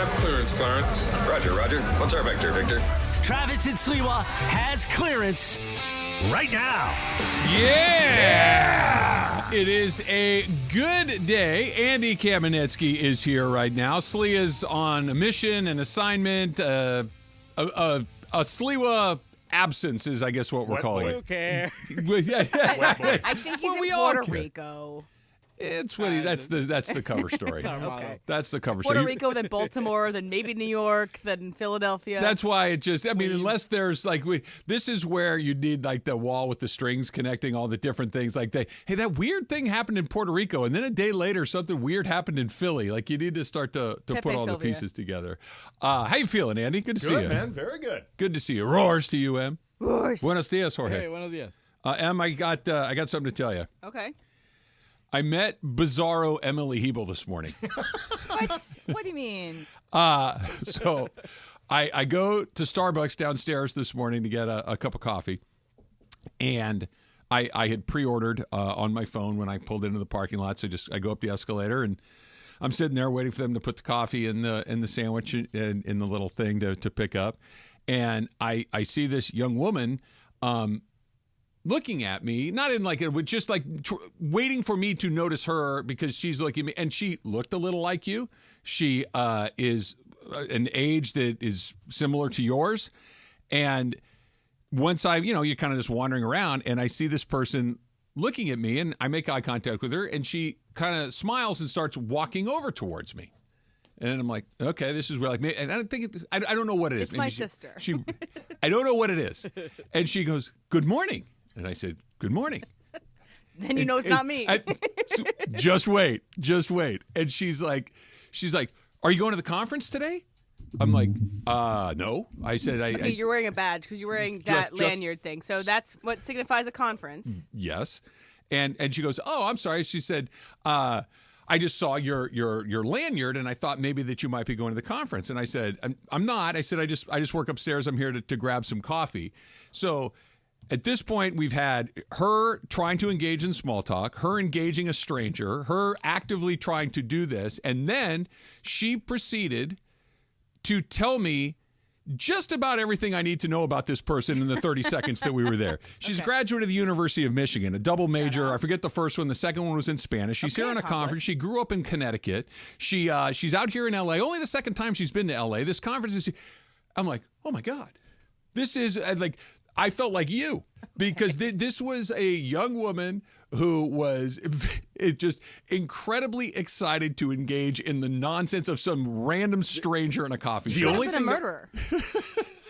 have clearance, Clarence. Roger. What's our vector, Victor? Travis and Sliwa has clearance right now. Yeah! It is a good day. Andy Kamenetsky is here right now. Slia's on a mission, an assignment, a Sliwa absence is, I guess, what we're calling it. Who cares? I think he's in Puerto Rico. It's what that's the cover story. Okay. That's the cover Puerto story. Rico, then Baltimore, then maybe New York, then Philadelphia. That's why it just, unless there's this is where you need like the wall with the strings connecting all the different things. Like hey, that weird thing happened in Puerto Rico, and then a day later something weird happened in Philly. Like you need to start to put all the pieces together. How you feeling, Andy? Good to see you. Good, man. Very good. Good to see you. Roars to you, Em. Roars. Buenos dias, Jorge. Hey, buenos dias. Em, I got something to tell you. Okay. I met Bizarro Emily Hebel this morning. What? What do you mean? So I go to Starbucks downstairs this morning to get a cup of coffee, and I had pre-ordered on my phone when I pulled into the parking lot. So I go up the escalator, and I'm sitting there waiting for them to put the coffee in the sandwich in the little thing to pick up, and I see this young woman looking at me, not in like it would just like waiting for me to notice her because she's looking at me, and she looked a little like you. She is an age that is similar to yours, and once you're kind of just wandering around, and I see this person looking at me, and I make eye contact with her, and she kind of smiles and starts walking over towards me. And I'm like, okay, this is where and I don't think I don't know what it is. It's maybe my sister. I don't know what it is, and she goes, "Good morning." And I said, "Good morning." Then you know it's not me. Just wait. And she's like, "Are you going to the conference today?" I'm like, no. I said, okay, you're wearing a badge because you're wearing that lanyard thing. So that's what signifies a conference. Yes. And she goes, "Oh, I'm sorry." She said, "I just saw your lanyard, and I thought maybe that you might be going to the conference." And I said, "I'm not." I said, I just work upstairs. I'm here to grab some coffee." So at this point, we've had her trying to engage in small talk, her engaging a stranger, her actively trying to do this, and then she proceeded to tell me just about everything I need to know about this person in the 30 seconds that we were there. She's a graduate of the University of Michigan, a double major. I forget the first one. The second one was in Spanish. She's here on a conference. She grew up in Connecticut. She's out here in L.A. Only the second time she's been to L.A. This conference is... I'm like, oh, my God. This is I felt like you, because this was a young woman who was just incredibly excited to engage in the nonsense of some random stranger in a coffee shop. A murderer.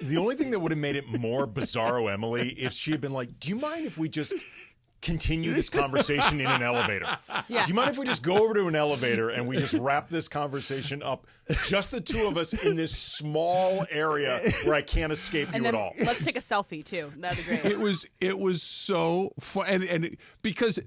The only thing that would have made it more Bizarro Emily if she had been like, "Do you mind if we just continue this conversation in an elevator? Yeah. Do you mind if we just go over to an elevator and we just wrap this conversation up, just the two of us in this small area where I can't escape you at all?" Let's take a selfie too. That'd be great. It was so fun, and because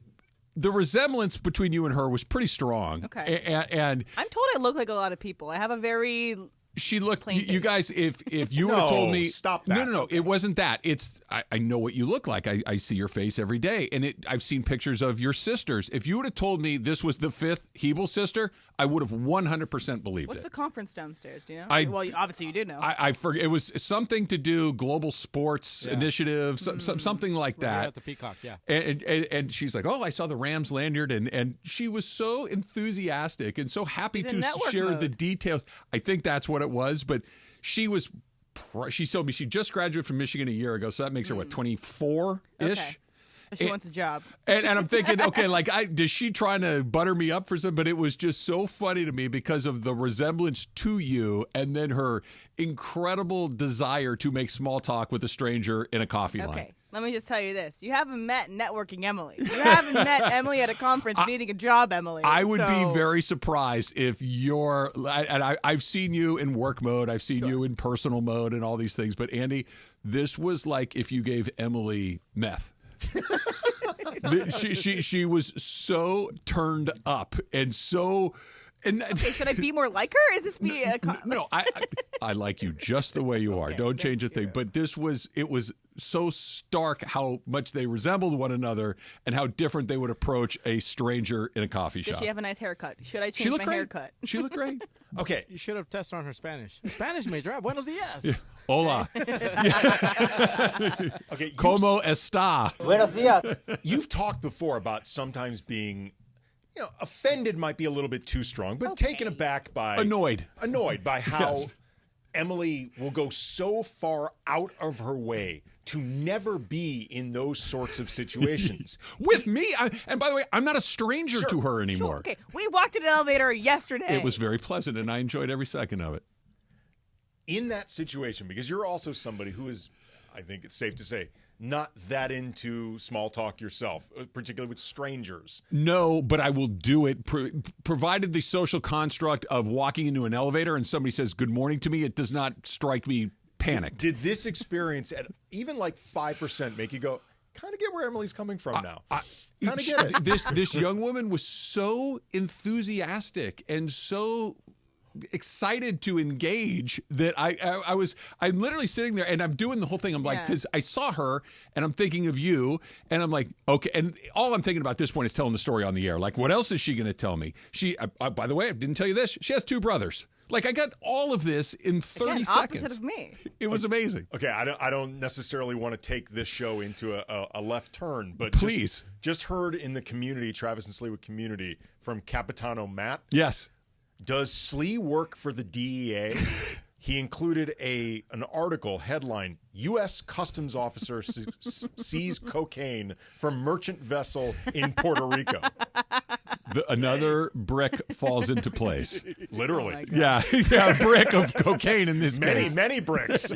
the resemblance between you and her was pretty strong. Okay. And I'm told I look like a lot of people. I have a very... She looked. Plain You guys, if you would have told me, stop that. No, it wasn't that. It's I know what you look like. I see your face every day, and I've seen pictures of your sisters. If you would have told me this was the fifth Hebel sister, I would have 100% believed What's it. the conference downstairs? Do you know? Well, obviously you do know. I forget. It was something to do global sports initiative, something like that. At the Peacock, yeah. And she's like, "Oh, I saw the Rams lanyard," and she was so enthusiastic and so happy to share the details. I think that's what it was, but she was. She told me she just graduated from Michigan a year ago, so that makes her 24-ish. Okay. She wants a job. And I'm thinking, okay, does she trying to butter me up for something? But it was just so funny to me because of the resemblance to you and then her incredible desire to make small talk with a stranger in a coffee line. Okay, let me just tell you this. You haven't met networking Emily. You haven't met Emily at a conference needing a job, Emily. I would be very surprised if you're, and I've seen you in work mode, I've seen you in personal mode and all these things, but Andy, this was like if you gave Emily meth. She was so turned up and so. Okay, should I be more like her? Is this me? No, I like you just the way you are. Don't change a thing. But it was so stark how much they resembled one another and how different they would approach a stranger in a coffee shop. Does she have a nice haircut? Should I She change looked my great. haircut? She looked great. Okay. You should have tested on her Spanish. Spanish major. Buenos dias. Yeah. Hola. Okay. Como está? You've talked before about sometimes being, offended might be a little bit too strong, but taken aback by Annoyed by how Yes. Emily will go so far out of her way to never be in those sorts of situations. with me. And by the way, I'm not a stranger to her anymore. Sure, okay, we walked in an elevator yesterday. It was very pleasant, and I enjoyed every second of it. In that situation, because you're also somebody who is, I think it's safe to say, not that into small talk yourself, particularly with strangers. No, but I will do it, provided the social construct of walking into an elevator and somebody says good morning to me. It does not strike me panicked. Did this experience at even like 5% make you go, kind of get where Emily's coming from now? Kind of get it. This young woman was so enthusiastic and so excited to engage that I'm literally sitting there and I'm doing the whole thing. I'm like, because I saw her and I'm thinking of you and I'm like, okay. And all I'm thinking about at this point is telling the story on the air. Like, what else is she going to tell me? By the way, I didn't tell you this. She has 2 brothers. Like, I got all of this in 30 seconds. Opposite of me. It was amazing. Okay, I don't necessarily want to take this show into a left turn, but Please. Just heard in the community, Travis and Sliwa community, from Capitano Matt. Yes. Does Slee work for the DEA? He included an article headline: U.S. Customs officer sees cocaine from merchant vessel in Puerto Rico. Another brick falls into place. Literally. Yeah, a brick of cocaine in this case. Many bricks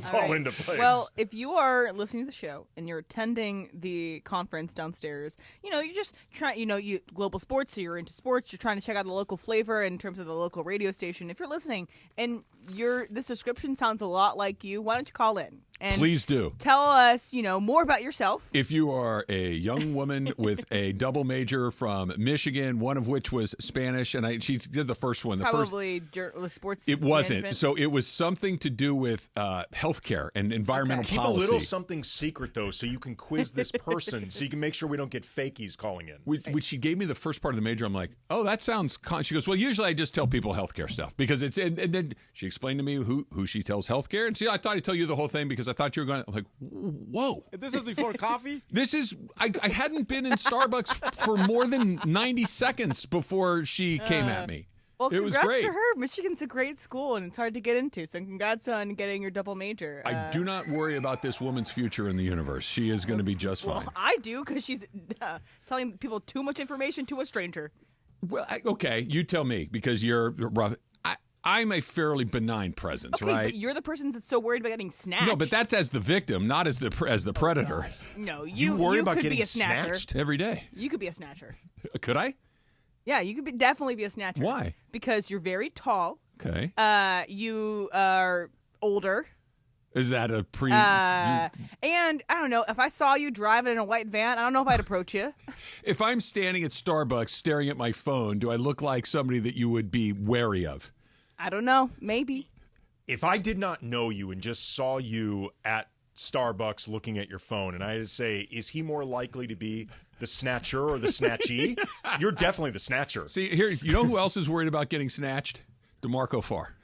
fall into place. Well, if you are listening to the show and you're attending the conference downstairs, you're just trying, you global sports, so you're into sports, you're trying to check out the local flavor in terms of the local radio station. If you're listening and this description sounds a lot like you, why don't you call in? And please do. Tell us, more about yourself. If you are a young woman with a double major from Michigan, one of which was Spanish, and she did the first one. Probably sports. It wasn't. management. So it was something to do with healthcare and environmental Keep policy. a little something secret, though, so you can quiz this person, so you can make sure we don't get fakies calling in. Which she gave me the first part of the major. I'm like, oh, that sounds. She goes, well, usually I just tell people healthcare stuff because it's. And then she explained to me who she tells healthcare, and I thought I'd tell you the whole thing because I thought you were going. I'm like, whoa. This is before coffee? This is. I hadn't been in Starbucks for more than 90 seconds before she came at me. Well, it was congrats great. to her. Michigan's a great school, and it's hard to get into. So congrats on getting your double major. I do not worry about this woman's future in the universe. She is going to be just fine. Well, I do because she's telling people too much information to a stranger. Well, okay, you tell me because you're rough. I'm a fairly benign presence, Okay, right? but you're the person that's so worried about getting snatched. No, but that's as the victim, not as the predator. No, You worry about could getting be a snatcher. snatched? Every day. You could be a snatcher. Could I? Yeah, you could definitely be a snatcher. Why? Because you're very tall. Okay. You are older. Is that a pre? And I don't know, if I saw you driving in a white van, I don't know if I'd approach you. If I'm standing at Starbucks staring at my phone, do I look like somebody that you would be wary of? I don't know. Maybe. If I did not know you and just saw you at Starbucks looking at your phone, and I had to say, is he more likely to be the snatcher or the snatchee? You're definitely the snatcher. See, here, you know who else is worried about getting snatched? DeMarco Farr.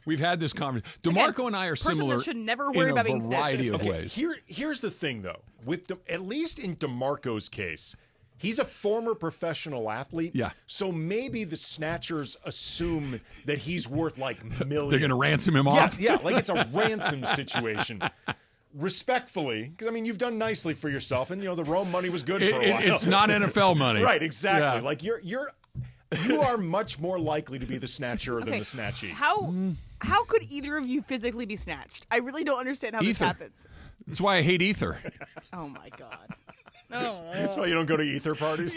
We've had this conversation. DeMarco and I are person similar that should never worry about in a being variety snatched. of ways. Here's the thing, though. At least in DeMarco's case, he's a former professional athlete. Yeah. So maybe the snatchers assume that he's worth like millions. They're going to ransom him off? Yeah, like it's a ransom situation. Respectfully, because I mean, you've done nicely for yourself, and the Rome money was good for a while. It's not NFL money. Right, exactly. Yeah. Like you are much more likely to be the snatcher than the snatchee. How could either of you physically be snatched? I really don't understand how this Ether. happens. That's why I hate ether. Oh my god. That's why you don't go to ether parties.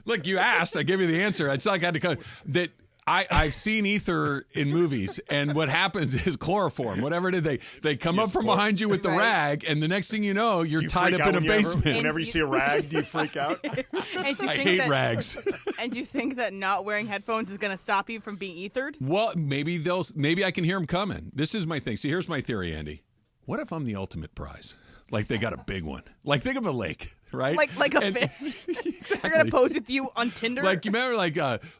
Look, you asked. I gave you the answer. It's like I had to come. That I've seen ether in movies, and what happens is chloroform, whatever it is, they come up from behind you with the Right. rag, and the next thing you know, you're Do you tied freak up out in a basement. Whenever you see a rag, do you freak out? And you I think hate that, rags. And you think that not wearing headphones is going to stop you from being ethered? Well, maybe I can hear them coming. This is my thing. See, here's my theory, Andy. what if I'm the ultimate prize? Like they got a big one. Like think of a lake, right? Like a fish. Exactly. They're gonna pose with you on Tinder. Like you remember,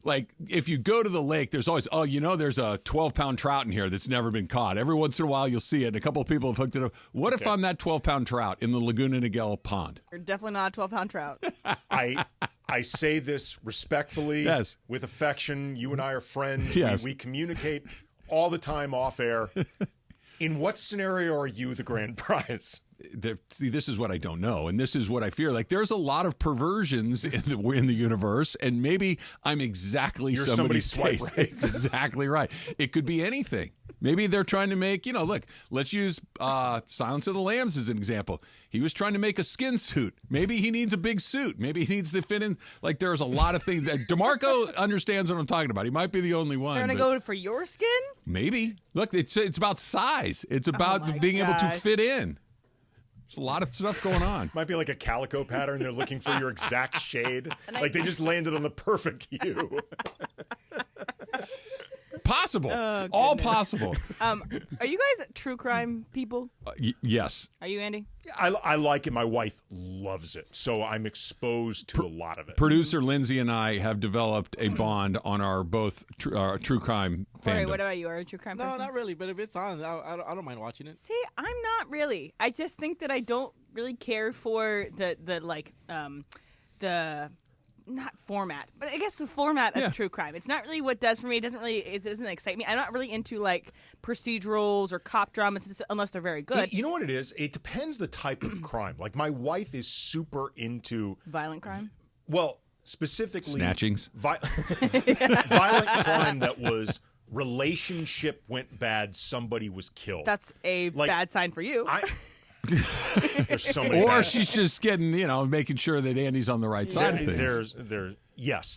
like if you go to the lake, there's always there's a 12-pound trout in here that's never been caught. Every once in a while, you'll see it. And a couple of people have hooked it up. What if I'm that 12-pound trout in the Laguna Niguel pond? You're definitely not a 12-pound trout. I say this respectfully, yes, with affection. You and I are friends. Yes. We communicate all the time off air. In what scenario are you the grand prize? See, this is what I don't know, and this is what I fear. Like, there's a lot of perversions in the universe, and maybe I'm exactly You're somebody's swipe taste. right. Exactly right. It could be anything. Maybe they're trying to make, look, let's use Silence of the Lambs as an example. He was trying to make a skin suit. Maybe he needs a big suit. Maybe he needs to fit in. Like, there's a lot of things. DeMarco understands what I'm talking about. He might be the only one. They're gonna go for your skin? Maybe. Look, it's about size. It's about being able to fit in. There's a lot of stuff going on. Might be like a calico pattern. They're looking for your exact shade. Like they just landed on the perfect hue. Possible. All possible. Are you guys true crime people? Yes. Are you, Andy? I like it. My wife loves it. So I'm exposed to a lot of it. Producer Lindsay and I have developed a bond on our both true crime Corey, fandom. what about you? Are you a true crime No, person? not really. But if it's on, I don't mind watching it. See, I'm not really. I just think that I don't really care for the not format, but I guess the format of true crime. It's not really what it does for me. It doesn't excite me. I'm not really into like procedurals or cop dramas unless they're very good. You know what it is? It depends the type of crime. Like my wife is super into Violent crime? Well, specifically Snatchings. violent crime that was relationship went bad, somebody was killed. That's a bad sign for you. There's so many. Or she's just getting, making sure that Andy's on the right side of things.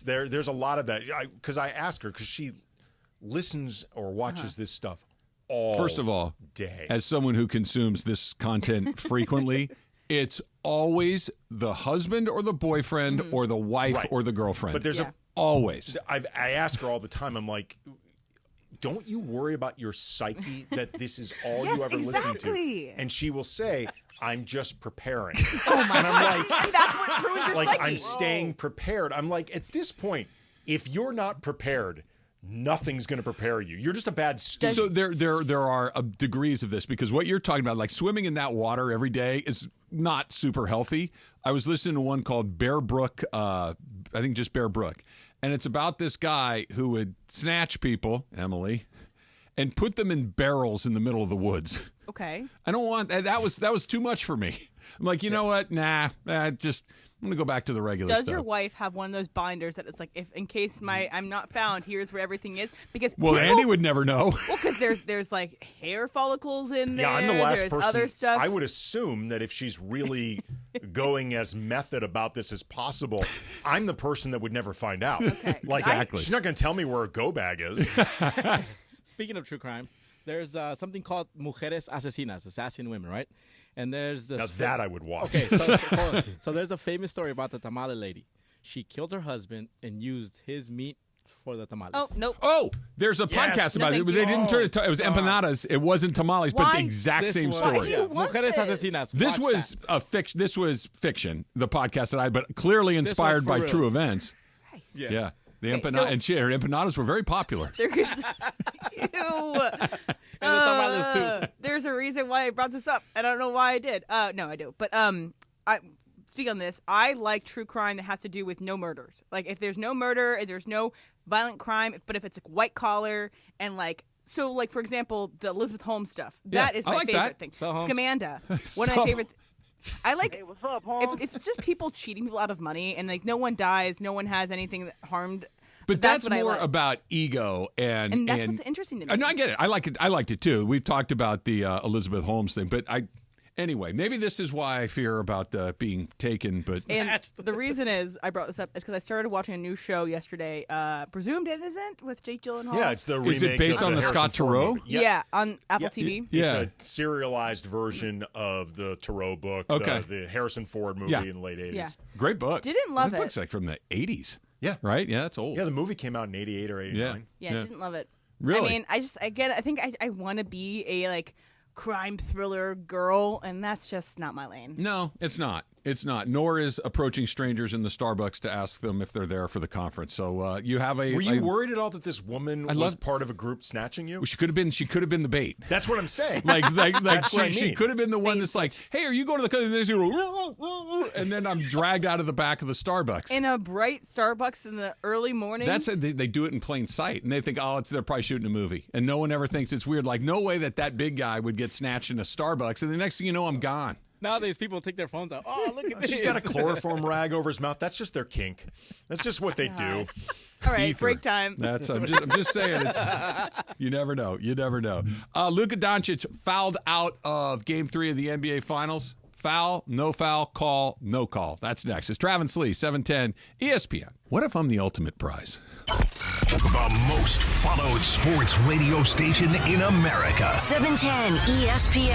There's a lot of that. Because I ask her, because she listens or watches this stuff all First of all, day. As someone who consumes this content frequently, it's always the husband or the boyfriend or the wife or the girlfriend. But there's always. I ask her all the time. I'm like, don't you worry about your psyche that this is all you ever listen to? And she will say, I'm just preparing. Oh my and I'm like, and that's what ruins your like psyche. I'm staying prepared. I'm like, at this point, if you're not prepared, nothing's going to prepare you. You're just a bad student. So there are degrees of this, because what you're talking about, like swimming in that water every day, is not super healthy. I was listening to one called Bear Brook, I think just Bear Brook. And it's about this guy who would snatch people, Emily, and put them in barrels in the middle of the woods. Okay. I don't want that. Was too much for me. I'm like, you know what? Nah, I'm gonna go back to the regular stuff. Does your wife have one of those binders that it's like, if in case I'm not found, here's where everything is? Because Andy would never know. Well, because there's like hair follicles in there. Yeah, I'm the last there's person. Other stuff. I would assume that if she's really going as method about this as possible, I'm the person that would never find out. Okay. Like, Exactly. she's not going to tell me where a go bag is. Speaking of true crime, there's something called mujeres asesinas, assassin women, right? And there's this. Now that I would watch. Okay, so there's a famous story about the tamale lady. She killed her husband and used his meat for the tamales. Oh, nope. Oh, there's a podcast about it. thank They you. didn't turn it. It was empanadas. It wasn't tamales, but Why? the exact This same was- story. Why do you want Mujeres this? asesinas. This Watch was that. a fiction. This was fiction. The podcast but clearly inspired for by real. true events. Yeah. The Okay, her empanadas were very popular. There's ew. And the tamales too. There's a reason why I brought this up, and I don't know why I did. No, I do. But I speak on this. I like true crime that has to do with no murders. Like if there's no murder, if there's no violent crime, but if it's like white collar and like. So, like, for example, the Elizabeth Holmes stuff. That is I my like favorite that. thing. So, Holmes. Scamanda. One of my favorite. I like. Hey, what's up, Holmes? If it's just people cheating people out of money and like no one dies, no one has anything that harmed. But that's what I more like. about ego and that's what's interesting to me. No, I get it. I like it. I liked it too. We've talked about the Elizabeth Holmes thing, but anyway, maybe this is why I fear about being taken. But And the reason is I brought this up is because I started watching a new show yesterday, Presumed Innocent with Jake Gyllenhaal. Yeah, it's the remake. Is it based of on the Harrison Scott Ford Turow? movie. Yeah, on Apple TV. It's Yeah. a serialized version of the Turow book, Okay. the Harrison Ford movie Yeah. in the late 80s. Yeah. great book. Didn't love this it. book's like from the 80s. Yeah. Right? Yeah, that's old. Yeah, the movie came out in 88 or 89. Yeah, didn't love it. Really? I mean, I think I want to be a like crime thriller girl, and that's just not my lane. No, it's not. It's not. Nor is approaching strangers in the Starbucks to ask them if they're there for the conference. So you have a. Were you worried at all that this woman was part of a group snatching you? Well, she could have been. She could have been the bait. That's what I'm saying. Like That's what I she mean. could have been the one that's like, "Hey, are you going to the?" And then I'm dragged out of the back of the Starbucks. In a bright Starbucks in the early morning. They do it in plain sight, and they think, "Oh, they're probably shooting a movie," and no one ever thinks it's weird. Like, no way that big guy would get snatched in a Starbucks, and the next thing you know, I'm gone. Nowadays, people take their phones out. Oh, look at this. She's got a chloroform rag over his mouth. That's just their kink. That's just what they do. All right, Ether. break time. I'm just saying. You never know. You never know. Luka Doncic fouled out of Game 3 of the NBA Finals. Foul, no foul, call, no call. That's next. It's Travis Lee, 710 ESPN. What if I'm the ultimate prize? The most followed sports radio station in America. 710 ESPN.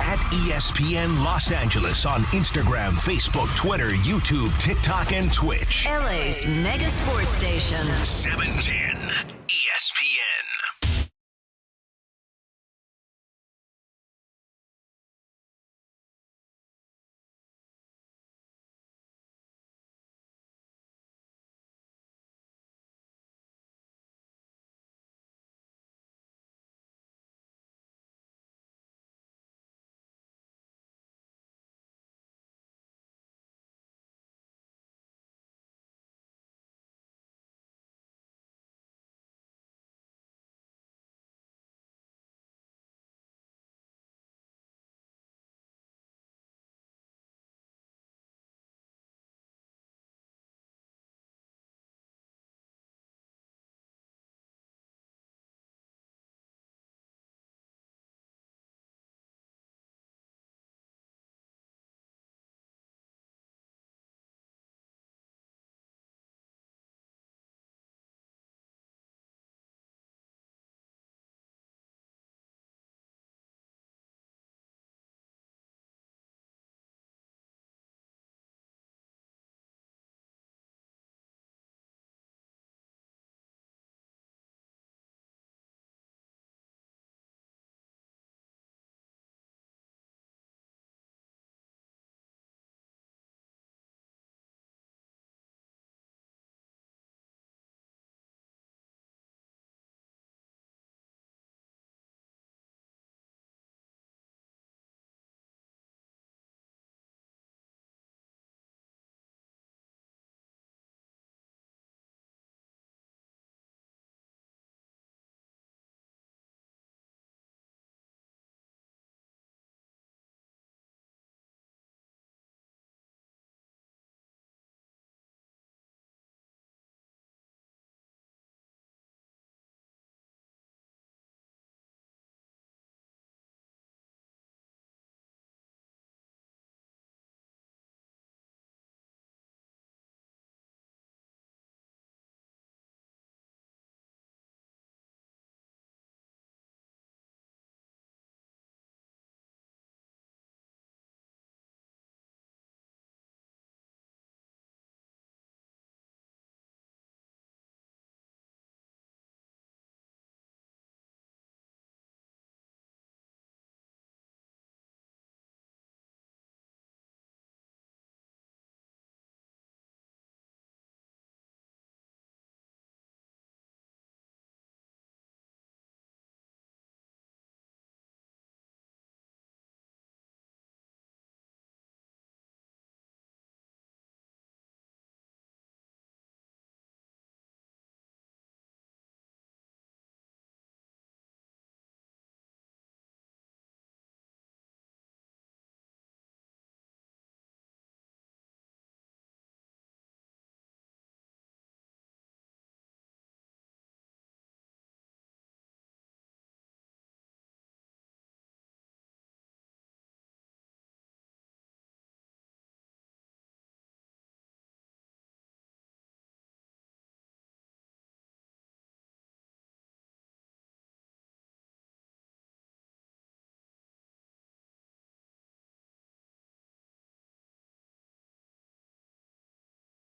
At ESPN Los Angeles on Instagram, Facebook, Twitter, YouTube, TikTok, and Twitch. LA's mega sports station. 710 ESPN.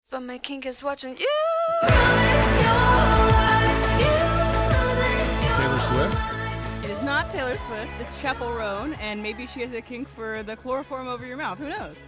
But my kink is watching you. Taylor Swift? It is not Taylor Swift. guest. It's Chapel Roan, and maybe she has a kink for the chloroform over your mouth. Who knows?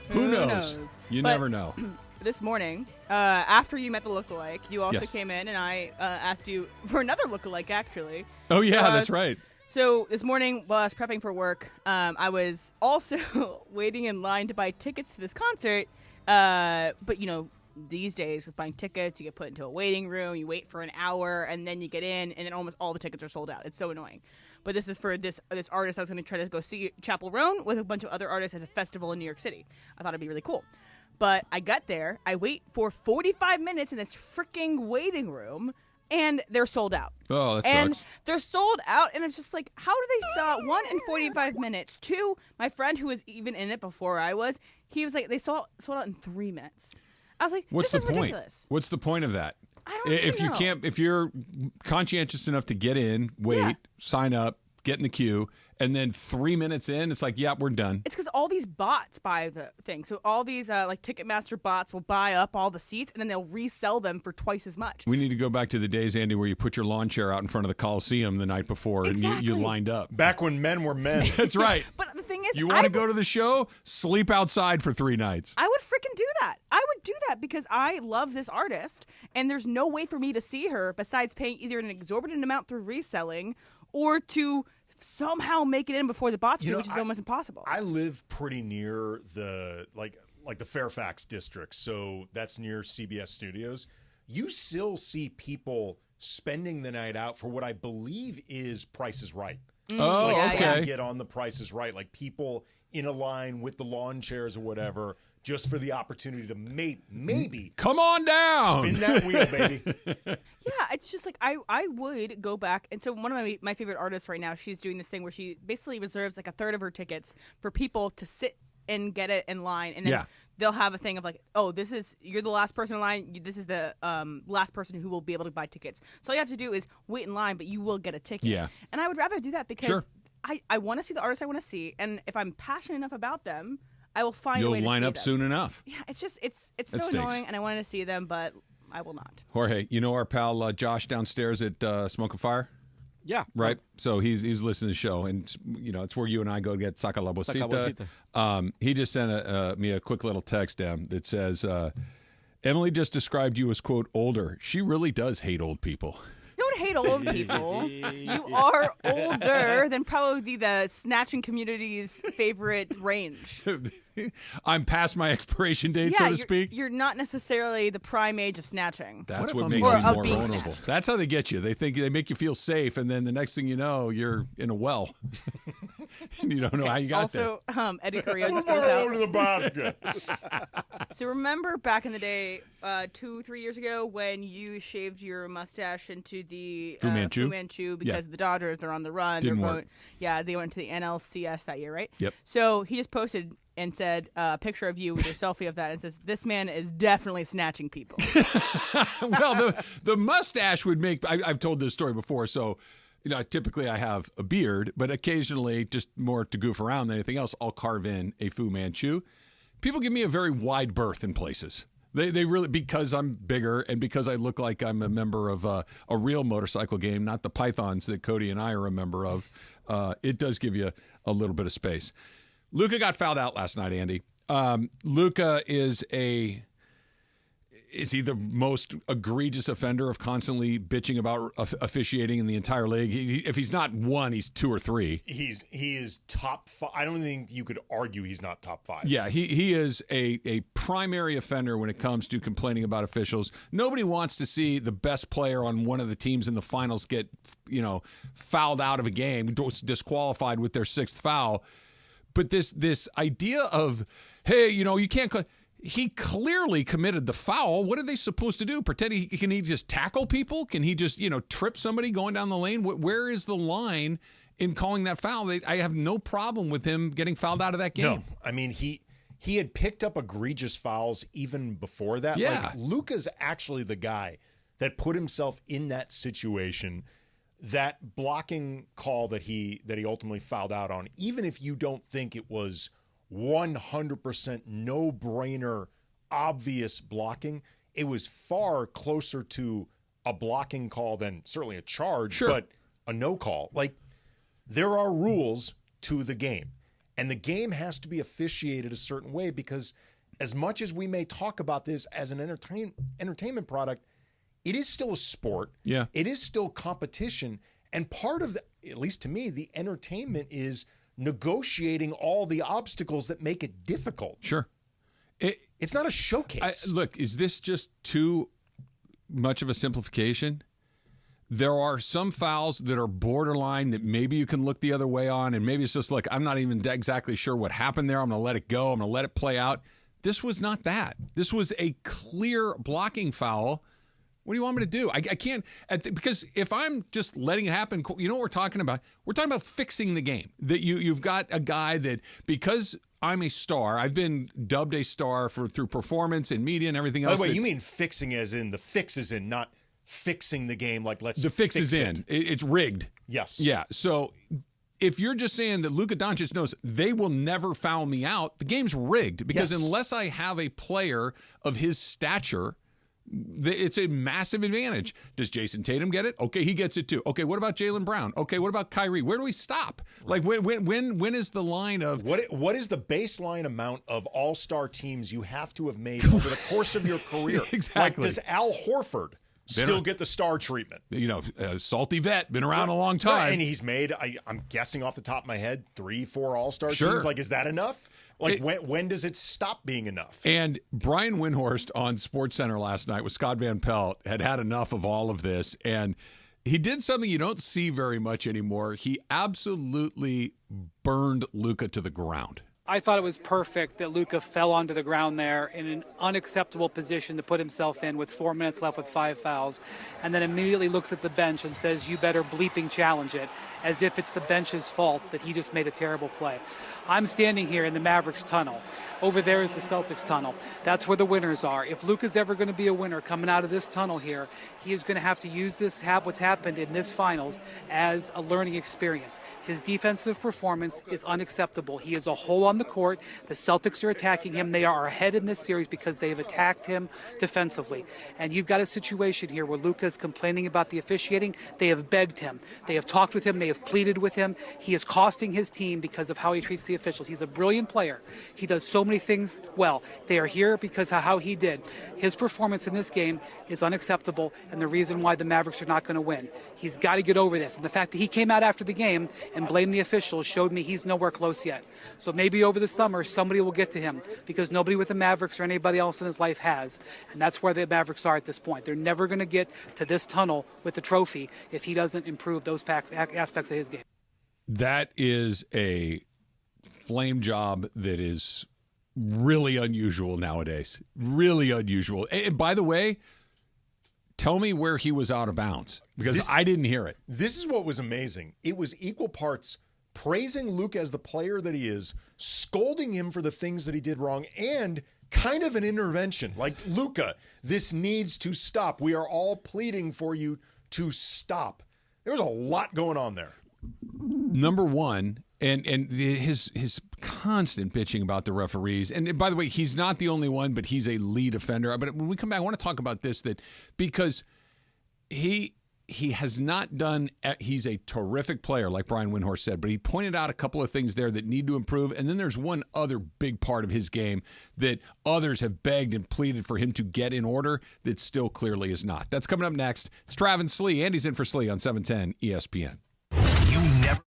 Who knows? You never know. This morning, after you met the lookalike, you also Yes. came in, and I asked you for another lookalike, actually. Oh, yeah, So, that's right. So this morning, while I was prepping for work, I was also waiting in line to buy tickets to this concert. But, you know, these days, with buying tickets, you get put into a waiting room, you wait for an hour, and then you get in, and then almost all the tickets are sold out. It's so annoying. But this is for this artist. I was going to try to go see Chapel Roan with a bunch of other artists at a festival in New York City. I thought it'd be really cool. But I got there, I wait for 45 minutes in this freaking waiting room, and they're sold out. Oh, that and sucks. they're sold out, and it's just like, how do they sell out? 1 in 45 minutes. 2, my friend who was even in it before I was, he was like, they sold out in 3 minutes. I was like, What's this the is point? ridiculous. What's the point of that? I don't If even you know. can't, if you're conscientious enough to get in, wait, Yeah. sign up, get in the queue, and then 3 minutes in, it's like, yeah, we're done. It's because all these bots buy the thing. So all these like Ticketmaster bots will buy up all the seats, and then they'll resell them for twice as much. We need to go back to the days, Andy, where you put your lawn chair out in front of the Coliseum the night before and you Exactly. lined up. Back when men were men. That's right. But the thing is, You want to go to the show? Sleep outside for 3 nights. I would freaking do that. I would do that because I love this artist, and there's no way for me to see her besides paying either an exorbitant amount through reselling or to somehow make it in before the bots do, which is almost impossible. I live pretty near the like the Fairfax district, so that's near CBS Studios. You still see people spending the night out for what I believe is Price is Right. Oh, Like, okay. trying to get on the Price is Right, like people in a line with the lawn chairs or whatever, just for the opportunity to maybe Come on down. spin that wheel, baby. Yeah, it's just like I would go back. And so one of my favorite artists right now, she's doing this thing where she basically reserves like a third of her tickets for people to sit and get it in line. And then Yeah. they'll have a thing of like, oh, you're the last person in line. This is the last person who will be able to buy tickets. So all you have to do is wait in line, but you will get a ticket. Yeah. And I would rather do that because Sure. I want to see the artists I want to see. And if I'm passionate enough about them, I will find a You'll way to line see up them. soon enough. Yeah, it's just, it's That so stinks. annoying. And I wanted to see them, but I will not. Jorge, you know our pal Josh downstairs at Smoke and Fire? Yeah. Right, so he's listening to the show, and you know it's where you and I go get sacalabosita. He just sent me a quick little text down that says, "Emily just described you as quote older. She really does hate old people." Don't hate old people. You are older than probably the snatching community's favorite range. I'm past my expiration date, so to speak. You're not necessarily the prime age of snatching. That's What what if makes I'm- you Or more of being vulnerable. That's how they get you. They think they make you feel safe, and then the next thing you know, you're in a well, and you don't know how you got there. Also, Eddie Carrillo just goes Over out. the vodka. So remember back in the day, 2-3 years ago, when you shaved your mustache into the Fu Manchu? Fu Manchu because Yeah. the Dodgers, they're on the run. Didn't they're work. going, yeah, they went to the NLCS that year, right? Yep. So he just posted and said a picture of you with your selfie of that and says, this man is definitely snatching people. Well, the mustache would make. I've told this story before, so you know, typically I have a beard, but occasionally, just more to goof around than anything else, I'll carve in a Fu Manchu. People give me a very wide berth in places. They really, because I'm bigger and because I look like I'm a member of a real motorcycle game, not the Pythons that Cody and I are a member of. It does give you a little bit of space. Luka got fouled out last night, Andy. Luka is he the most egregious offender of constantly bitching about officiating in the entire league? If he's not one, he's 2 or 3. He is top 5. I don't think you could argue he's not top 5. Yeah, he is a primary offender when it comes to complaining about officials. Nobody wants to see the best player on one of the teams in the finals get, fouled out of a game, disqualified with their 6th foul. But this idea of, hey, you can't. He clearly committed the foul. What are they supposed to do? Pretend can he just tackle people? Can he just trip somebody going down the lane? Where is the line in calling that foul? I have no problem with him getting fouled out of that game. No, I mean he had picked up egregious fouls even before that. Yeah. Like Luka's actually the guy that put himself in that situation. That blocking call that he ultimately fouled out on, even if you don't think it was 100% no-brainer, obvious blocking, it was far closer to a blocking call than certainly a charge, Sure. but a no call. Like there are rules to the game. And the game has to be officiated a certain way because as much as we may talk about this as an entertainment product, it is still a sport. Yeah. It is still competition. And part of at least to me, the entertainment is negotiating all the obstacles that make it difficult. Sure. It's not a showcase. Look, is this just too much of a simplification? There are some fouls that are borderline that maybe you can look the other way on, and maybe it's just like, I'm not even exactly sure what happened there. I'm going to let it go. I'm going to let it play out. This was not that. This was a clear blocking foul. What do you want me to do? I can't, because if I'm just letting it happen, you know what we're talking about? We're talking about fixing the game. That you've got a guy that, because I'm a star, I've been dubbed a star through performance and media and everything else. By the way, you mean fixing as in the fix is in, not fixing the game like let's the fix fix is in. It's rigged. Yes. Yeah. So if you're just saying that Luka Doncic knows they will never foul me out, the game's rigged because unless I have a player of his stature, it's a massive advantage. Does Jason Tatum get it? Okay, he gets it too. Okay, what about Jaylen Brown? Okay, what about Kyrie? Where do we stop? Right. Like when is the line of what is the baseline amount of all-star teams you have to have made over the course of your career? Exactly. Like, does Al Horford still get the star treatment? You know, salty vet, been around a long time. Right, and he's made, I'm guessing off the top of my head, 3-4 all-star Sure. teams. Like, is that enough? Like, when does it stop being enough? And Brian Windhorst on SportsCenter last night with Scott Van Pelt had enough of all of this, and he did something you don't see very much anymore. He absolutely burned Luka to the ground. I thought it was perfect that Luka fell onto the ground there in an unacceptable position to put himself in with 4 minutes left with 5 fouls, and then immediately looks at the bench and says, you better bleeping challenge it, as if it's the bench's fault that he just made a terrible play. I'm standing here in the Mavericks tunnel. Over there is the Celtics tunnel. That's where the winners are. If Luka's ever going to be a winner coming out of this tunnel here, he is going to have to use what's happened in this finals as a learning experience. His defensive performance is unacceptable. He is a hole on the court. The Celtics are attacking him. They are ahead in this series because they have attacked him defensively. And you've got a situation here where Luka is complaining about the officiating. They have begged him. They have talked with him. They have pleaded with him. He is costing his team because of how he treats the officials. He's a brilliant player. He does so many things well. They are here because of how he did. His performance in this game is unacceptable and the reason why the Mavericks are not going to win. He's got to get over this. And the fact that he came out after the game and blamed the officials showed me he's nowhere close yet. So maybe over the summer somebody will get to him because nobody with the Mavericks or anybody else in his life has. And that's where the Mavericks are at this point. They're never going to get to this tunnel with the trophy if he doesn't improve those aspects of his game. That is a flame job that is really unusual nowadays. Really unusual. And by the way, tell me where he was out of bounds because I didn't hear it. This is what was amazing. It was equal parts praising Luka as the player that he is, scolding him for the things that he did wrong, and kind of an intervention. Like, Luka, this needs to stop. We are all pleading for you to stop. There was a lot going on there. Number one, and his constant bitching about the referees. And by the way, he's not the only one, but he's a lead offender. But when we come back, I want to talk about this, that because he has not done, he's a terrific player, like Brian Windhorst said, but he pointed out a couple of things there that need to improve. And then there's one other big part of his game that others have begged and pleaded for him to get in order that still clearly is not. That's coming up next. It's Travis Slee. Andy's in for Slee on 710 ESPN. You never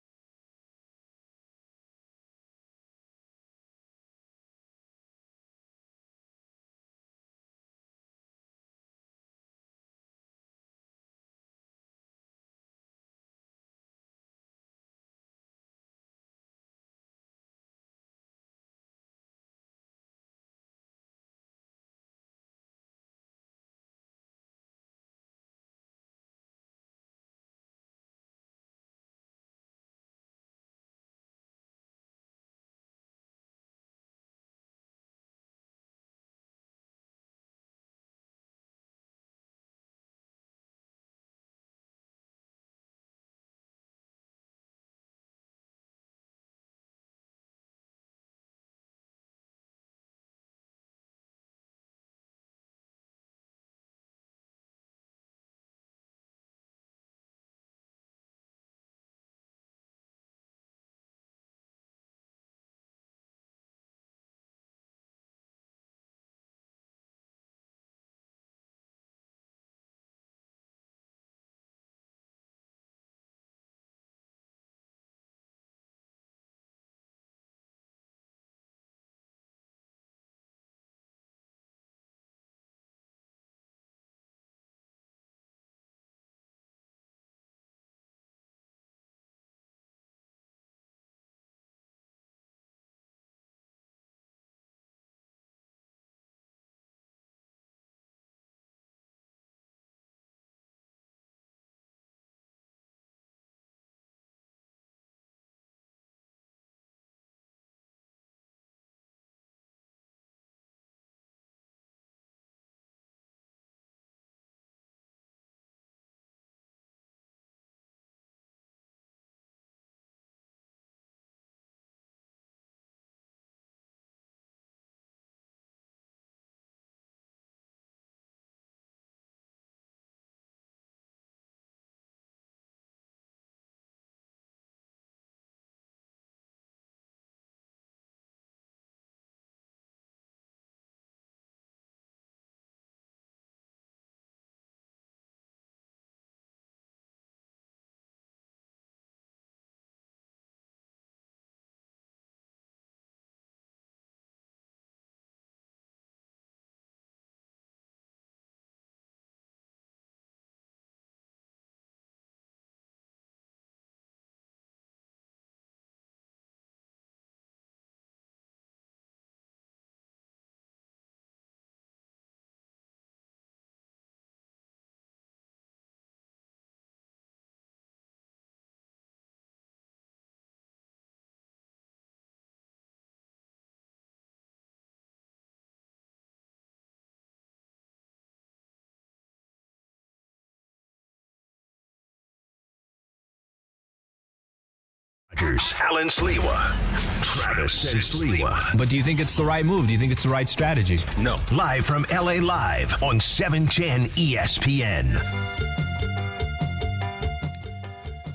Dodgers. Alan Sliwa. Travis and Sliwa. But do you think it's the right move? Do you think it's the right strategy? No. Live from LA Live on 710 ESPN.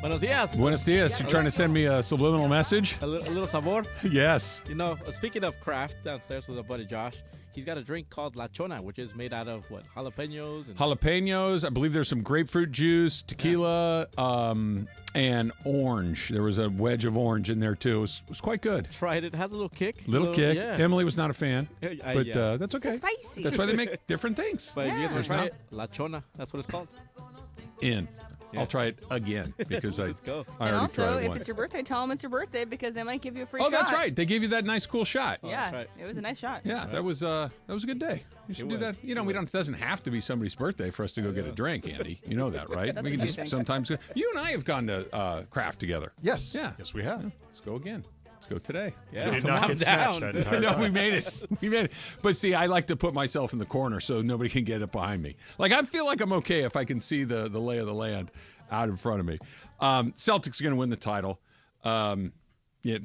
Buenos dias. Buenos dias. You trying to send me a subliminal message? A little sabor. Yes. You know, speaking of craft, downstairs with our buddy Josh, he's got a drink called La Chona, which is made out of, what, jalapenos? Jalapenos. I believe there's some grapefruit juice, tequila, and orange. There was a wedge of orange in there, too. It was quite good. Tried it. It has a little kick. Little kick. Yeah. Emily was not a fan, but yeah. that's okay. It's so spicy. That's why they make different things. But if you guys want to try Yeah. it, La Chona, that's what it's called. In. I'll try it again because Let's go. I And already also, tried if one. it's your birthday, tell them it's your birthday because they might give you a free Oh, shot. that's right. They gave you that nice, cool shot. Yeah, that's right. it was a nice shot. Yeah, that was a good day. You should do was. that. You know, it doesn't have to be somebody's birthday for us to go get a drink, Andy. You know that, right? That's We what can you just think. sometimes. You and I have gone to craft together. Yes. Yeah. Yes, we have. Let's go again. Let's go today. Yeah. Did not I'm get snatched down. that entire No, time. we made it. We made it. But see, I like to put myself in the corner so nobody can get it behind me. Like, I feel like I'm okay if I can see the lay of the land out in front of me. Celtics are going to win the title. Yeah,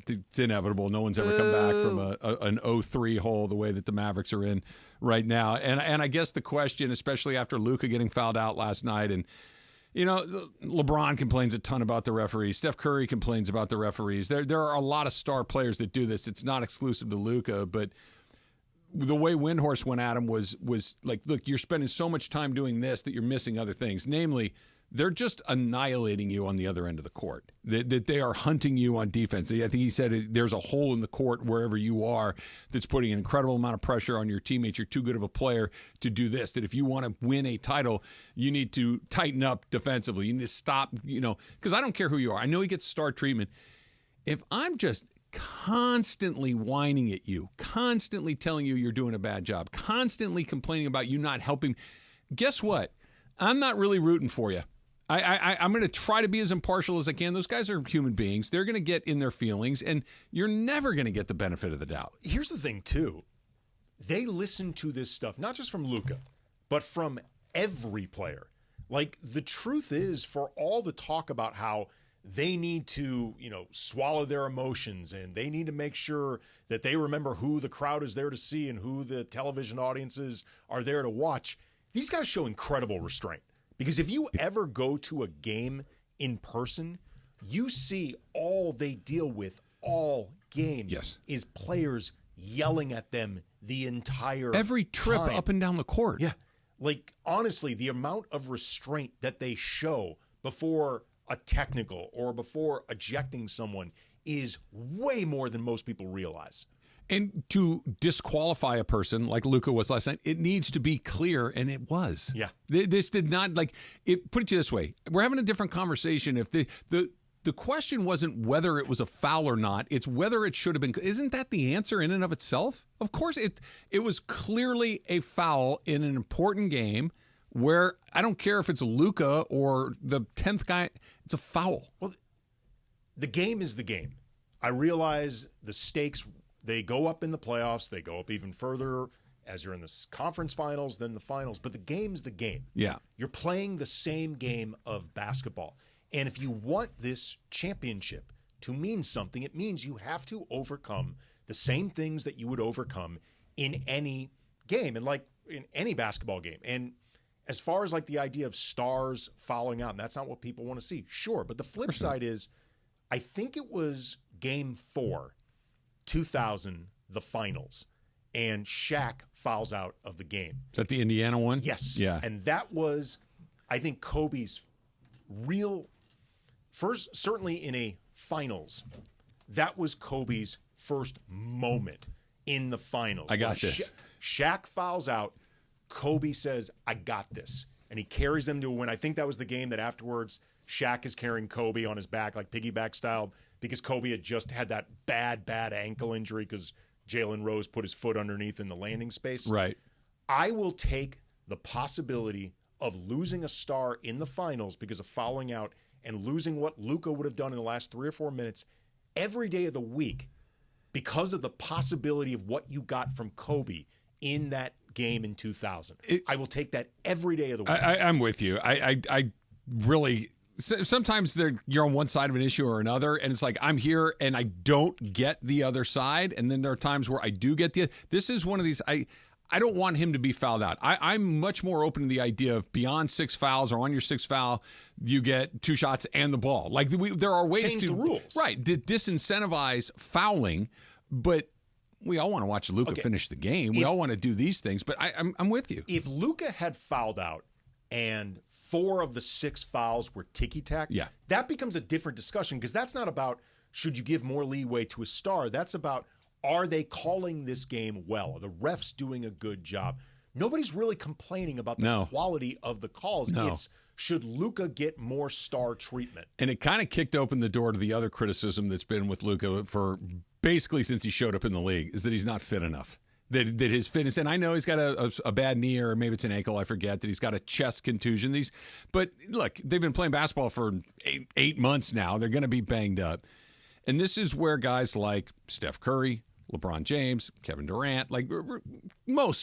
it's inevitable. No one's ever come back from an 0-3 hole the way that the Mavericks are in right now. And I guess the question, especially after Luka getting fouled out last night, and you know, LeBron complains a ton about the referees. Steph Curry complains about the referees. There are a lot of star players that do this. It's not exclusive to Luka, but the way Windhorst went at him was like, look, you're spending so much time doing this that you're missing other things. Namely, they're just annihilating you on the other end of the court. That they are hunting you on defense. I think he said there's a hole in the court wherever you are that's putting an incredible amount of pressure on your teammates. You're too good of a player to do this. That if you want to win a title, you need to tighten up defensively. You need to stop, because I don't care who you are. I know he gets star treatment. If I'm just constantly whining at you, constantly telling you you're doing a bad job, constantly complaining about you not helping, guess what? I'm not really rooting for you. I'm going to try to be as impartial as I can. Those guys are human beings. They're going to get in their feelings, and you're never going to get the benefit of the doubt. Here's the thing, too. They listen to this stuff, not just from Luka, but from every player. Like, the truth is, for all the talk about how they need to, swallow their emotions and they need to make sure that they remember who the crowd is there to see and who the television audiences are there to watch, these guys show incredible restraint. Because if you ever go to a game in person, you see all they deal with all game is players yelling at them the entire every trip time. Up and down the court. Yeah. Like, honestly, the amount of restraint that they show before a technical or before ejecting someone is way more than most people realize. And to disqualify a person like Luka was last night, it needs to be clear, and it was. Yeah. This did not, put it to you this way. We're having a different conversation. If the question wasn't whether it was a foul or not, it's whether it should have been. Isn't that the answer in and of itself? Of course, it was clearly a foul in an important game where I don't care if it's Luka or the 10th guy, it's a foul. Well, the game is the game. I realize the stakes. They go up in the playoffs. They go up even further as you're in the conference finals, then the finals. But the game's the game. Yeah. You're playing the same game of basketball. And if you want this championship to mean something, it means you have to overcome the same things that you would overcome in any game and like in any basketball game. And as far as like the idea of stars fouling out, and that's not what people want to see. Sure. But the flip side is, I think it was game 4, 2000, the finals, and Shaq fouls out of the game. Is that the Indiana one? Yes. Yeah. And that was, I think, Kobe's real first, certainly in a finals, that was Kobe's first moment in the finals. I got this. Shaq fouls out. Kobe says, I got this. And he carries them to a win. I think that was the game that afterwards Shaq is carrying Kobe on his back, like piggyback style, because Kobe had just had that bad ankle injury because Jalen Rose put his foot underneath in the landing space. Right. I will take the possibility of losing a star in the finals because of fouling out and losing what Luka would have done in the last 3 or 4 minutes every day of the week because of the possibility of what you got from Kobe in that game in 2000. I will take that every day of the week. I'm with you. I really sometimes you're on one side of an issue or another, and it's like I'm here and I don't get the other side, and then there are times where I do get the. This is one of these. I don't want him to be fouled out. I'm much more open to the idea of beyond 6 fouls or on your 6th foul, you get 2 shots and the ball. Like there are ways Change to the rules, right? Disincentivize fouling, but we all want to watch Luka finish the game. We all want to do these things, but I'm with you. If Luka had fouled out and 4 of the 6 fouls were ticky-tack, that becomes a different discussion because that's not about should you give more leeway to a star. That's about are they calling this game well? Are the refs doing a good job? Nobody's really complaining about the quality of the calls. It's should Luka get more star treatment? And it kind of kicked open the door to the other criticism that's been with Luka for basically since he showed up in the league is that he's not fit enough. That his fitness, and I know he's got a bad knee or maybe it's an ankle, I forget, that he's got a chest contusion. But look, they've been playing basketball for 8 months now. They're going to be banged up. And this is where guys like Steph Curry, LeBron James, Kevin Durant, like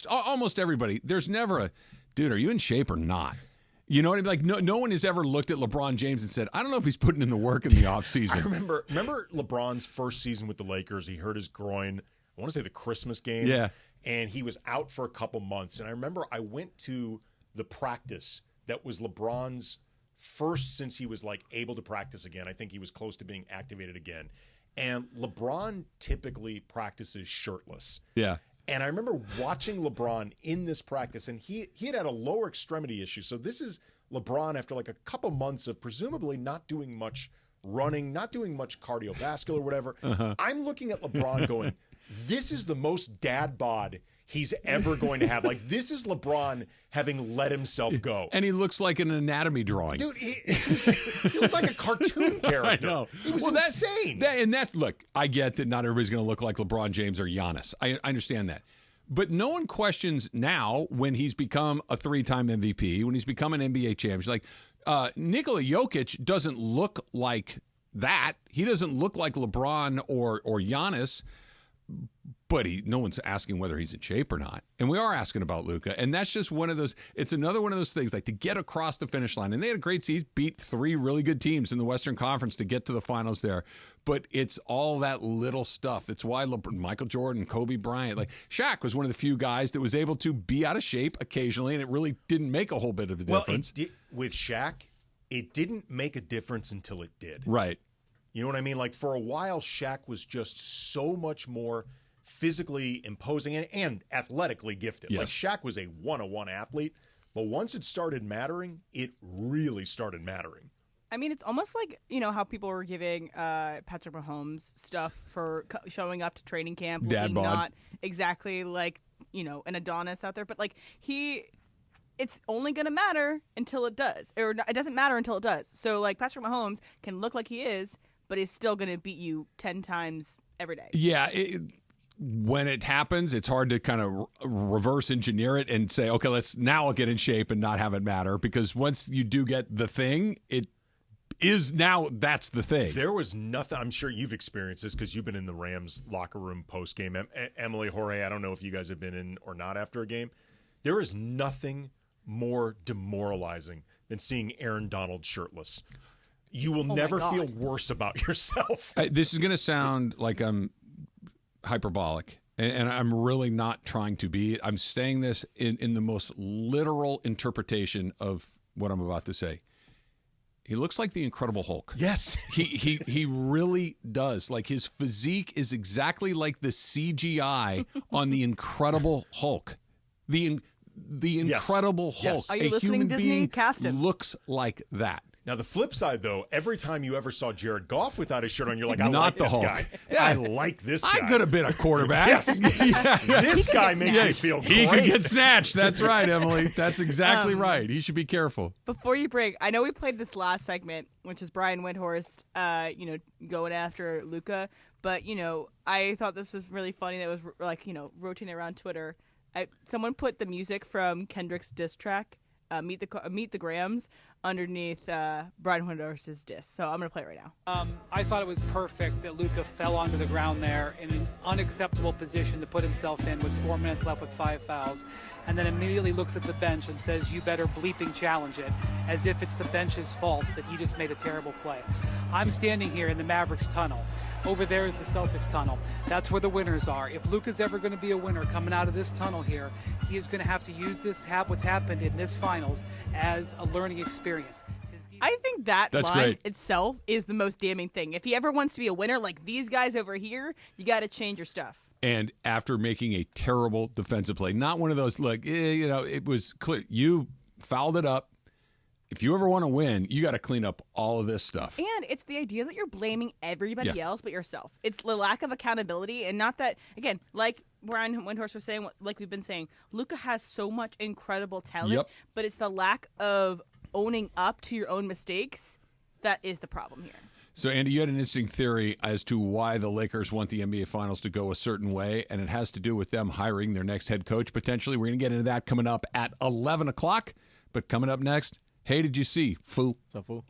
almost everybody, there's never a, dude, are you in shape or not? You know what I mean? Like no one has ever looked at LeBron James and said, I don't know if he's putting in the work in the offseason. I remember LeBron's first season with the Lakers. He hurt his groin, I want to say the Christmas game. Yeah. And he was out for a couple months. And I remember I went to the practice that was LeBron's first since he was like able to practice again. I think he was close to being activated again. And LeBron typically practices shirtless. Yeah. And I remember watching LeBron in this practice, and he had a lower extremity issue. So this is LeBron after like a couple months of presumably not doing much running, not doing much cardiovascular, whatever. I'm looking at LeBron going, this is the most dad bod he's ever going to have. Like, this is LeBron having let himself go. And he looks like an anatomy drawing. Dude, he looked like a cartoon character. I know. It was insane. Look, I get that not everybody's going to look like LeBron James or Giannis. I understand that. But no one questions now when he's become a 3-time MVP, when he's become an NBA champion. Like, Nikola Jokic doesn't look like that. He doesn't look like LeBron or Giannis. But no one's asking whether he's in shape or not. And we are asking about Luka. And that's just one of those, it's another one of those things, like to get across the finish line. And they had a great season, beat 3 really good teams in the Western Conference to get to the finals there. But it's all that little stuff. That's why Michael Jordan, Kobe Bryant, like Shaq was one of the few guys that was able to be out of shape occasionally, and it really didn't make a whole bit of a difference. Well, with Shaq, it didn't make a difference until it did. Right. You know what I mean? Like, for a while, Shaq was just so much more physically imposing and athletically gifted. Yes. Like, Shaq was a one-on-one athlete, but once it started mattering, it really started mattering. I mean, it's almost like, how people were giving Patrick Mahomes stuff for showing up to training camp, dad looking bod. not exactly like, an Adonis out there, but like it's only going to matter until it does, or it doesn't matter until it does. So like Patrick Mahomes can look like he is, but he's still going to beat you 10 times every day. Yeah. When it happens, it's hard to kind of reverse engineer it and say, okay, I'll get in shape and not have it matter. Because once you do get the thing, it is now that's the thing. There was nothing. I'm sure you've experienced this because you've been in the Rams locker room post game. Emily, Jorge, I don't know if you guys have been in or not after a game. There is nothing more demoralizing than seeing Aaron Donald shirtless. You will never feel worse about yourself. This is going to sound like I'm hyperbolic, and I'm really not trying to be. I'm saying this in the most literal interpretation of what I'm about to say. He looks like the Incredible Hulk. Yes. He really does. Like, his physique is exactly like the CGI on the Incredible Hulk. The Incredible Hulk. Yes. Are you a listening, human Disney? being Cast him. looks like that. Now, the flip side, though, every time you ever saw Jared Goff without his shirt on, you're like, I Not like the this Hulk. guy. Yeah. I like this guy. I could have been a quarterback. Yes. This guy makes me feel great. He could get snatched. That's right, Emily. That's exactly right. He should be careful. Before you break, I know we played this last segment, which is Brian Windhorst, going after Luka. But, I thought this was really funny. That was like, rotating around Twitter. Someone put the music from Kendrick's diss track, Meet the Grams, underneath Brian Windhorst's disc. So I'm going to play it right now. I thought it was perfect that Luka fell onto the ground there in an unacceptable position to put himself in with 4 minutes left with 5 fouls, and then immediately looks at the bench and says, "You better bleeping challenge it," as if it's the bench's fault that he just made a terrible play. I'm standing here in the Mavericks tunnel. Over there is the Celtics tunnel. That's where the winners are. If Luka's ever going to be a winner coming out of this tunnel here, he is going to have to use what's happened in this finals as a learning experience. I think that's line great. itself is the most damning thing. If he ever wants to be a winner like these guys over here, you got to change your stuff. And after making a terrible defensive play, not one of those, it was clear. You fouled it up. If you ever want to win, you got to clean up all of this stuff. And it's the idea that you're blaming everybody else but yourself. It's the lack of accountability, and not that, again, like Brian Windhorst was saying, like we've been saying, Luka has so much incredible talent, but it's the lack of owning up to your own mistakes that is the problem here. So, Andy, you had an interesting theory as to why the Lakers want the NBA Finals to go a certain way, and it has to do with them hiring their next head coach, potentially. We're going to get into that coming up at 11 o'clock. But coming up next, hey, did you see, fool? What's up, fool?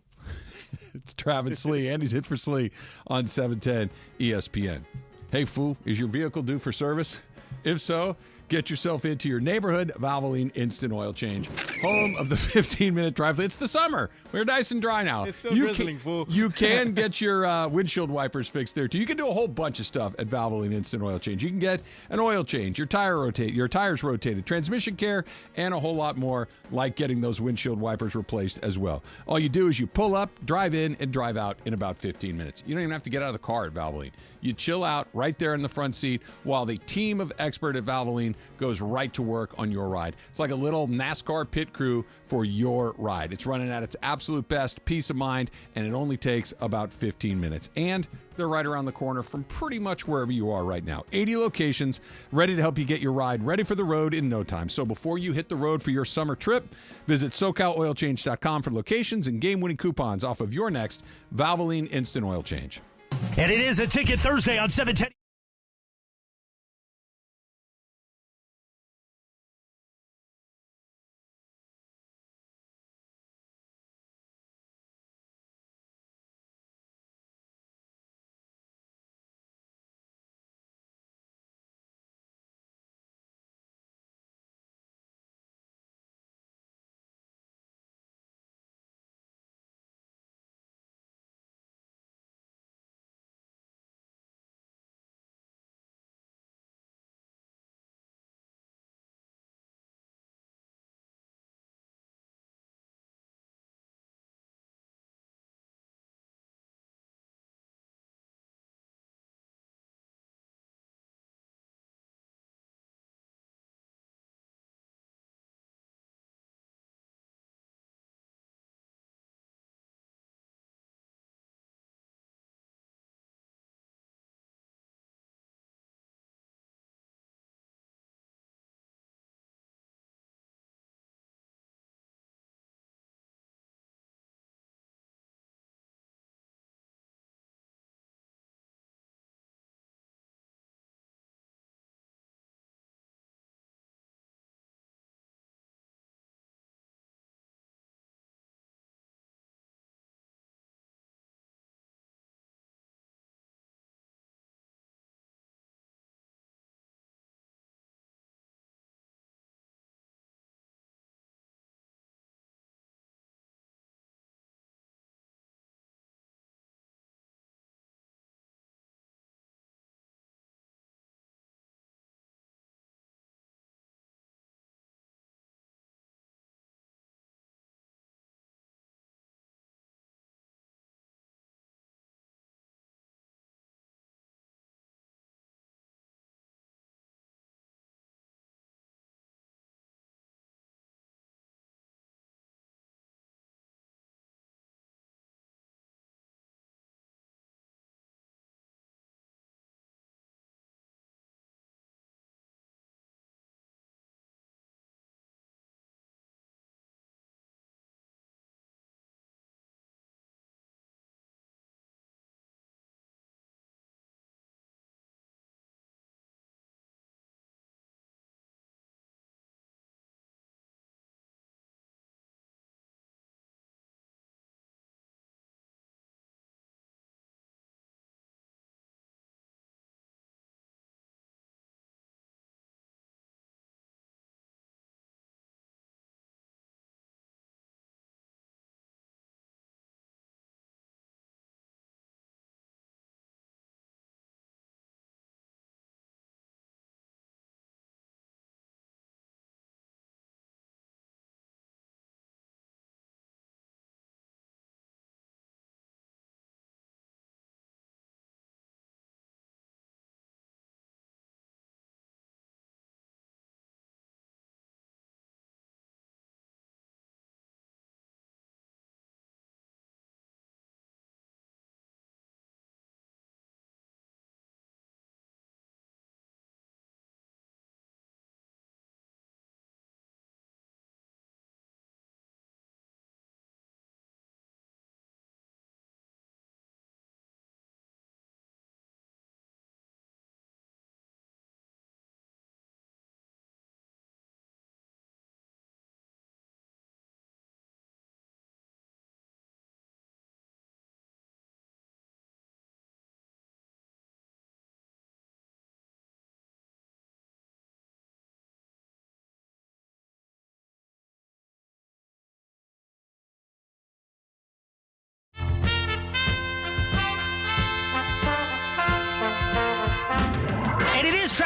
It's Travis Slee. Andy's hit for Slee on 710 ESPN. Hey, fool, is your vehicle due for service? If so, get yourself into your neighborhood Valvoline Instant Oil Change, home of the 15-minute drive. It's the summer. We're nice and dry now. It's still drizzling, fool. You can get your windshield wipers fixed there, too. You can do a whole bunch of stuff at Valvoline Instant Oil Change. You can get an oil change, your tires rotated, transmission care, and a whole lot more, like getting those windshield wipers replaced as well. All you do is you pull up, drive in, and drive out in about 15 minutes. You don't even have to get out of the car at Valvoline. You chill out right there in the front seat while the team of expert at Valvoline goes right to work on your ride. It's like a little NASCAR pit crew for your ride. It's running at its absolute best, peace of mind, and it only takes about 15 minutes. And they're right around the corner from pretty much wherever you are right now. 80 locations ready to help you get your ride ready for the road in no time. So before you hit the road for your summer trip, visit SoCalOilChange.com for locations and game-winning coupons off of your next Valvoline Instant Oil Change. And it is a Ticket Thursday on 710.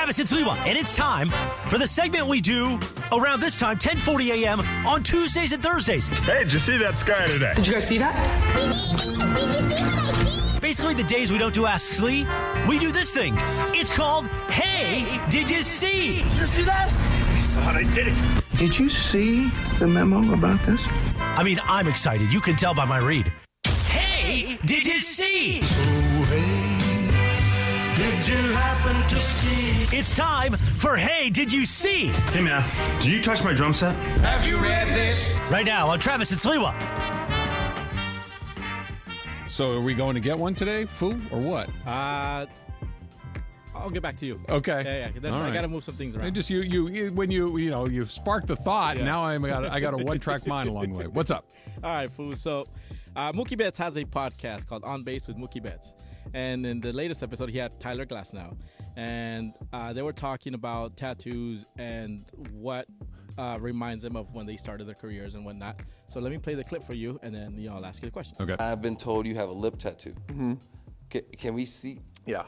Travis and Sliwa, and it's time for the segment we do around this time, 10:40 a.m. on Tuesdays and Thursdays. Hey, did you see that sky today? Did you guys see that? Basically, the days we don't do Ask Slee, we do this thing. It's called Hey, Did You See? Did you see that? I saw it. I did it. Did you see the memo about this? I mean, I'm excited. You can tell by my read. Hey, did you see? So, hey, did you happen to see? It's time for Hey, Did You See? Hey, man, did you touch my drum set? Have you read this? Right now on Travis and Sliwa. So are we going to get one today, Foo, or what? I'll get back to you. Okay. Yeah. All I right. got to move some things around. And just you when you spark the thought. Now I got a one-track mind along the way. What's up? All right, Foo. So, Mookie Betts has a podcast called On Base with Mookie Betts. And in the latest episode, he had Tyler Glasnow. And they were talking about tattoos and what reminds them of when they started their careers and whatnot. So let me play the clip for you, and then I'll ask you the question. Okay. I've been told you have a lip tattoo. Mm-hmm. Can we see? Yeah.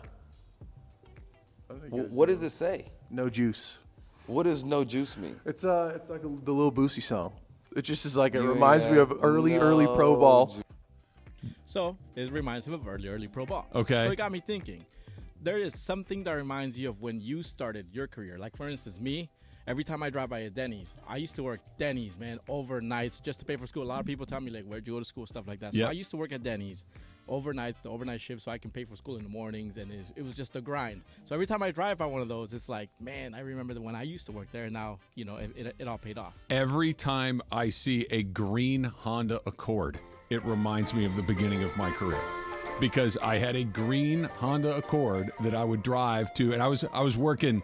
What does it say? No juice. What does no juice mean? It's like the Lil Boosie song. It just is like, it You reminds me of early pro ball. So it reminds him of early pro ball. Okay. So it got me thinking. There is something that reminds you of when you started your career. Like, for instance, me, every time I drive by a Denny's, I used to work Denny's, man, overnights just to pay for school. A lot of people tell me, like, where'd you go to school, stuff like that. So Yep. I used to work at Denny's overnights, the overnight shift, so I can pay for school in the mornings, and it was just a grind. So every time I drive by one of those, it's like, man, I remember when I used to work there, and now, it all paid off. Every time I see a green Honda Accord, it reminds me of the beginning of my career. Because I had a green Honda Accord that I would drive to, and I was working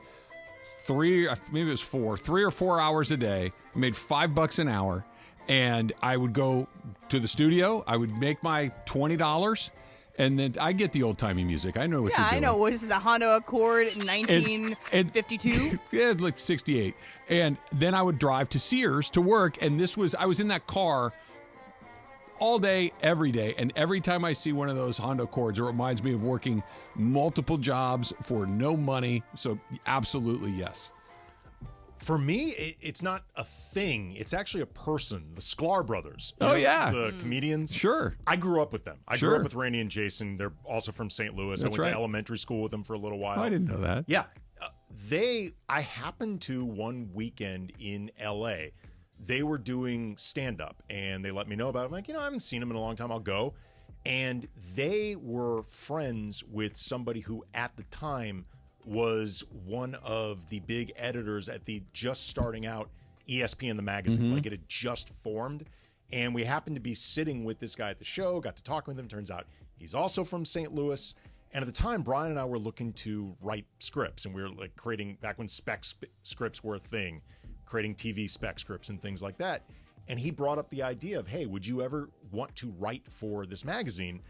3 or 4 hours a day, made $5 an hour, and I would go to the studio, I would make my $20, and then I get the old-timey music. I know what you're doing. Yeah, I know. This is a Honda Accord 1952? Yeah, like 68. And then I would drive to Sears to work, and I was in that car all day, every day, and every time I see one of those Honda Accords, it reminds me of working multiple jobs for no money. So absolutely, yes. For me, it's not a thing. It's actually a person. The Sklar brothers. Oh, yeah. The comedians. Sure. I grew up with them. I grew up with Randy and Jason. They're also from St. Louis. I went to elementary school with them for a little while. Oh, I didn't know that. Yeah. I happened to one weekend in L.A., they were doing stand-up, and they let me know about it. I'm like, I haven't seen them in a long time. I'll go. And they were friends with somebody who, at the time, was one of the big editors at the just starting out ESPN, the magazine. Mm-hmm. Like, it had just formed. And we happened to be sitting with this guy at the show, got to talk with him. Turns out he's also from St. Louis. And at the time, Brian and I were looking to write scripts, and we were like creating, back when spec scripts were a thing, creating TV spec scripts and things like that. And he brought up the idea of, hey, would you ever want to write for this magazine?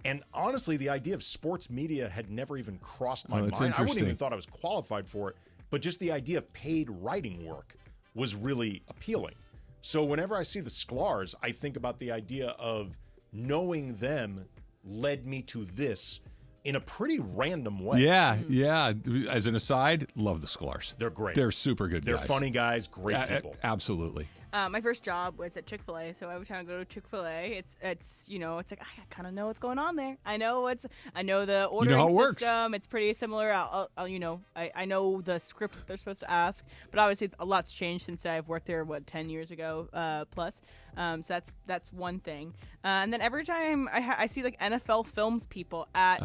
And honestly, the idea of sports media had never even crossed my mind. I wouldn't even thought I was qualified for it, but just the idea of paid writing work was really appealing. So whenever I see the Sklars, I think about the idea of knowing them led me to this in a pretty random way. Yeah. As an aside, love the Sklars. They're great. They're super good They're guys. funny guys, great people. Absolutely. My first job was at Chick-fil-A, so every time I go to Chick-fil-A, it's like I kind of know what's going on there. I know the ordering system. It's pretty similar. I know the script that they're supposed to ask, but obviously a lot's changed since I've worked there 10 years ago plus. So that's one thing. And then every time I see like NFL films people at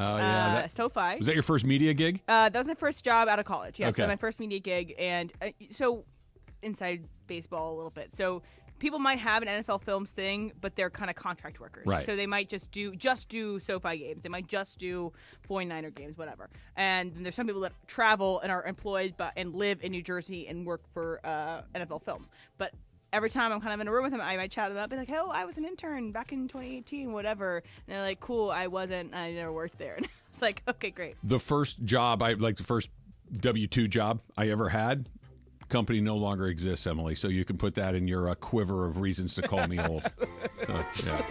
SoFi. Was that your first media gig? That was my first job out of college. Yes, Okay. so my first media gig, and so inside baseball a little bit. So people might have an NFL films thing, but they're kind of contract workers. Right. So they might just do SoFi games. They might just do 49er games, whatever. And then there's some people that travel and are employed and live in New Jersey and work for NFL films. But every time I'm kind of in a room with them, I might chat them up, be like, "Oh, I was an intern back in 2018, whatever." And they're like, "Cool, I wasn't. I never worked there." And it's like, "Okay, great." The first job, the first W-2 job I ever had, company no longer exists, Emily, so you can put that in your quiver of reasons to call me old. Yeah.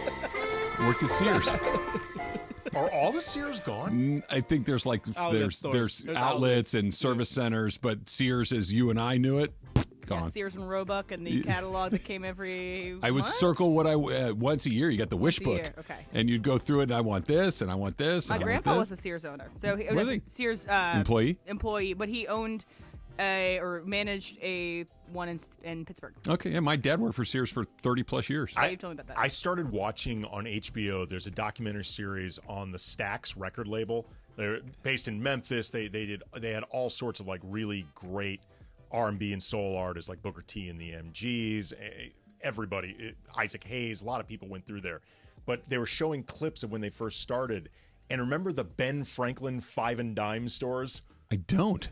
Worked at Sears. Are all the Sears gone? I think there's there's outlets and service centers, but Sears, as you and I knew it, gone. Yeah, Sears and Roebuck and the catalog that came every I would month? circle what I once a year. You got the wish a book, year, okay. And you'd go through it. And I want this, and I want this. My and grandpa I want was this. a Sears owner, so Was he? Sears Employee, but he owned or managed a one in Pittsburgh. Okay, yeah, my dad worked for Sears for 30+ years. You told me about that. I started watching on HBO. There's a documentary series on the Stax record label. They're based in Memphis. They had all sorts of like really great R&B and soul artists like Booker T and the MGs. Everybody, Isaac Hayes. A lot of people went through there, but they were showing clips of when they first started. And remember the Ben Franklin 5 and dime stores? I don't.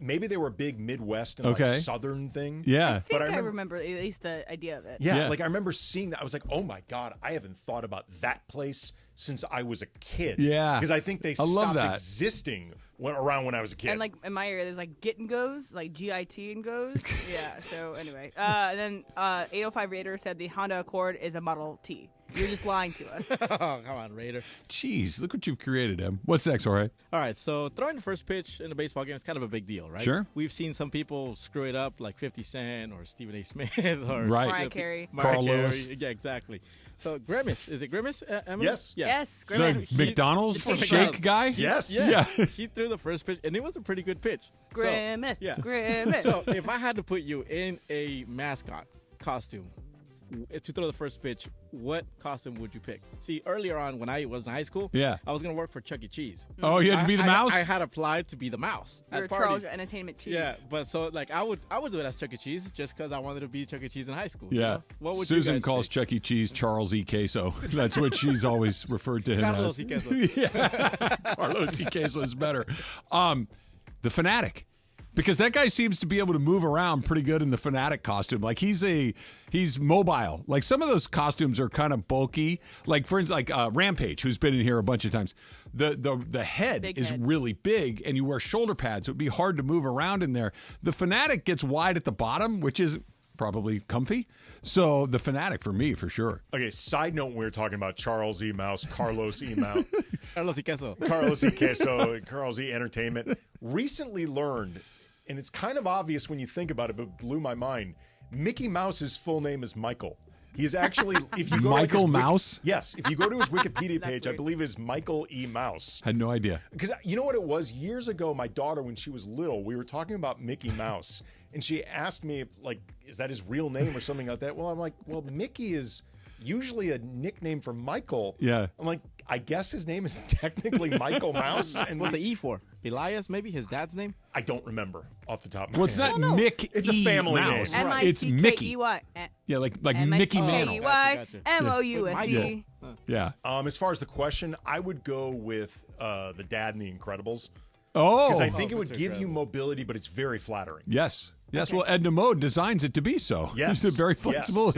Maybe they were a big Midwest and like Southern thing. Yeah. I think I remember at least the idea of it. Yeah, like I remember seeing that. I was like, oh my God, I haven't thought about that place since I was a kid. Yeah. Because I think they stopped existing around when I was a kid. And like in my area, there's like Git and Goes, like GIT and Goes. Yeah, so anyway. And then 805 Raider said the Honda Accord is a Model T. You're just lying to us. Oh, come on, Raider. Jeez, look what you've created, Em. What's next, Jorge? All right, so throwing the first pitch in a baseball game is kind of a big deal, right? Sure. We've seen some people screw it up, like 50 Cent or Stephen A. Smith or Mariah Carey. Carl Lewis. Yeah, exactly. So Grimace, is it Grimace? Emily? Yes. Yeah. Yes, Grimace. The McDonald's shake guy? Yes. Yeah. He threw the first pitch, and it was a pretty good pitch. Grimace. So, yeah. Grimace. So if I had to put you in a mascot costume to throw the first pitch, what costume would you pick? See, earlier on when I was in high school, I was going to work for Chuck E. Cheese. Oh, you had to be the mouse? I had applied to be the mouse. You're at Charles parties. Entertainment Cheese. Yeah, but so like I would do it as Chuck E. Cheese just because I wanted to be Chuck E. Cheese in high school. Yeah. You know? What would Susan you guys calls pick? Chuck E. Cheese Charles E. Queso. That's what she's always referred to him Carlos as. E. Queso. Yeah. Carlos E. Queso is better. The Fanatic. Because that guy seems to be able to move around pretty good in the Fanatic costume. Like he's mobile. Like some of those costumes are kind of bulky. Like for instance, like Rampage, who's been in here a bunch of times. The head is really big, and you wear shoulder pads. So it'd be hard to move around in there. The Fanatic gets wide at the bottom, which is probably comfy. So the Fanatic for me, for sure. Okay, side note, we were talking about Charles E. Mouse, Carlos E. Mouse. Carlos E. Queso. Carlos E. Queso, Carlos E. Entertainment. Recently learned, and it's kind of obvious when you think about it, but it blew my mind. Mickey Mouse's full name is Michael. He is actually, if you go Michael Mouse? Yes, if you go to his Wikipedia page, I believe it's Michael E. Mouse. Had no idea. Because you know what it was? Years ago, my daughter, when she was little, we were talking about Mickey Mouse, and she asked me, like, is that his real name or something like that? Well, I'm like, well, Mickey is usually a nickname for Michael. Yeah. I'm like, I guess his name is technically Michael Mouse. And what's the E for? Elias, maybe his dad's name? I don't remember off the top of my Well, it's head. not Mick. It's a family name. Mouse. Right. It's Mickey. Yeah, like Mickey Mantle. M-I-C-K-E-Y-M-O-U-S-E. Yeah. As far as the question, I would go with the dad in The Incredibles. Oh. Because I think it would give you mobility, but it's very flattering. Yes. Yes. Well, Edna Mode designs it to be so. Yes. He's very flexible.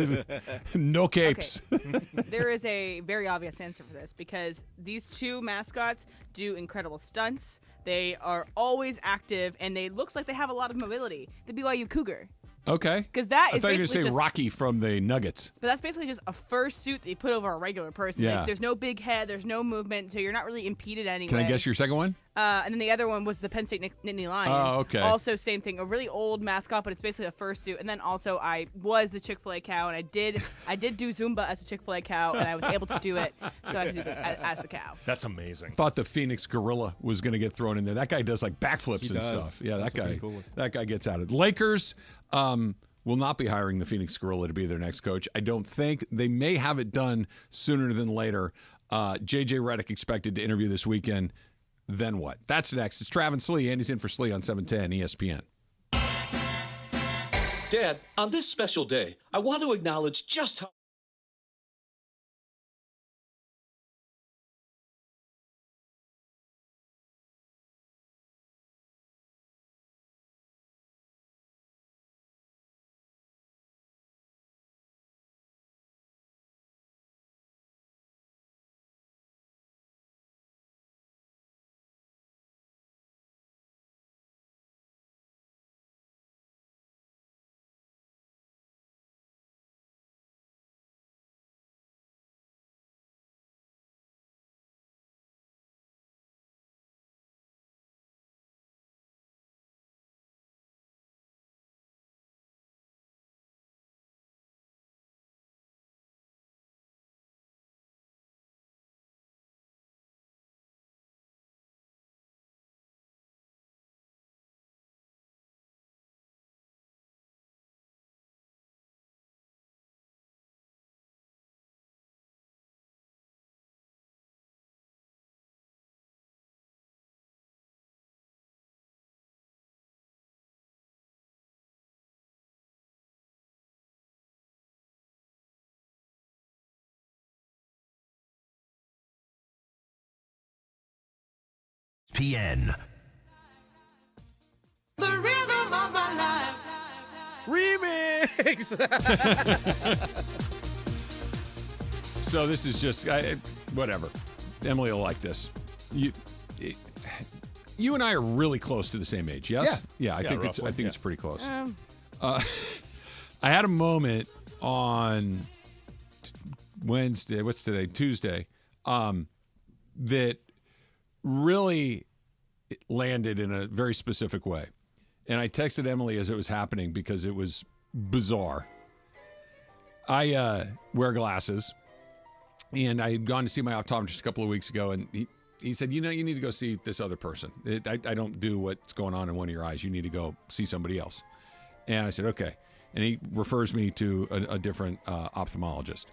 No capes. Okay. There is a very obvious answer for this because these two mascots do incredible stunts. They are always active, and they looks like they have a lot of mobility. The BYU Cougar. Okay. Because that I is thought you were going basically to say just, Rocky from the Nuggets. But that's basically just a fur suit that you put over a regular person. Yeah. Like, there's no big head, there's no movement, so you're not really impeded anyway. Can I guess your second one? And then the other one was the Penn State Nittany Lion. Oh, okay. Also, same thing, a really old mascot, but it's basically a fursuit. And then also, I was the Chick-fil-A cow, and I did do Zumba as a Chick-fil-A cow, and I was able to do it, so I could do it as the cow. That's amazing. Thought the Phoenix Gorilla was going to get thrown in there. That guy does like backflips and does. stuff. Yeah, That's a that pretty guy. cool one. That guy gets at it. Lakers will not be hiring the Phoenix Gorilla to be their next coach. I don't think. They may have it done sooner than later. JJ Redick expected to interview this weekend. Then what? That's next. It's Travis Slee. Andy's in for Slee on 710 ESPN. Dad, on this special day, I want to acknowledge just how ESPN. The rhythm of my life. Remix. So this is just whatever. Emily will like this. You and I are really close to the same age. Yes. Yeah. I think it's pretty close. I had a moment on Wednesday. What's today? Tuesday. That really landed in a very specific way. And I texted Emily as it was happening because it was bizarre. I wear glasses, and I had gone to see my optometrist a couple of weeks ago, and he said, you need to go see this other person. I don't do what's going on in one of your eyes. You need to go see somebody else. And I said, okay. And he refers me to a different ophthalmologist.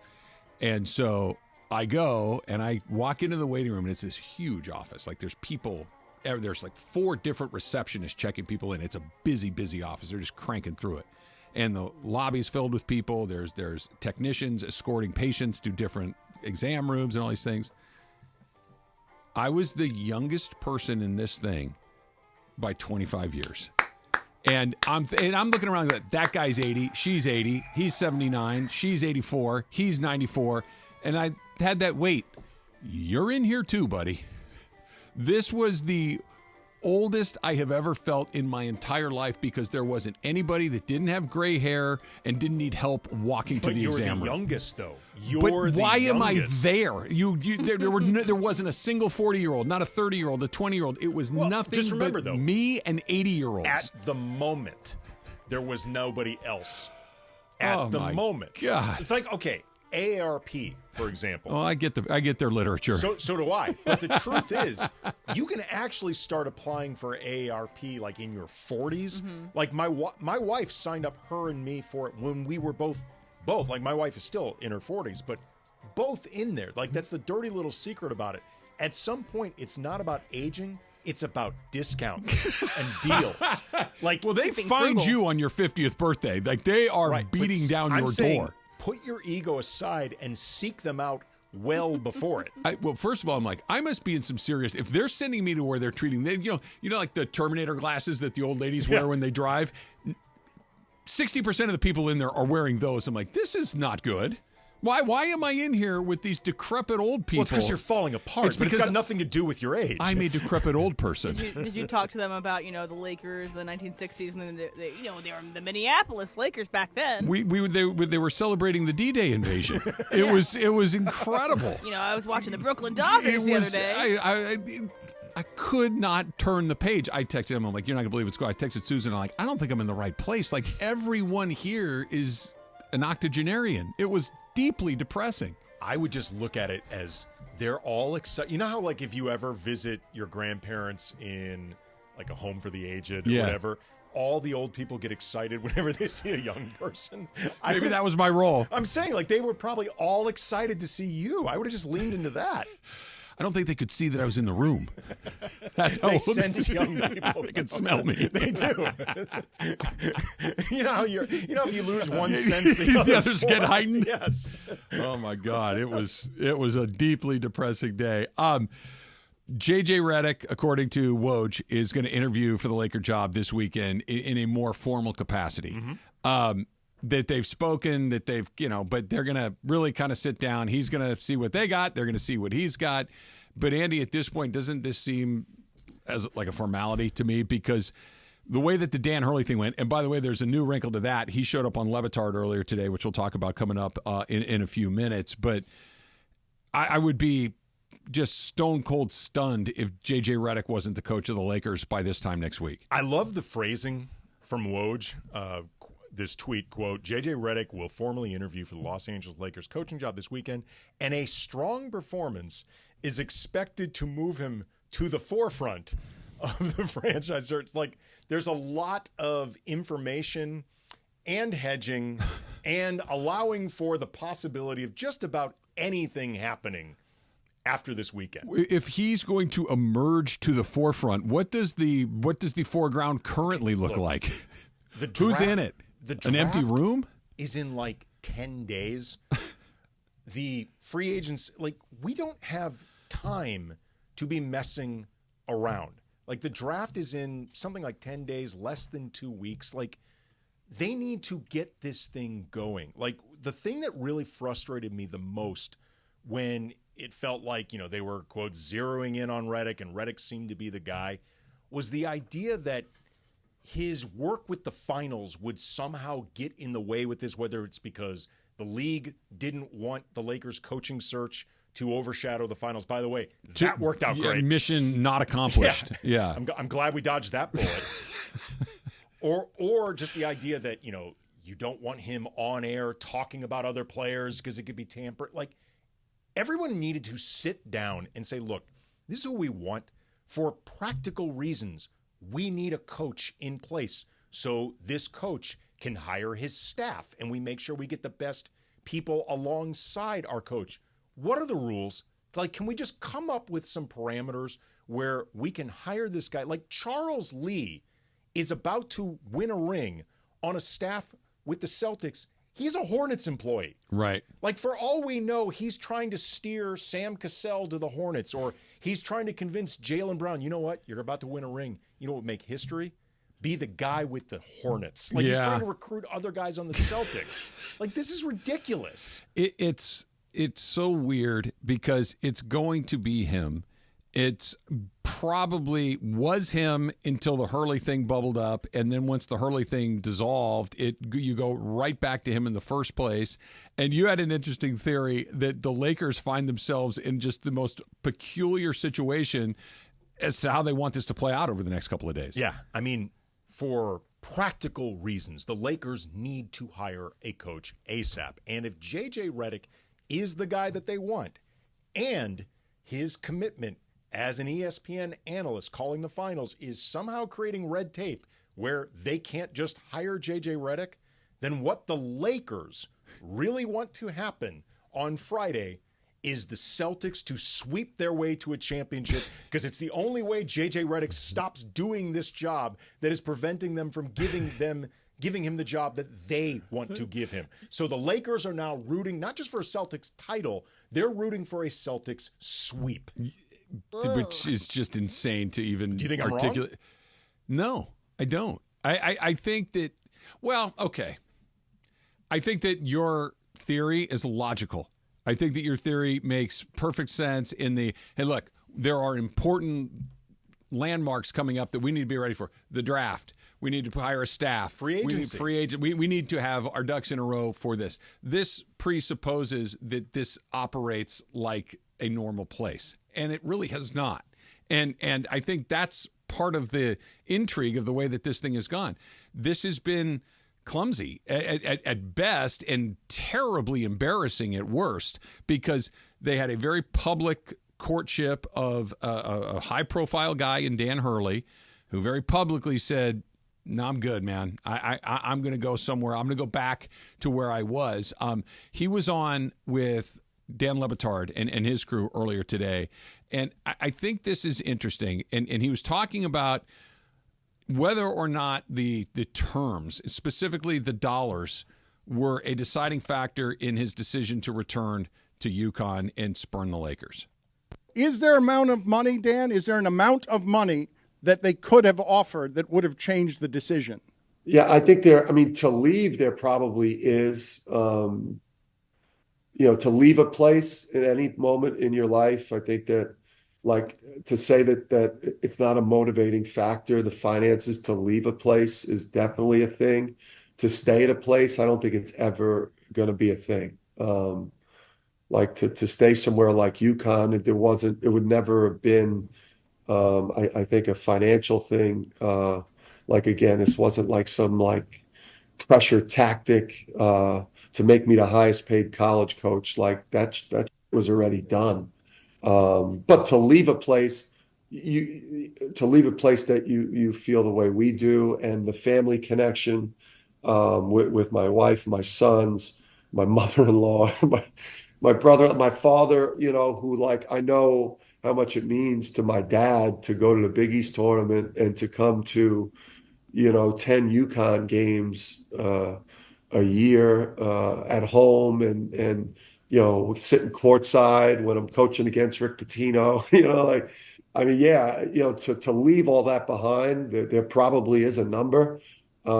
And so I go, and I walk into the waiting room, and it's this huge office. Like, there's people. There's like 4 different receptionists checking people in. It's a busy, busy office. They're just cranking through it. And the lobby's filled with people. There's technicians escorting patients to different exam rooms and all these things. I was the youngest person in this thing by 25 years. And I'm looking around going, that guy's 80, she's 80, he's 79, she's 84, he's 94. And I had that, wait, you're in here too, buddy. This was the oldest I have ever felt in my entire life because there wasn't anybody that didn't have gray hair and didn't need help walking to the exam room. But you're the youngest, though. But why am I there? There wasn't a single 40-year-old, not a 30-year-old, a 20-year-old. It was nothing just remember, but though, me and 80-year-olds. At the moment, there was nobody else. At the moment. God. It's like, okay, AARP, for example. Oh, I get their literature. So do I. But the truth is, you can actually start applying for AARP like in your 40s. Mm-hmm. Like my wife signed up her and me for it when we were both. Like my wife is still in her 40s, but both in there. Like that's the dirty little secret about it. At some point, it's not about aging. It's about discounts and deals. Like, well, they find you on your 50th birthday. Like they are beating down your door. Put your ego aside and seek them out well before it. Well, first of all, I'm like, I must be in some serious. If they're sending me to where they're treating, like the Terminator glasses that the old ladies wear when they drive. 60% of the people in there are wearing those. I'm like, this is not good. Why am I in here with these decrepit old people? Well, it's because you're falling apart, but it's got nothing to do with your age. I'm a decrepit old person. Did you talk to them about, the Lakers, the 1960s, and they were the Minneapolis Lakers back then? They were celebrating the D-Day invasion. It was incredible. I was watching the Brooklyn Dodgers the other day. I could not turn the page. I texted him. I'm like, you're not going to believe what's going on. I texted Susan. I'm like, I don't think I'm in the right place. Like, everyone here is an octogenarian. It was deeply depressing. I would just look at it as they're all excited. You know how, like, if you ever visit your grandparents in, like, a home for the aged or whatever, all the old people get excited whenever they see a young person. Maybe that was my role. I'm saying, like, they were probably all excited to see you. I would have just leaned into that. I don't think they could see that I was in the room. That's how they sense young people. They can smell me. They do. You know if you lose one sense, the others get heightened. Yes. Oh my God, it was a deeply depressing day. JJ Redick, according to Woj, is going to interview for the Laker job this weekend in a more formal capacity. Mm-hmm. That they've spoken, that they've, but they're going to really kind of sit down. He's going to see what they got. They're going to see what he's got. But Andy, at this point, doesn't this seem as like a formality to me? Because the way that the Dan Hurley thing went, and by the way, there's a new wrinkle to that. He showed up on Levitard earlier today, which we'll talk about coming up in a few minutes. But I would be just stone cold stunned if JJ Redick wasn't the coach of the Lakers by this time next week. I love the phrasing from Woj. This tweet, quote, JJ Redick will formally interview for the Los Angeles Lakers coaching job this weekend, and a strong performance is expected to move him to the forefront of the franchise search. Like, there's a lot of information and hedging and allowing for the possibility of just about anything happening after this weekend. If he's going to emerge to the forefront, what does the foreground currently look like? Who's in it? An empty room? Is in like 10 days. The free agents, like, we don't have time to be messing around. Like, the draft is in something like 10 days, less than 2 weeks. Like, they need to get this thing going. Like, the thing that really frustrated me the most when it felt like, they were, quote, zeroing in on Redick and Redick seemed to be the guy, was the idea that his work with the finals would somehow get in the way with this, whether it's because the league didn't want the Lakers coaching search to overshadow the finals. By the way, that worked out great. Mission not accomplished. Yeah. I'm glad we dodged that bullet. or just the idea that, you don't want him on air talking about other players because it could be tampered. Like, everyone needed to sit down and say, look, this is who we want. For practical reasons, we need a coach in place so this coach can hire his staff and we make sure we get the best people alongside our coach. What are the rules? Like, can we just come up with some parameters where we can hire this guy? Like, Charles Lee is about to win a ring on a staff with the Celtics. He's a Hornets employee. Right. Like, for all we know, he's trying to steer Sam Cassell to the Hornets, or he's trying to convince Jaylen Brown, you know what? You're about to win a ring. You know what would make history? Be the guy with the Hornets. Like, he's trying to recruit other guys on the Celtics. Like, this is ridiculous. It's so weird because it's going to be him. It's probably was him until the Hurley thing bubbled up, and then once the Hurley thing dissolved, you go right back to him in the first place. And you had an interesting theory that the Lakers find themselves in just the most peculiar situation as to how they want this to play out over the next couple of days. Yeah, I mean, for practical reasons, the Lakers need to hire a coach ASAP. And if JJ Redick is the guy that they want, and his commitment as an ESPN analyst calling the finals is somehow creating red tape where they can't just hire JJ Redick, then what the Lakers really want to happen on Friday is the Celtics to sweep their way to a championship, because it's the only way JJ Redick stops doing this job that is preventing them from giving him the job that they want to give him. So the Lakers are now rooting not just for a Celtics title, they're rooting for a Celtics sweep. Which is just insane to even Do you think articulate. I'm wrong? No, I don't. I think that, well, okay. I think that your theory is logical. I think that your theory makes perfect sense in the, hey, look, there are important landmarks coming up that we need to be ready for. The draft. We need to hire a staff. Free agency. We need free agent. We need to have our ducks in a row for this. This presupposes that this operates like a normal place, and it really has not. And I think that's part of the intrigue of the way that this thing has gone. This has been clumsy at best and terribly embarrassing at worst, because they had a very public courtship of a high-profile guy in Dan Hurley, who very publicly said, no, I'm good, man. I'm going to go somewhere. I'm going to go back to where I was. He was on with Dan Le Batard and his crew earlier today, and I think this is interesting. And he was talking about whether or not the terms, specifically the dollars, were a deciding factor in his decision to return to UConn and spurn the Lakers. Is there an amount of money, Dan? Is there an amount of money that they could have offered that would have changed the decision? Yeah, I think to leave there probably is, to leave a place at any moment in your life. I think that, like, to say that it's not a motivating factor, the finances to leave a place is definitely a thing. To stay at a place, I don't think it's ever going to be a thing. Like to stay somewhere like UConn, it would never have been, I think, a financial thing. Like, again, this wasn't like some like pressure tactic to make me the highest paid college coach. Like that was already done. But to leave a place, that you feel the way we do, and the family connection with my wife, my sons, my mother-in-law, my brother, my father, who, like, I know how much it means to my dad to go to the Big East tournament and to come to, 10 UConn games a year at home, and sitting courtside when I'm coaching against Rick Pitino, like I mean, yeah, to leave all that behind, there probably is a number. I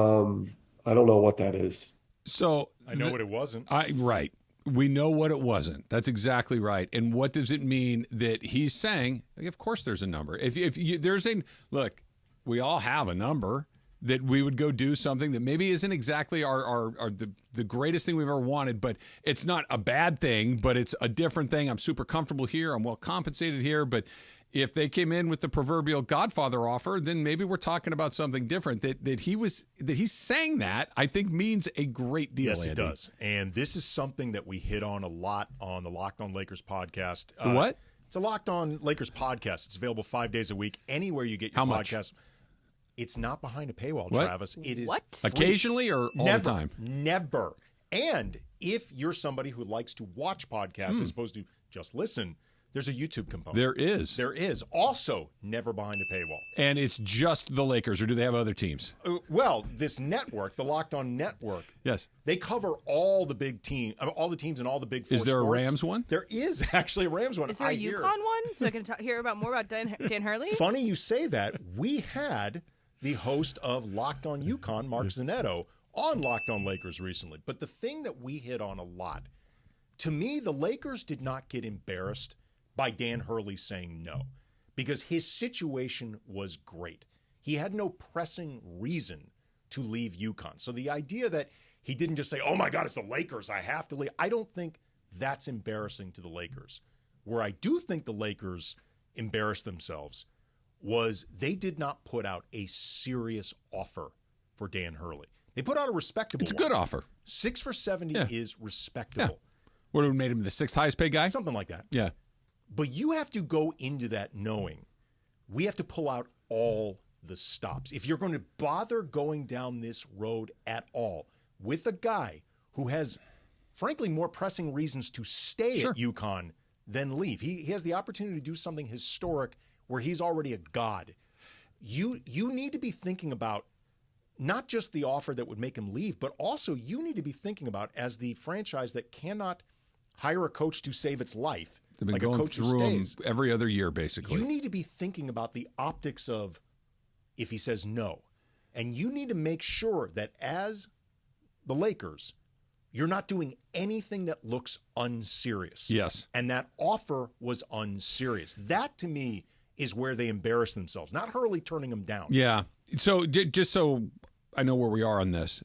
don't know what that is. So I know what it wasn't. Right. We know what it wasn't. That's exactly right. And what does it mean that he's saying? Of course, there's a number. If there's a look, we all have a number that we would go do something that maybe isn't exactly the greatest thing we've ever wanted, but it's not a bad thing, but it's a different thing. I'm super comfortable here. I'm well compensated here, but if they came in with the proverbial Godfather offer, then maybe we're talking about something different. That he's saying that, I think, means a great deal. Yes, Andy. it does. And this is something that we hit on a lot on the Locked On Lakers podcast. The what? It's a Locked On Lakers podcast. It's available 5 days a week anywhere you get your How much? podcast. It's not behind a paywall, What? Travis. It is What? free. Occasionally or all Never, the time? Never. And if you're somebody who likes to watch podcasts as opposed to just listen, there's a YouTube component. There is. There is. Also, never behind a paywall. And it's just the Lakers, or do they have other teams? Well, this network, the Locked On Network, Yes. they cover all the big teams, all the teams in all the big four Is there sports. a Rams one? There is actually a Rams one. Is there a hear. UConn one so I can hear about more about Dan Hurley? Funny you say that. We had the host of Locked On UConn, Mark Zanetto, on Locked On Lakers recently. But the thing that we hit on a lot, to me, the Lakers did not get embarrassed by Dan Hurley saying no, because his situation was great. He had no pressing reason to leave UConn. So the idea that he didn't just say, oh my God, it's the Lakers, I have to leave, I don't think that's embarrassing to the Lakers. Where I do think the Lakers embarrassed themselves was they did not put out a serious offer for Dan Hurley. They put out a respectable It's a good offer. 6 for $70 is respectable. Yeah. What would have made him the sixth highest paid guy? Something like that. Yeah. But you have to go into that knowing we have to pull out all the stops. If you're going to bother going down this road at all with a guy who has, frankly, more pressing reasons to stay at UConn than leave. He has the opportunity to do something historic where he's already a god. You need to be thinking about not just the offer that would make him leave, but also you need to be thinking about, as the franchise that cannot hire a coach to save its life, They've been like going a coach who through them stays, every other year, basically. you need to be thinking about the optics of if he says no. And you need to make sure that as the Lakers, you're not doing anything that looks unserious. Yes. And that offer was unserious. That, to me, is where they embarrass themselves, not Hurley turning them down. Yeah. So just so I know where we are on this,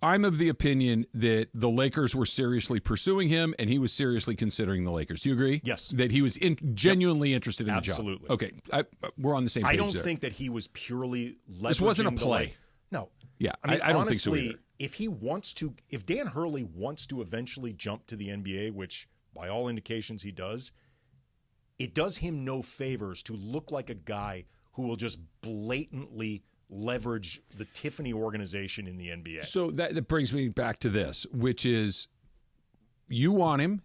I'm of the opinion that the Lakers were seriously pursuing him and he was seriously considering the Lakers. Do you agree? Yes. That he was genuinely interested in Absolutely. the job. Okay. We're on the same page I don't there. think that he was purely leveraging This wasn't a the play. Lakers. No. Yeah, I mean, I don't honestly, think so either. if Dan Hurley wants to eventually jump to the NBA, which by all indications he does, it does him no favors to look like a guy who will just blatantly leverage the Tiffany organization in the NBA. So that brings me back to this, which is you want him.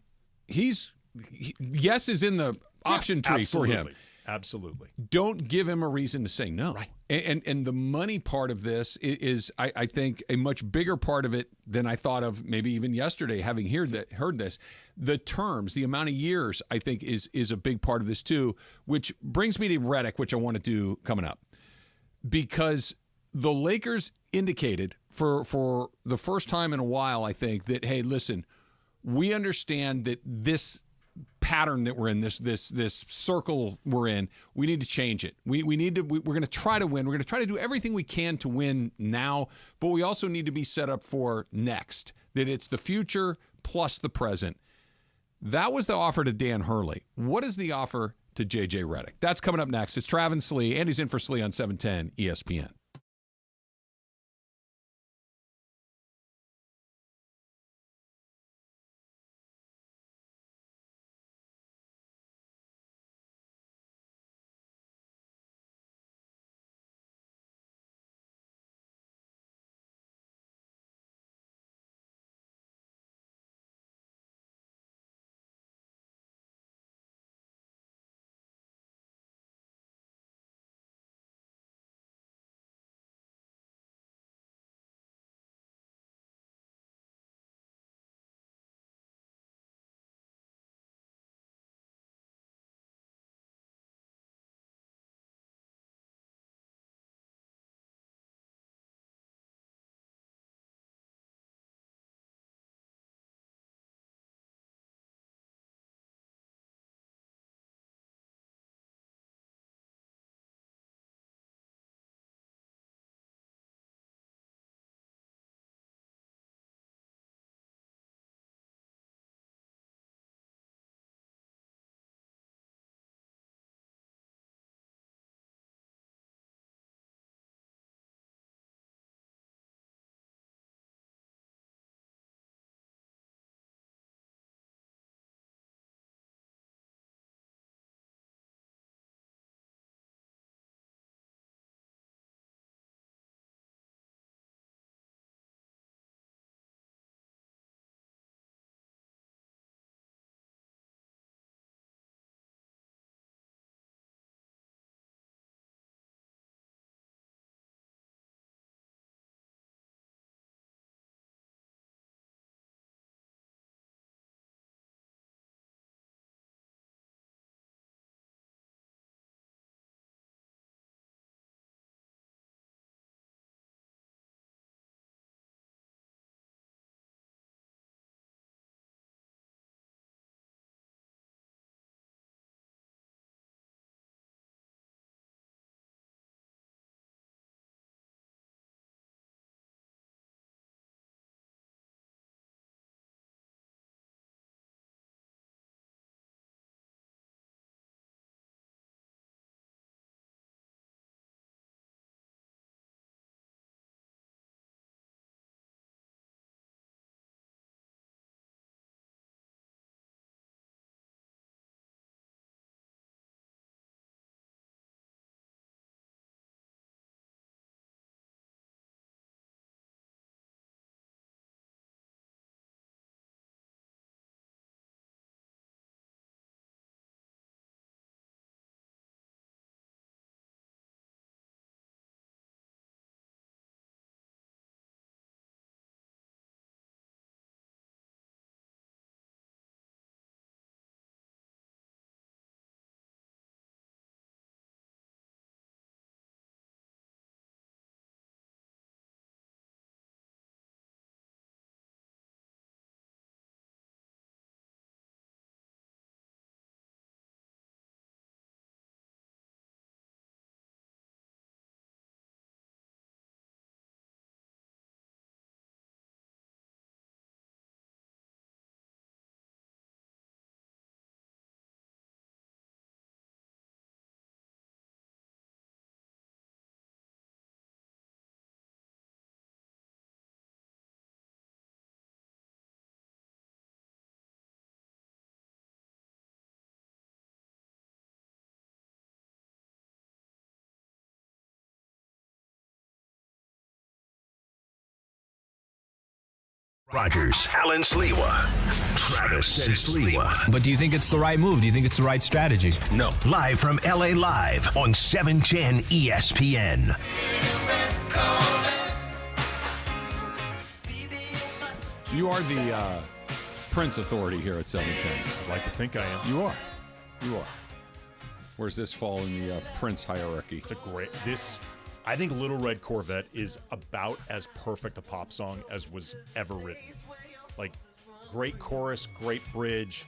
Yes is in the option tree for him. Absolutely. Don't give him a reason to say no. Right. And the money part of this is I think, a much bigger part of it than I thought of maybe even yesterday, having heard this. The terms, the amount of years, I think, is a big part of this too, which brings me to Redick, which I want to do coming up. Because the Lakers indicated for the first time in a while, I think, that, hey, listen, we understand that this pattern that we're in, this circle we're in, we need to change it. We're going to try to win. We're going to try to do everything we can to win now, but we also need to be set up for next, that it's the future plus the present. That was the offer to Dan Hurley. What is the offer to JJ Redick? That's coming up next. It's Travis Slee. Andy's in for Slee on 710 ESPN. Rogers, Alan Sliwa, Travis and Sliwa. But do you think it's the right move? Do you think it's the right strategy? No. Live from LA Live on 710 ESPN. So you are the Prince authority here at 710. I'd like to think I am. You are. You are. Where's this fall in the Prince hierarchy? It's a great. I think Little Red Corvette is about as perfect a pop song as was ever written. Like, great chorus, great bridge.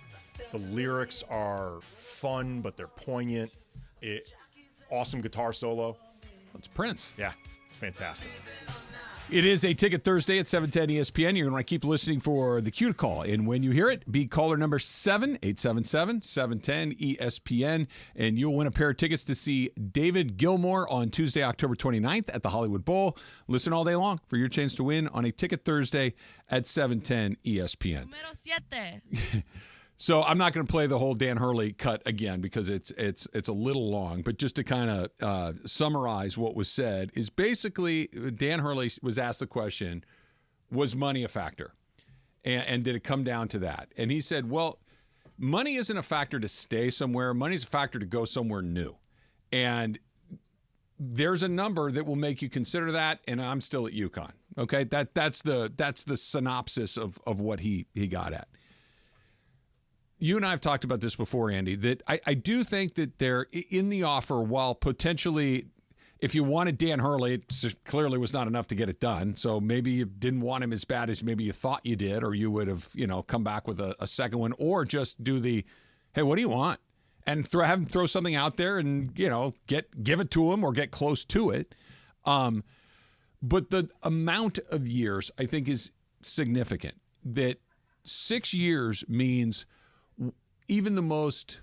The lyrics are fun, but they're poignant. Awesome guitar solo. It's Prince. Yeah, fantastic. It is a Ticket Thursday at 710 ESPN. You're going to want to keep listening for the cue to call. And when you hear it, be caller number 7-877-710 ESPN. And you'll win a pair of tickets to see David Gilmour on Tuesday, October 29th at the Hollywood Bowl. Listen all day long for your chance to win on a Ticket Thursday at 710 ESPN. So I'm not going to play the whole Dan Hurley cut again because it's a little long. But just to kind of summarize what was said is basically Dan Hurley was asked the question, was money a factor? And did it come down to that? And he said, well, money isn't a factor to stay somewhere. Money's a factor to go somewhere new. And there's a number that will make you consider that. And I'm still at UConn. Okay, that's the synopsis of what he got at. You and I have talked about this before, Andy, that I do think that they're in the offer, while potentially, if you wanted Dan Hurley, it clearly was not enough to get it done. So maybe you didn't want him as bad as maybe you thought you did, or you would have, come back with a second one, or just do the, hey, what do you want? And have him throw something out there and, give it to him or get close to it. But the amount of years, I think, is significant. That 6 years means even the most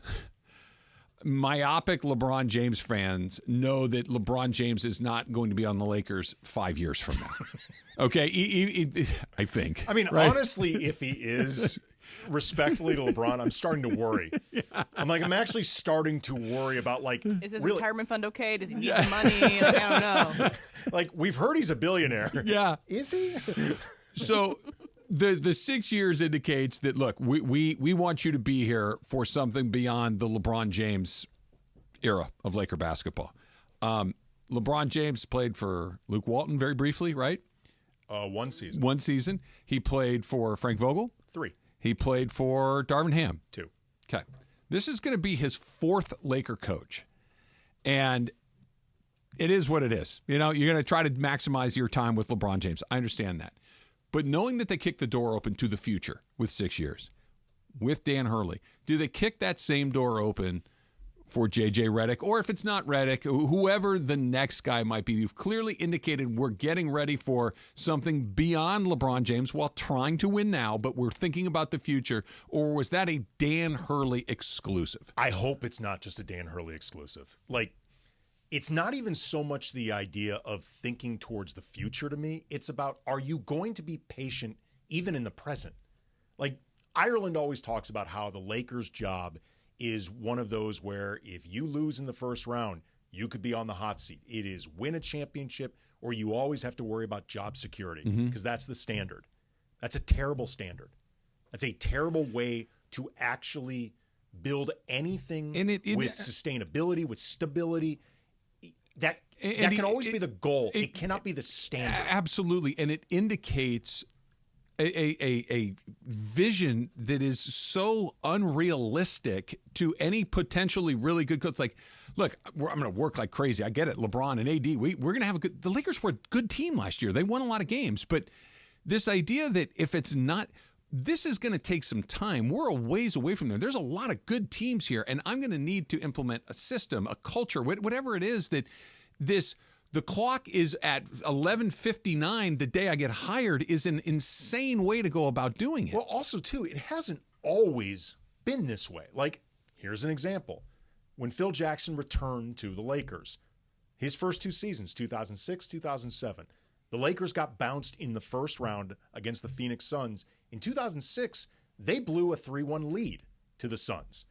myopic LeBron James fans know that LeBron James is not going to be on the Lakers 5 years from now. Okay, I think. I mean, right? Honestly, if he is, respectfully to LeBron, I'm starting to worry. Yeah. I'm actually starting to worry about, is his retirement fund okay? Does he need the money? I don't know. We've heard he's a billionaire. Yeah. Is he? So the 6 years indicates that, look, we want you to be here for something beyond the LeBron James era of Laker basketball. LeBron James played for Luke Walton very briefly, right? 1 season. 1 season. He played for Frank Vogel. 3. He played for Darvin Ham. 2. Okay. This is going to be his 4th Laker coach. And it is what it is. You're going to try to maximize your time with LeBron James. I understand that. But knowing that they kick the door open to the future with 6 years, with Dan Hurley, do they kick that same door open for JJ Redick? Or if it's not Redick, whoever the next guy might be, you've clearly indicated we're getting ready for something beyond LeBron James while trying to win now, but we're thinking about the future. Or was that a Dan Hurley exclusive? I hope it's not just a Dan Hurley exclusive. It's not even so much the idea of thinking towards the future to me. It's about, are you going to be patient even in the present? Ireland always talks about how the Lakers' job is one of those where if you lose in the first round, you could be on the hot seat. It is win a championship, or you always have to worry about job security, because that's the standard. That's a terrible standard. That's a terrible way to actually build anything with sustainability, with stability. That can always be the goal. It cannot be the standard. Absolutely. And it indicates a vision that is so unrealistic to any potentially really good coach. Look, I'm going to work like crazy. I get it. LeBron and AD, we're going to have the Lakers were a good team last year. They won a lot of games. But this idea that if it's not, this is going to take some time. We're a ways away from there. There's a lot of good teams here, and I'm going to need to implement a system, a culture, whatever it is that the clock is at 11:59 the day I get hired is an insane way to go about doing it. Well, also, too, it hasn't always been this way. Here's an example. When Phil Jackson returned to the Lakers, his first 2 seasons, 2006, 2007, the Lakers got bounced in the first round against the Phoenix Suns. In 2006, they blew a 3-1 lead to the Suns.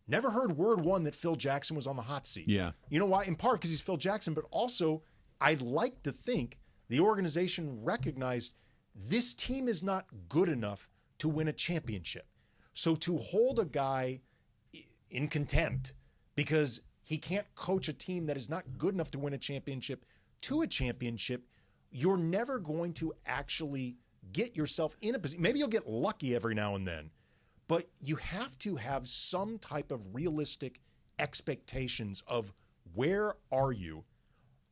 Never heard word one that Phil Jackson was on the hot seat. Yeah. You know why? In part because he's Phil Jackson, but also I'd like to think the organization recognized this team is not good enough to win a championship. So to hold a guy in contempt because he can't coach a team that is not good enough to win a championship to a championship, you're never going to actually get yourself in a position. Maybe you'll get lucky every now and then, but you have to have some type of realistic expectations of where are you.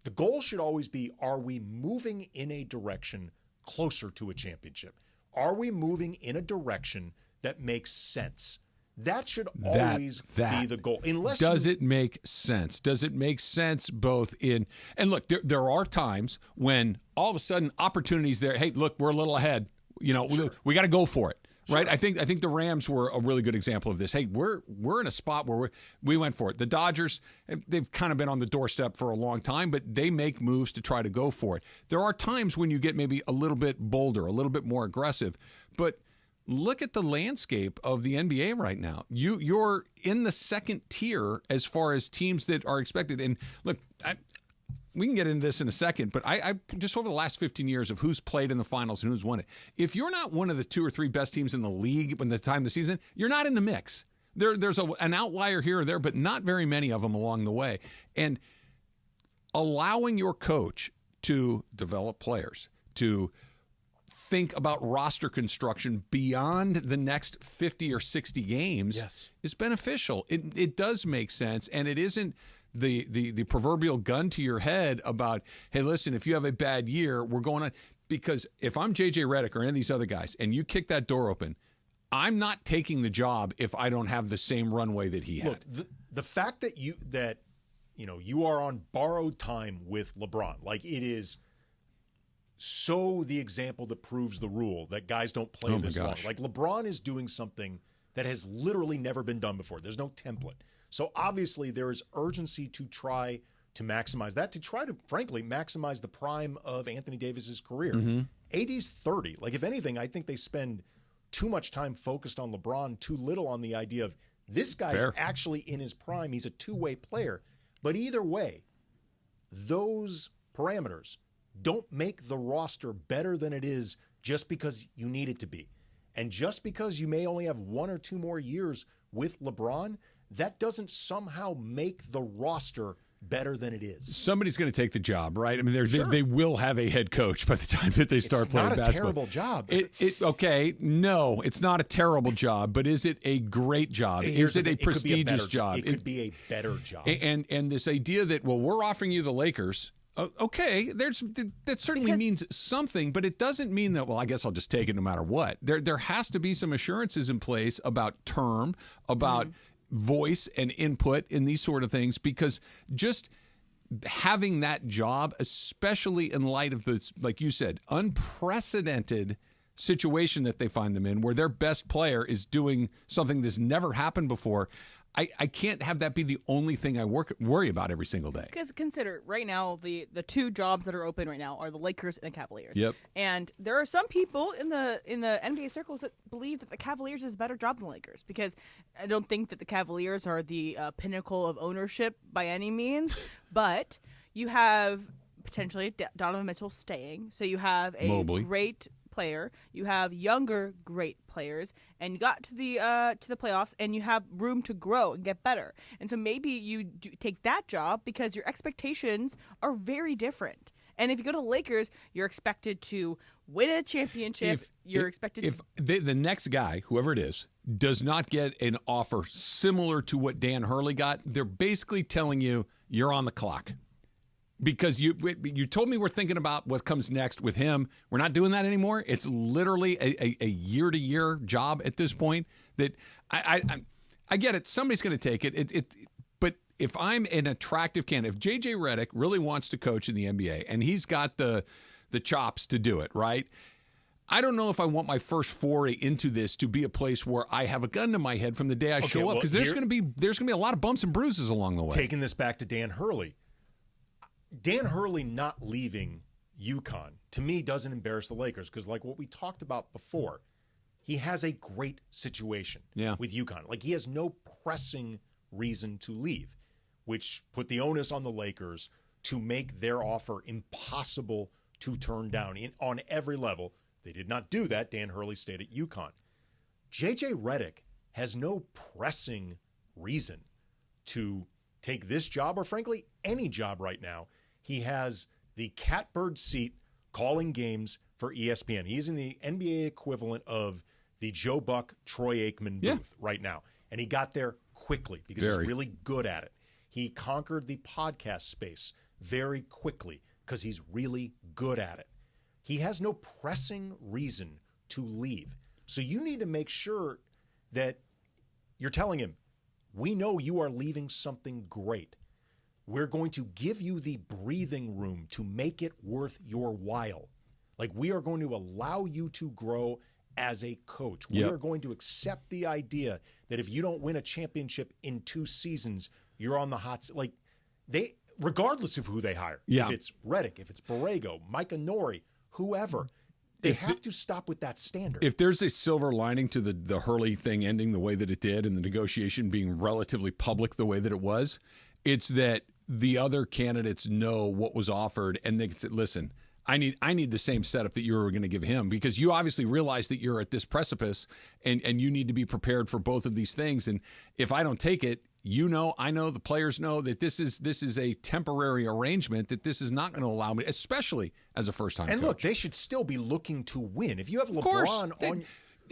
The goal should always be, are we moving in a direction closer to a championship? Are we moving in a direction that makes sense? That should always be the goal. Does it make sense? Does it make sense both in – and look, there are times when all of a sudden opportunities there. Hey, look, we're a little ahead. We got to go for it. Right, I think the Rams were a really good example of this. Hey, we're in a spot where we went for it. The Dodgers, they've kind of been on the doorstep for a long time, but they make moves to try to go for it. There are times when you get maybe a little bit bolder, a little bit more aggressive. But look at the landscape of the NBA right now. You're in the second tier as far as teams that are expected. And look, we can get into this in a second, but I just over the last 15 years of who's played in the finals and who's won it, if you're not one of the 2 or 3 best teams in the league when the time of the season, you're not in the mix. There's an outlier here or there, but not very many of them along the way. And allowing your coach to develop players, to think about roster construction beyond the next 50 or 60 games is beneficial. It does make sense, and it isn't the proverbial gun to your head about, hey, listen, if you have a bad year, we're going to – because if I'm JJ Redick or any of these other guys and you kick that door open, I'm not taking the job if I don't have the same runway that he had. Look, the fact that you are on borrowed time with LeBron, like it is so the example that proves the rule that guys don't play this long. Like LeBron is doing something that has literally never been done before. There's no template. So obviously there is urgency to try to maximize that, to try to, frankly, maximize the prime of Anthony Davis's career. AD's 30. Like, if anything, I think they spend too much time focused on LeBron, too little on the idea of this guy's actually in his prime. He's a two-way player. But either way, those parameters don't make the roster better than it is just because you need it to be. And just because you may only have 1 or 2 more years with LeBron, that doesn't somehow make the roster better than it is. Somebody's going to take the job, right? I mean, they will have a head coach by the time that they start playing basketball. It's not a terrible job. Okay, no, it's not a terrible job, but is it a great job? Is it a prestigious job? It could be a better job. And this idea that, well, we're offering you the Lakers. Okay, that certainly means something, but it doesn't mean that, well, I guess I'll just take it no matter what. There has to be some assurances in place about term, about voice and input in these sort of things, because just having that job, especially in light of this, like you said, unprecedented situation that they find them in, where their best player is doing something that's never happened before, I can't have that be the only thing I worry about every single day. Because consider, right now, the 2 jobs that are open right now are the Lakers and the Cavaliers. Yep. And there are some people in the NBA circles that believe that the Cavaliers is a better job than the Lakers, because I don't think that the Cavaliers are the pinnacle of ownership by any means, but you have potentially Donovan Mitchell staying, so you have a Mobley. Great player, you have younger great players, and you got to the playoffs, and you have room to grow and get better. And so maybe you do take that job because your expectations are very different. And if you go to the Lakers, you're expected to win a championship. If the next guy, whoever it is, does not get an offer similar to what Dan Hurley got, they're basically telling you you're on the clock. Because you told me we're thinking about what comes next with him. We're not doing that anymore. It's literally a year-to-year job at this point. That I get it. Somebody's going to take it. But if I'm an attractive candidate, if JJ Redick really wants to coach in the NBA and he's got the chops to do it, right? I don't know if I want my first foray into this to be a place where I have a gun to my head from the day I show up, because there's going to be a lot of bumps and bruises along the way. Taking this back to Dan Hurley. Dan Hurley not leaving UConn, to me, doesn't embarrass the Lakers, because like what we talked about before, he has a great situation with UConn. Like, he has no pressing reason to leave, which put the onus on the Lakers to make their offer impossible to turn down on every level. They did not do that. Dan Hurley stayed at UConn. JJ Redick has no pressing reason to take this job or, frankly, any job right now. He has the catbird seat calling games for ESPN. He's in the NBA equivalent of the Joe Buck, Troy Aikman booth right now. And he got there quickly because he's really good at it. He conquered the podcast space very quickly because he's really good at it. He has no pressing reason to leave. So you need to make sure that you're telling him, we know you are leaving something great. We're going to give you the breathing room to make it worth your while. Like, we are going to allow you to grow as a coach. We are going to accept the idea that if you don't win a championship in 2 seasons, you're on the hot seat. Like, they, regardless of who they hire, if it's Redick, if it's Borrego, Micah Nori, whoever, they have to stop with that standard. If there's a silver lining to the Hurley thing ending the way that it did and the negotiation being relatively public the way that it was, it's that the other candidates know what was offered and they said, listen, I need the same setup that you were going to give him, because you obviously realize that you're at this precipice and you need to be prepared for both of these things. And if I don't take it, I know, the players know that this is a temporary arrangement, that this is not going to allow me, especially as a first-time coach. Look, they should still be looking to win. If you have LeBron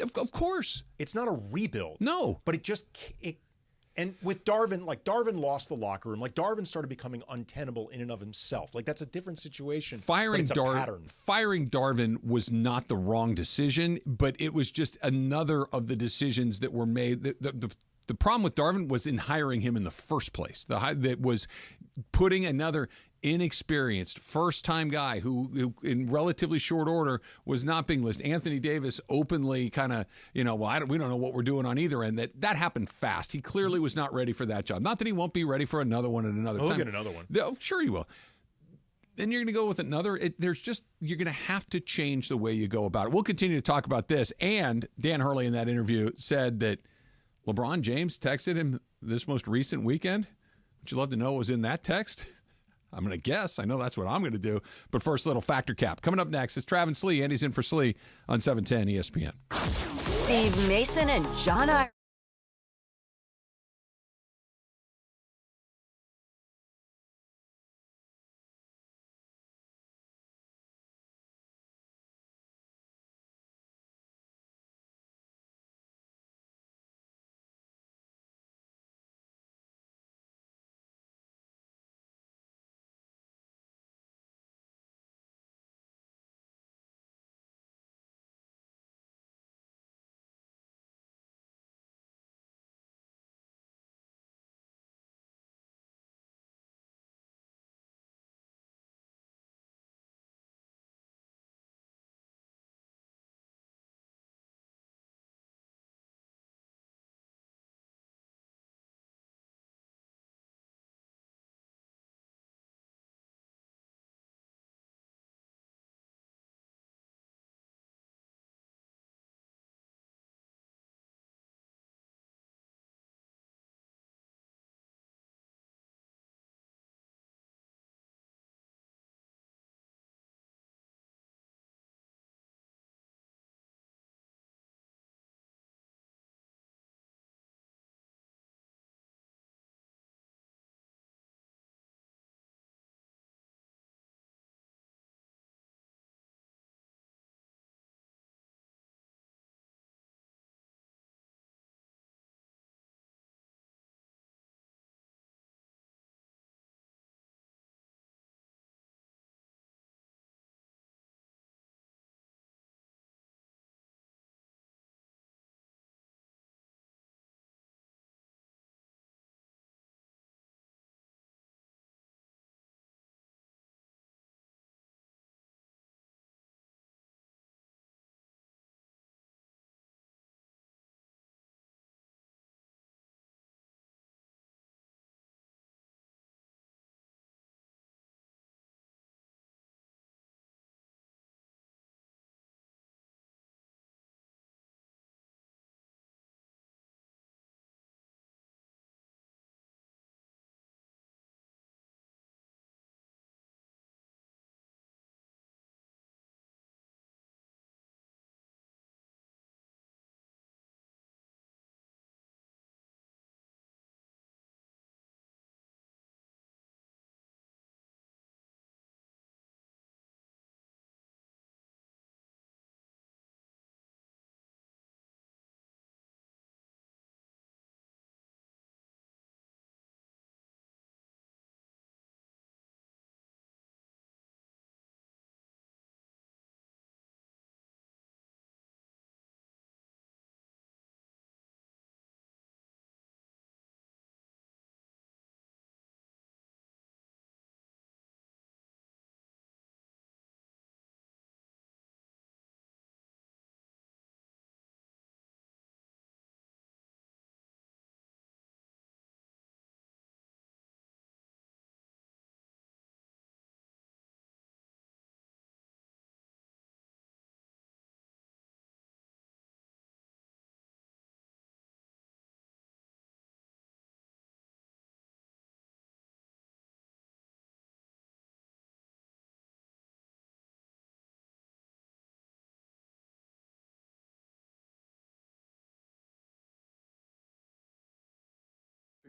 of course. It's not a rebuild. No. But and with Darvin, like, Darvin lost the locker room. Like, Darvin started becoming untenable in and of himself. Like, that's a different situation. Firing Darvin was not the wrong decision, but it was just another of the decisions that were made. The problem with Darvin was in hiring him in the first place. That was putting another inexperienced first-time guy who in relatively short order was not being listed. Anthony Davis openly kind of, we don't know what we're doing on either end. That happened fast. He clearly was not ready for that job. Not that he won't be ready for another one at another time. He'll get another one. Sure he will. Then you're going to go with another. You're going to have to change the way you go about it. We'll continue to talk about this. And Dan Hurley in that interview said that LeBron James texted him this most recent weekend. Would you love to know what was in that text? I'm going to guess. I know that's what I'm going to do. But first, a little factor cap. Coming up next, it's Travis Slee. Andy's in for Slee on 710 ESPN. Steve Mason and John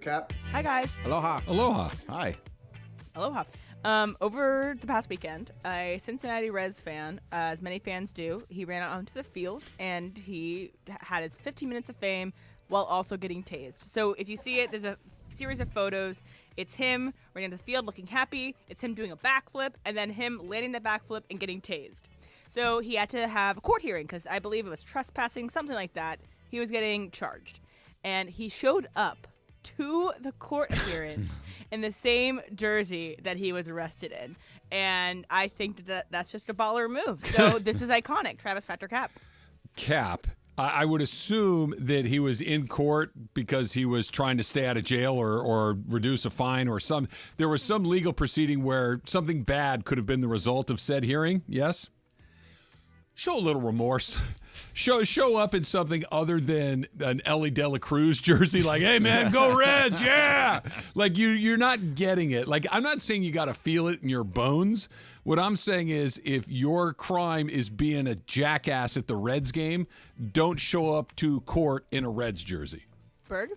Cap. Hi, guys. Aloha. Aloha. Hi. Aloha. Over the past weekend, a Cincinnati Reds fan, as many fans do, he ran out onto the field and he had his 15 minutes of fame while also getting tased. So if you see it, there's a series of photos. It's him running onto the field looking happy. It's him doing a backflip and then him landing the backflip and getting tased. So he had to have a court hearing because I believe it was trespassing, something like that. He was getting charged. And he showed up to the court appearance in the same jersey that he was arrested in. And I think that's just a baller move. So this is iconic. Travis Factor Cap. Cap. I would assume that he was in court because he was trying to stay out of jail or reduce a fine or there was some legal proceeding where something bad could have been the result of said hearing. Yes? Show a little remorse. Show up in something other than an Ellie De La Cruz jersey, like, hey man, go Reds, yeah. Like you're not getting it. Like, I'm not saying you got to feel it in your bones. What I'm saying is, if your crime is being a jackass at the Reds game, don't show up to court in a Reds jersey. Berg?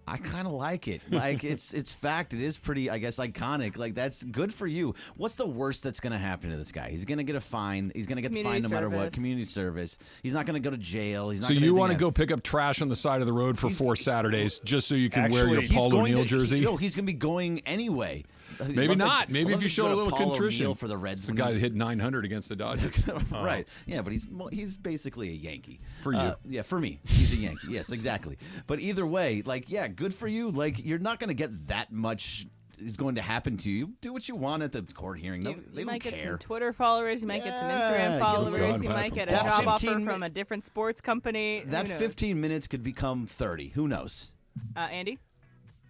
I kind of like it. Like, it's fact. It is pretty, I guess, iconic. Like, that's good for you. What's the worst that's going to happen to this guy? He's going to get a fine. He's going to get the fine no matter what. Community service. He's not going to go to jail. He's not. So you want to go pick up trash on the side of the road for 4 Saturdays just so you can wear your Paul O'Neill jersey? No, he's going to be going anyway. Maybe not. Maybe if you show a little contrition for the Reds. It's the guy that hit 900 against the Dodgers. Right. Yeah, but he's basically a Yankee. For you. Yeah, for me. He's a Yankee. Yes, exactly. But either way, like, yeah, good for you. Like, you're not going to get that much is going to happen to you. Do what you want at the court hearing. No, they you might don't get care. some Twitter followers. You might get some Instagram followers. You might get a job offer from a different sports company. That 15 minutes could become 30. Who knows? Andy?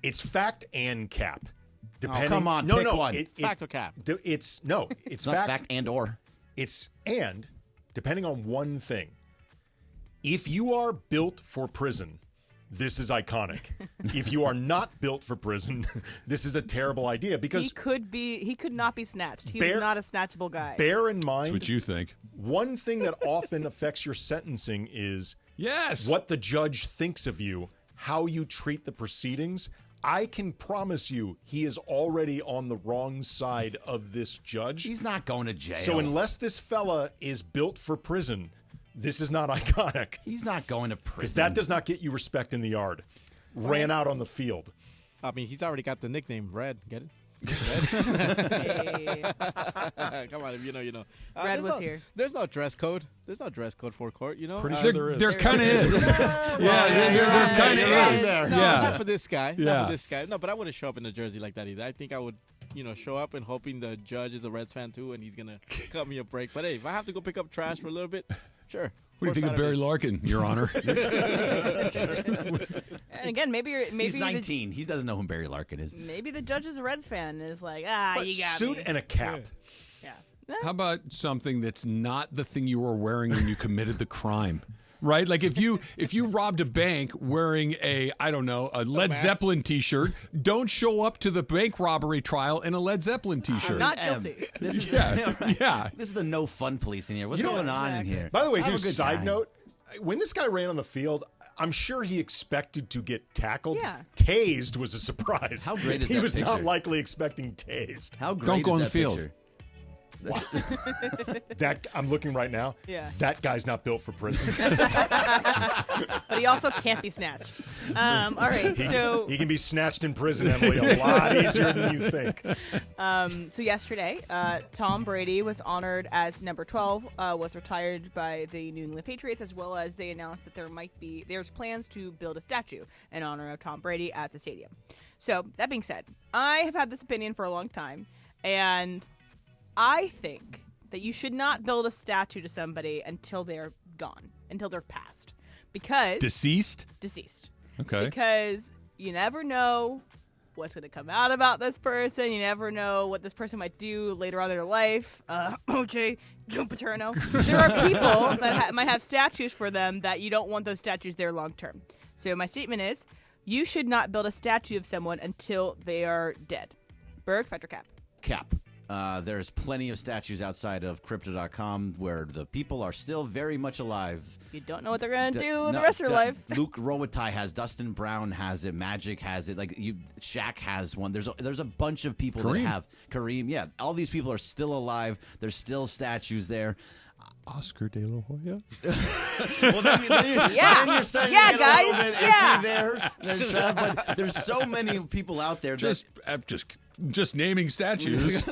It's fact and cap. Oh, come on, pick one. Fact or cap? It's not fact and or. It's and, depending on one thing. If you are built for prison, this is iconic. If you are not built for prison, this is a terrible idea because he could not be snatched. He's not a snatchable guy. Bear in mind, that's what you think. One thing that often affects your sentencing is what the judge thinks of you, how you treat the proceedings. I can promise you he is already on the wrong side of this judge. He's not going to jail. So unless this fella is built for prison, this is not iconic. He's not going to prison. Because that does not get you respect in the yard. Ran out on the field. I mean, he's already got the nickname Red. Get it? Hey. Come on, if you know. Red was here. There's no dress code. There's no dress code for court, you know? Pretty sure there is. There kind of is. There kind of is. No, not for this guy. Yeah. Not for this guy. No, but I wouldn't show up in a jersey like that either. I think I would, show up and hoping the judge is a Reds fan too and he's going to cut me a break. But hey, if I have to go pick up trash for a little bit, sure. What do you think of Barry Larkin, Your Honor? And again, maybe he's 19. He doesn't know who Barry Larkin is. Maybe the judge is a Reds fan and is like, you got suit me. and a cap. Yeah. How about something that's not the thing you were wearing when you committed the crime? Right? Like if you robbed a bank wearing a Led Zeppelin t-shirt, don't show up to the bank robbery trial in a Led Zeppelin t-shirt. I'm not guilty. This is This is the no fun police in here. What's going on in here? By the way, side note, when this guy ran on the field, I'm sure he expected to get tackled. Yeah. Tased was a surprise. How great is he that was picture? not likely expecting tased. How great Don't go is on the that field. picture? That I'm looking right now. Yeah. That guy's not built for prison. But he also can't be snatched. All right, so he can be snatched in prison, Emily, a lot easier than you think. So yesterday, Tom Brady was honored as number 12, was retired by the New England Patriots, as well as they announced that there's plans to build a statue in honor of Tom Brady at the stadium. So that being said, I have had this opinion for a long time, and I think that you should not build a statue to somebody until they're gone, until they're passed. Because Deceased? Okay. Because you never know what's going to come out about this person. You never know what this person might do later on in their life. OJ, Joe Paterno. There are people that might have statues for them that you don't want those statues there long term. So my statement is, you should not build a statue of someone until they are dead. Berg, Factor Cap. Cap. There's plenty of statues outside of Crypto.com where the people are still very much alive. You don't know what they're going to do the rest of their life. Luke Robitaille has, Dustin Brown has it, Magic has it, Shaq has one. There's a bunch of people that have Kareem. Yeah, all these people are still alive. There's still statues there. Oscar De La Hoya. Well, then you're starting to get a little bit iffy there. But there's so many people out there. Just naming statues.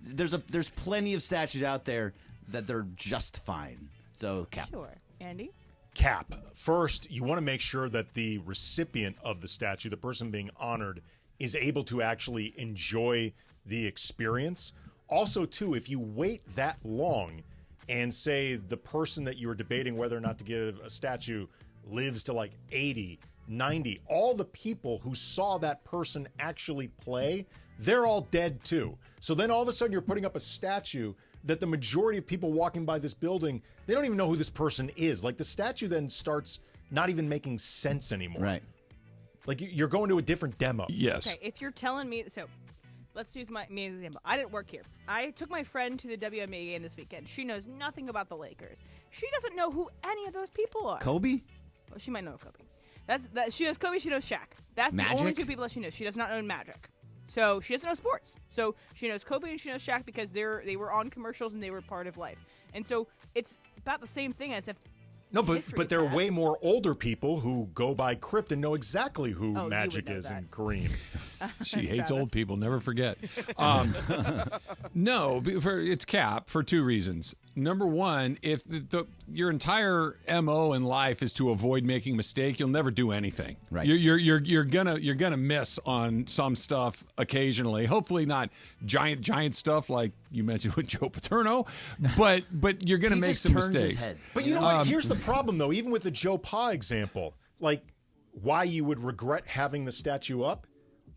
There's plenty of statues out there that they're just fine. So, Cap. Sure. Andy? Cap. First, you want to make sure that the recipient of the statue, the person being honored, is able to actually enjoy the experience. Also, too, if you wait that long and say the person that you were debating whether or not to give a statue lives to like 80, 90, all the people who saw that person actually play, they're all dead too. So then all of a sudden you're putting up a statue that the majority of people walking by this building, they don't even know who this person is. Like the statue then starts not even making sense anymore. Right. Like you're going to a different demo. Yes. Okay, if you're telling me, so let's use me as an example. I didn't work here. I took my friend to the WNBA game this weekend. She knows nothing about the Lakers. She doesn't know who any of those people are. Kobe? Well, she might know Kobe. She knows Kobe, she knows Shaq. That's Magic? the only two people that she knows. She does not know Magic. So she doesn't know sports. So she knows Kobe and she knows Shaq because they were on commercials and they were part of life. And so it's about the same thing as if No, but there are way more older people who go by Crypt and know exactly who Magic is and Kareem. She hates old people. Never forget. No, it's Cap for two reasons. Number one, if your entire MO in life is to avoid making a mistake, you'll never do anything. Right. You're gonna miss on some stuff occasionally. Hopefully not giant stuff like you mentioned with Joe Paterno, but you're gonna make some mistakes. But you know what? Here's the problem, though. Even with the Joe Pa example, like why you would regret having the statue up.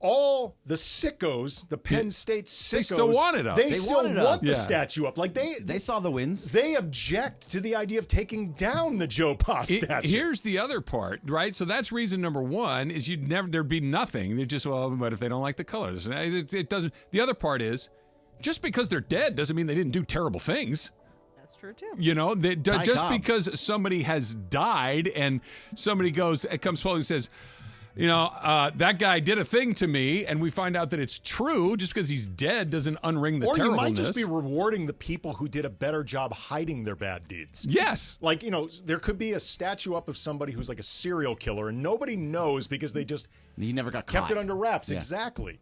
All the sickos, the Penn State sickos, they still want it up. They still want the statue up. Like they saw the wins. They object to the idea of taking down the Joe Pa statue. Here's the other part, right? So that's reason number one is there'd be nothing. They just but if they don't like the colors, it doesn't. The other part is just because they're dead doesn't mean they didn't do terrible things. That's true too. You know, just because somebody has died and somebody comes forward and says, you know, that guy did a thing to me, and we find out that it's true. Just because he's dead doesn't unring the terribleness. Or you might just be rewarding the people who did a better job hiding their bad deeds. Yes. Like, you know, there could be a statue up of somebody who's like a serial killer, and nobody knows because he never got kept caught. it under wraps. Yeah. Exactly.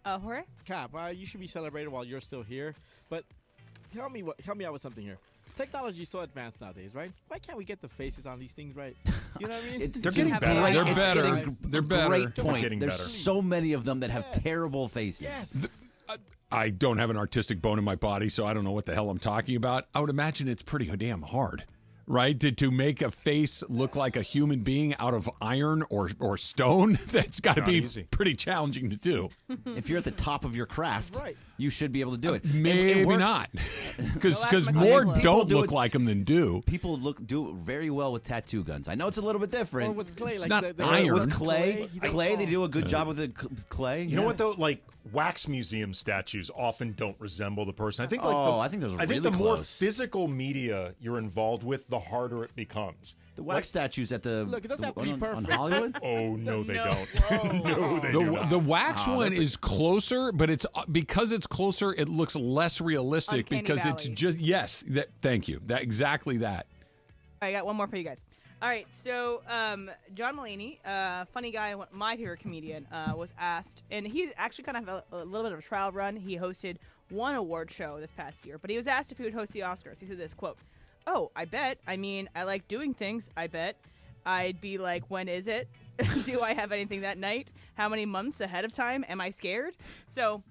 Jorge? Cap, you should be celebrated while you're still here. But help me out with something here. Technology is so advanced nowadays, right? Why can't we get the faces on these things right? You know what I mean? They're getting better. They're better. They're better. Great point. Getting There's better. so many of them that have terrible faces. Yes. I don't have an artistic bone in my body, so I don't know what the hell I'm talking about. I would imagine it's pretty damn hard, right? To make a face look like a human being out of iron or stone, that's got to be easy. Pretty challenging to do. If you're at the top of your craft, you should be able to do it. Maybe it works. not, because more don't look like them than do. People do it very well with tattoo guns. I know it's a little bit different. Or with clay, it's like not the iron. With clay, they do a good job with the clay. You know what though? Like wax museum statues often don't resemble the person. I think. I think those are I think really the more close. physical media you're involved with, the harder it becomes. The wax statues at the Look, it doesn't have to be on perfect. Hollywood. Oh no, they don't. No, they do not. The wax one is closer, but it's because it's closer, it looks less realistic Uncanny because Valley. it's just thank you. Exactly that. All right, I got one more for you guys. All right, so John Mulaney, funny guy, my favorite comedian, was asked, and he actually kind of had a little bit of a trial run. He hosted one award show this past year, but he was asked if he would host the Oscars. He said this, quote, "Oh, I bet. I mean, I like doing things, I bet. I'd be like, when is it? Do I have anything that night? How many months ahead of time? Am I scared?" So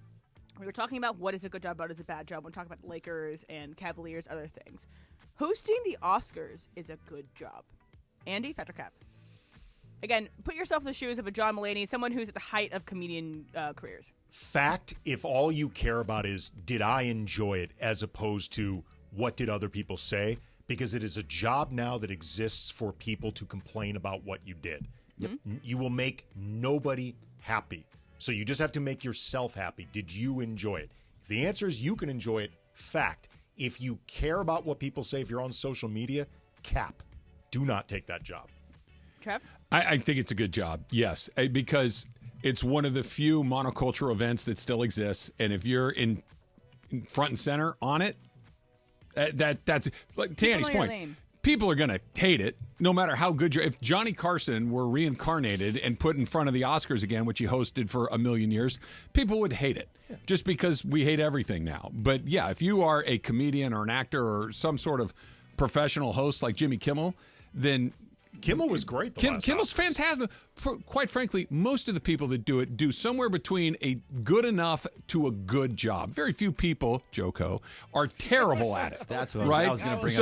we were talking about what is a good job, what is a bad job. We're talking about the Lakers and Cavaliers, other things. Hosting the Oscars is a good job. Andy, Fact or Cap? Again, put yourself in the shoes of a John Mulaney, someone who's at the height of comedian careers. Fact, if all you care about is did I enjoy it as opposed to what did other people say, because it is a job now that exists for people to complain about what you did. Yep. You will make nobody happy. So you just have to make yourself happy. Did you enjoy it? If the answer is you can enjoy it, fact. If you care about what people say, if you're on social media, cap. Do not take that job. Trev? I think it's a good job, yes, because it's one of the few monocultural events that still exists, and if you're in front and center on it, that's like Tanny's point. People are going to hate it, no matter how good you're. If Johnny Carson were reincarnated and put in front of the Oscars again, which he hosted for a million years, people would hate it just because we hate everything now. But yeah, if you are a comedian or an actor or some sort of professional host like Jimmy Kimmel, then Kimmel was great. Kimmel's fantastic. Quite frankly, most of the people that do it do somewhere between a good enough to a good job. Very few people, Joko, are terrible at it. That's what right? I was going to bring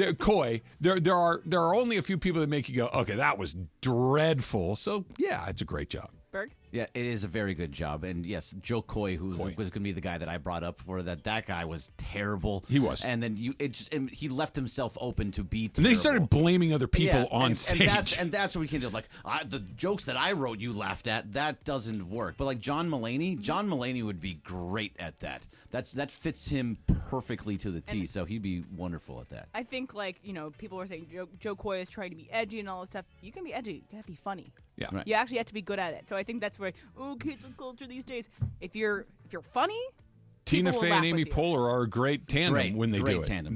up. Coy. There are only a few people that make you go, okay, that was dreadful. So yeah, it's a great job. Berg? Yeah, it is a very good job. And yes, Joe Coy, who was going to be the guy that I brought up for that guy was terrible. He was. And then and he left himself open to be terrible. And then he started blaming other people on stage. And that's what we can do. Like, the jokes that I wrote you laughed at, that doesn't work. But like John Mulaney would be great at that. That fits him perfectly to the T, so he'd be wonderful at that. I think, people were saying Joe Coy is trying to be edgy and all this stuff. You can be edgy. You gotta be funny. Yeah. Right. You actually have to be good at it. So I think that's where, kids and culture these days. If you're funny, Tina people Fey will and laugh Amy with you. Poehler are a great tandem when they do it. Tandem.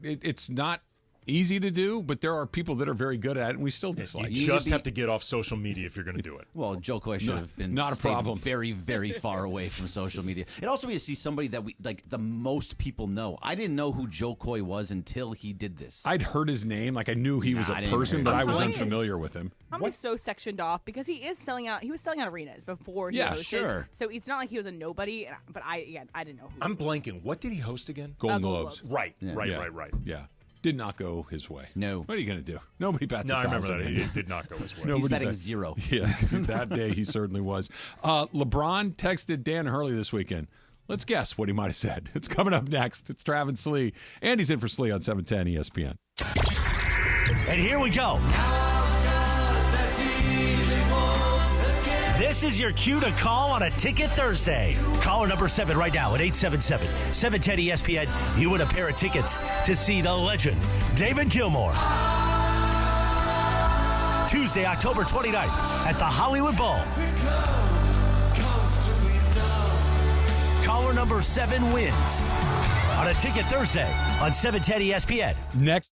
It's not easy to do, but there are people that are very good at it, and we still dislike it. You just have to get off social media if you're going to do it. Well, Joe Coy should have been not a problem. Very, very far away from social media. It also be to see somebody that we like the most people know. I didn't know who Joe Coy was until he did this. I'd heard his name, like I knew he was a person, but I was unfamiliar with him. I'm so sectioned off because he is selling out. He was selling out arenas before he hosted. Sure. So it's not like he was a nobody. But I didn't know who. I'm blanking. What did he host again? Golden Globes. Right. Yeah. Did not go his way. No. What are you going to do? Nobody bats. No, I remember that. It did not go his way. He's betting zero. Yeah, that day he certainly was. LeBron texted Dan Hurley this weekend. Let's guess what he might have said. It's coming up next. It's Travis Slee. And he's in for Slee on 710 ESPN. And here we go. This is your cue to call on a Ticket Thursday. Caller number 7 right now at 877-710-ESPN. You win a pair of tickets to see the legend, David Gilmour. Tuesday, October 29th at the Hollywood Bowl. Caller number 7 wins on a Ticket Thursday on 710 ESPN. Next.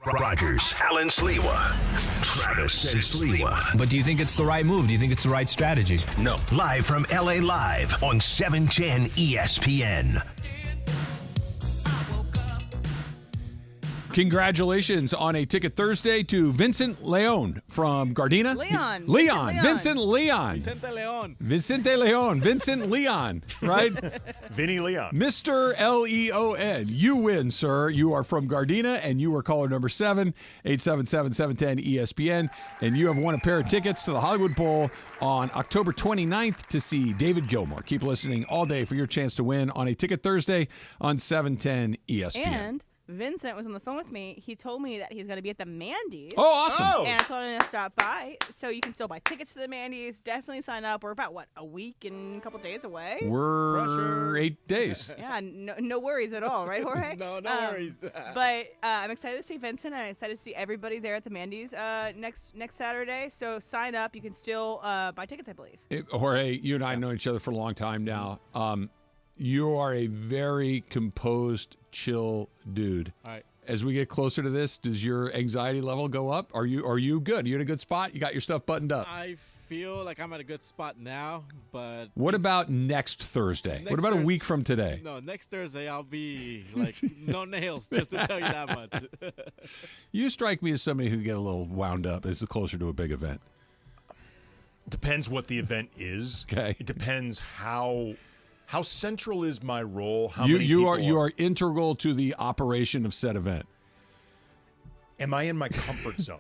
Rogers, Alan Sliwa, Travis and Sliwa. But do you think it's the right move? Do you think it's the right strategy? No. Live from LA Live on 710 ESPN. Congratulations on a ticket Thursday to Vincent Leon from Gardena. Leon. Vincent Leon. Vicente Leon. Vincent Leon, right? Vinny Leon. Mr. Leon. You win, sir. You are from Gardena, and you are caller number 7, 877-710-ESPN, and you have won a pair of tickets to the Hollywood Bowl on October 29th to see David Gilmour. Keep listening all day for your chance to win on a ticket Thursday on 710 ESPN. And Vincent was on the phone with me. He told me that he's going to be at the Mandy's. Oh, awesome. And I told him to stop by. So you can still buy tickets to the Mandy's. Definitely sign up. We're about, a week and a couple days away? We're 8 days. Yeah, no worries at all. Right, Jorge? No worries. But I'm excited to see Vincent. I'm excited to see everybody there at the Mandy's next Saturday. So sign up. You can still buy tickets, I believe. Jorge, you and I know each other for a long time now. You are a very composed, chill dude. All right. As we get closer to this, does your anxiety level go up? Are you good? You in a good spot? You got your stuff buttoned up? I feel like I'm at a good spot now, but... What about next Thursday? What about a week from today? No, next Thursday I'll be like no nails, just to tell you that much. You strike me as somebody who can get a little wound up as closer to a big event. Depends what the event is. Okay. It depends how central is my role. How you many you people are you are integral to the operation of said event. Am I in my comfort zone?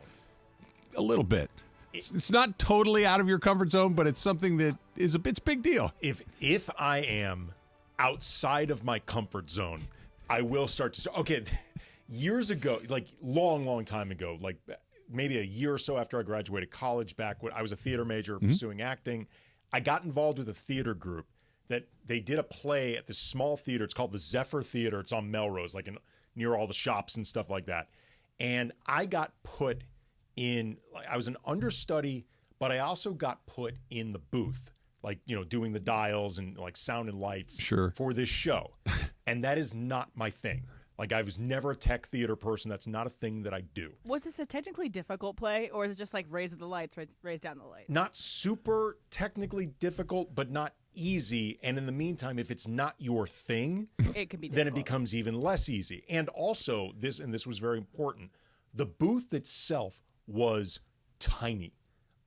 A little bit. It's not totally out of your comfort zone, but it's something that it's a big deal. If I am outside of my comfort zone, I will start to. Okay, years ago, like long time ago, like maybe a year or so after I graduated college, back when I was a theater major pursuing acting, I got involved with a theater group that they did a play at this small theater. It's called the Zephyr Theater. It's on Melrose, like near all the shops and stuff like that. And I got put in, I was an understudy, but I also got put in the booth, like, doing the dials and like sound and lights for this show. And that is not my thing. Like, I was never a tech theater person. That's not a thing that I do. Was this a technically difficult play, or is it just like raise the lights, raise down the lights? Not super technically difficult, but not easy. And in the meantime, if it's not your thing, it can be then it becomes even less easy. And also, this was very important, the booth itself was tiny.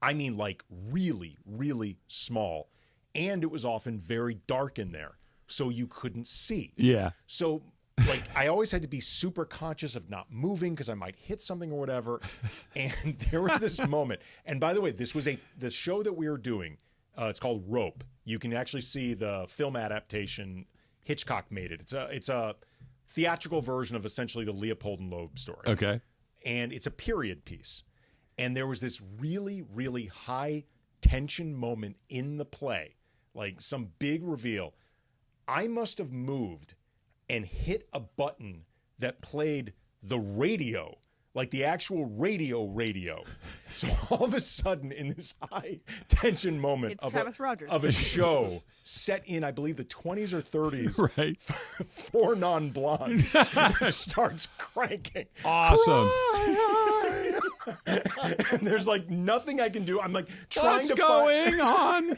I mean, like really, really small. And it was often very dark in there, so you couldn't see. Yeah. So... like, I always had to be super conscious of not moving because I might hit something or whatever. And there was this moment. And by the way, this was the show that we were doing. It's called Rope. You can actually see the film adaptation. Hitchcock made it. It's a theatrical version of essentially the Leopold and Loeb story. Okay. And it's a period piece. And there was this really, really high tension moment in the play, like some big reveal. I must have moved and hit a button that played the radio, like the actual radio. So all of a sudden, in this high tension moment of a show set in, I believe, the 20s or 30s, right? 4 non-blondes starts cranking. Awesome. And there's like nothing I can do. I'm like trying What's going on?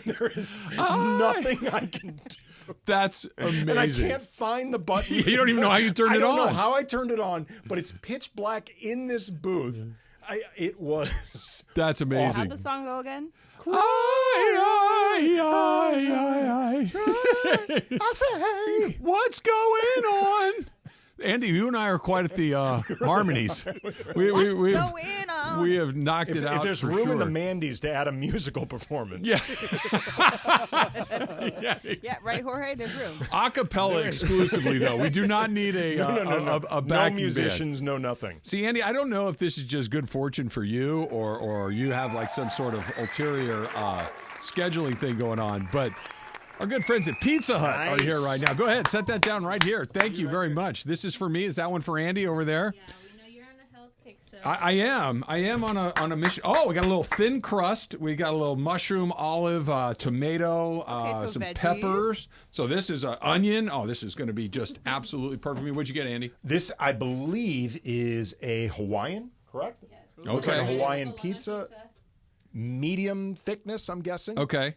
There is nothing I can do. That's amazing. And I can't find the button. You don't even know how you turned it on. I don't know how I turned it on, but it's pitch black in this booth. It was. That's amazing. How'd the song go again? I say, what's going on? Andy, you and I are quite at the harmonies. We have knocked it out. If there's room in the Mandy's to add a musical performance. Yeah. Yeah, right, Jorge? There's room. Acapella exclusively, though. We do not need a backing no musicians, band. No nothing. See, Andy, I don't know if this is just good fortune for you or you have like some sort of ulterior scheduling thing going on, but our good friends at Pizza Hut are here right now. Go ahead, set that down right here. Thank you very much. This is for me. Is that one for Andy over there? Yeah, we know you're on a health kick, so I am on a mission. Oh, we got a little thin crust. We got a little mushroom, olive, tomato, so some veggies. peppers. So this is an onion. Oh, this is going to be just absolutely perfect for me. What'd you get, Andy? This, I believe, is a Hawaiian, correct? Yes. Looks like a Hawaiian pizza. Medium thickness, I'm guessing. Okay.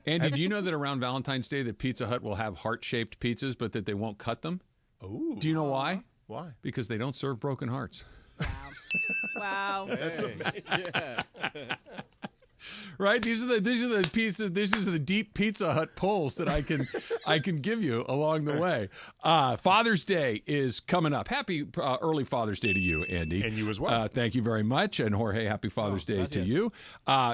Andy, do you know that around Valentine's Day that Pizza Hut will have heart-shaped pizzas, but that they won't cut them? Ooh. Do you know why? Why? Because they don't serve broken hearts. Wow. That's amazing. Yeah. Right? These are the pieces. These are the deep Pizza Hut pulls that I can give you along the way. Father's Day is coming up. Happy early Father's Day to you, Andy, and you as well. Thank you very much, and Jorge, happy Father's Day to you.